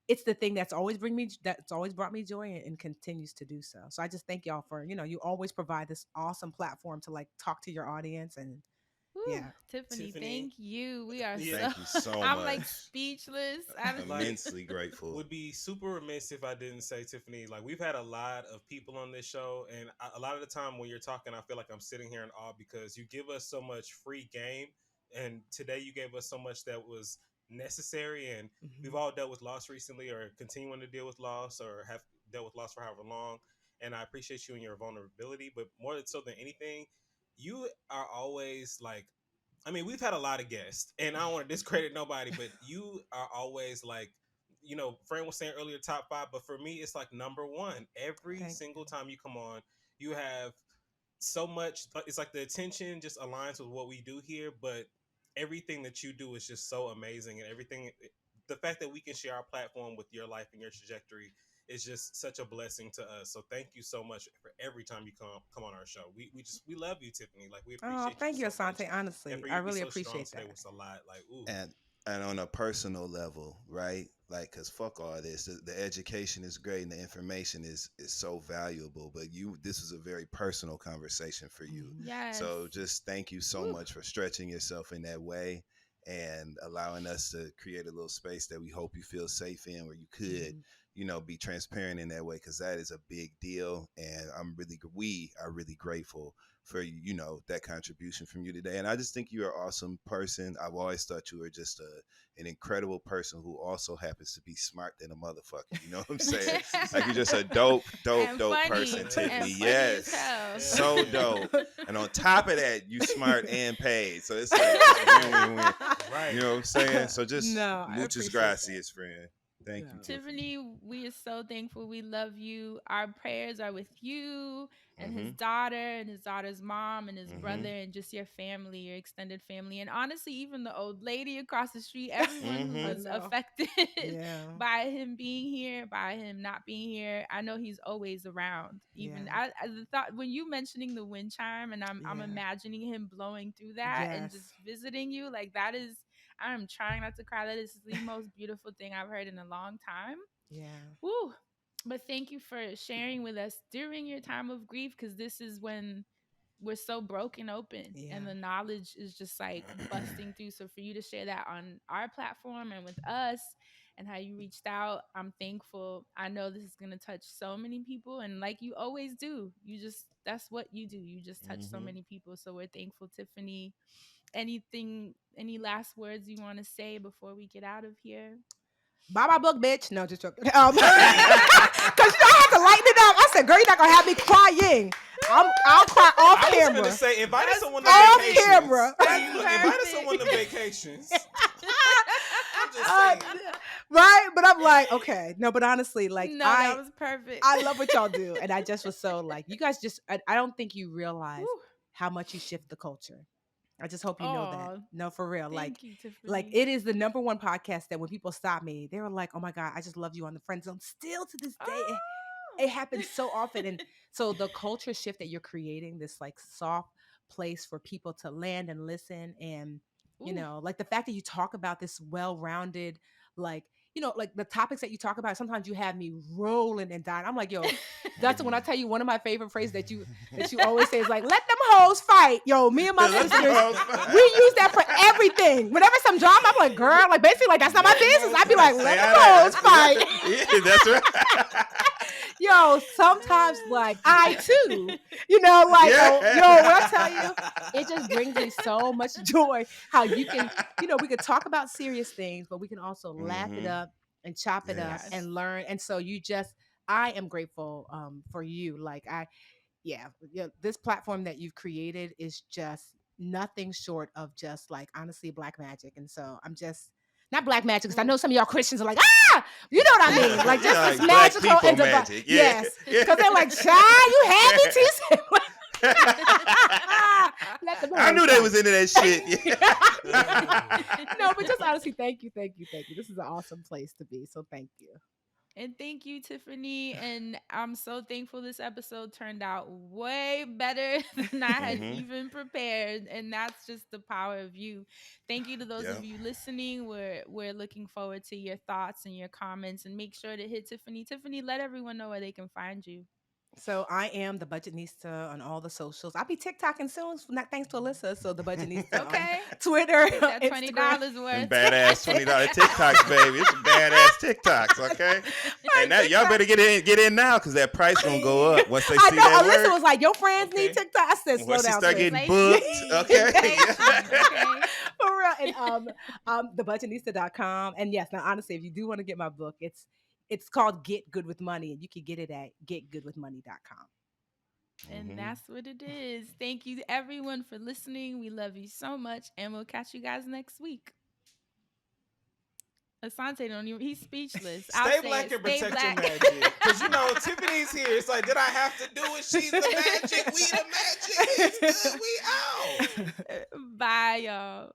it's the thing that's always brought me joy and continues to do so. So I just thank y'all for, you always provide this awesome platform to like talk to your audience and Woo. yeah. Tiffany, Tiffany, thank you. We are yeah, so Thank you so I'm like much. speechless. I'm like Immensely grateful. would be super remiss if I didn't say, Tiffany, like we've had a lot of people on this show, and a lot of the time when you're talking, I feel like I'm sitting here in awe because you give us so much free game, and today you gave us so much that was necessary, and we've Mhm. all dealt with loss recently, or continuing to deal with loss, or have dealt with loss for however long. And I appreciate you and your vulnerability, but more so than anything, you are always like, I mean, we've had a lot of guests, and I don't want to discredit nobody, but you are always like, Fran was saying earlier, top five, but for me, it's like number one. Every Thank single you. time you come on, you have so much. It's like the attention just aligns with what we do here, but everything that you do is just so amazing, and everything. The fact that we can share our platform with your life and your trajectory is just such a blessing to us. So thank you so much for every time you come on our show. We love you, Tiffany. Like we Oh, appreciate you thank you, so much, Asante. and Honestly, for you I to be really so strong appreciate today that. was a lot. Like ooh, And on a personal level, right? Like, cause fuck all this. The education is great and the information is so valuable. But this is a very personal conversation for you. Mhm. yes. So just thank you so Woo. much for stretching yourself in that way. and allowing us to create a little space that we hope you feel safe in, where you could, be transparent in that way, because that is a big deal. And we are really grateful for that contribution from you today. And I just think you're an awesome person. I've always thought you were just an incredible person who also happens to be smart than a motherfucker. You know what I'm saying? Like, you're just a dope person, Tiffany. Yes, so dope. And on top of that, you smart and paid. So it's like win-win-win. Right. You know what I'm saying? So just muchas gracias, friend. Thank you, Tiffany. We are so thankful. We love you. Our prayers are with you and his daughter and his daughter's mom and his brother and just your family, your extended family. And honestly, even the old lady across the street, everyone who was affected by him being here, by him not being here. I know he's always around. Even I thought when you mentioning the wind chime, and I'm imagining him blowing through that and just visiting you, like that is. I'm trying not to cry. That is the most beautiful thing I've heard in a long time. Yeah. Woo. But thank you for sharing with us during your time of grief, because this is when we're so broken open and the knowledge is just like busting through. So for you to share that on our platform and with us and how you reached out, I'm thankful. I know this is going to touch so many people, and like you always do, that's what you do. You just touch so many people. So we're thankful, Tiffany. Any last words you want to say before we get out of here? Buy my book, bitch. No, just joking. Because I had to lighten it up. I said, girl, you're not going to have me crying. I'll cry off camera. I was going to say, invited someone to vacations. Off camera. Invited someone to vacations. I'm just saying. Right? But I'm like, okay. No, but honestly, like, that was perfect. I love what y'all do. And I just was so like, you guys just, I don't think you realize how much you shift the culture. I just hope you know that. No, for real. Like it is the number one podcast that when people stop me, they were like, oh my God, I just love you on the Friend Zone. Still to this day, it happens so often. And so the culture shift that you're creating, this like soft place for people to land and listen. And, like the fact that you talk about this well-rounded, like, like the topics that you talk about, sometimes you have me rolling and dying. I'm like, yo, that's when I tell you one of my favorite phrases that you always say is like, let them hoes fight. Yo, me and my sisters, we use that for everything. Whenever some drama, I'm like, girl, like basically like, that's not my business. I'd be like, let them hoes fight. Yeah, that's right. Yo, sometimes like I too, when I tell you, it just brings me so much joy how you can, we could talk about serious things, but we can also laugh it up and chop it up and learn. And so I am grateful for you. Like this platform that you've created is just nothing short of just like honestly black magic. And so I'm just not black magic, because I know some of y'all Christians are like, you know what I mean? Like just like this magical and divine. Yes. Because they're like, child, you had me too. I knew they was into that shit. No, but just honestly, thank you. This is an awesome place to be. So thank you. And thank you, Tiffany. And I'm so thankful this episode turned out way better than I had even prepared. And that's just the power of you. Thank you to those of you listening. We're looking forward to your thoughts and your comments. And make sure to hit Tiffany. Tiffany, let everyone know where they can find you. So I am the Budgetnista on all the socials. I'll be TikToking soon, not thanks to Alyssa. So the Budgetnista on Twitter, that $20 worth. Badass $20 TikToks, baby. It's some badass TikToks, okay? And that y'all better get in now, because that price gonna go up once they see that Alyssa word. was like, your friends need TikTok. I said, slow once down. Once you start getting booked, okay? For real. And thebudgetnista.com. And yes, now honestly, if you do want to get my book, it's called Get Good with Money, and you can get it at getgoodwithmoney.com. And that's what it is. Thank you everyone for listening. We love you so much, and we'll catch you guys next week. Asante he's speechless. Stay black and protect your magic. Because Tiffany's here. It's like, did I have to do it? She's the magic. We the magic. It's good. We out. Bye, y'all.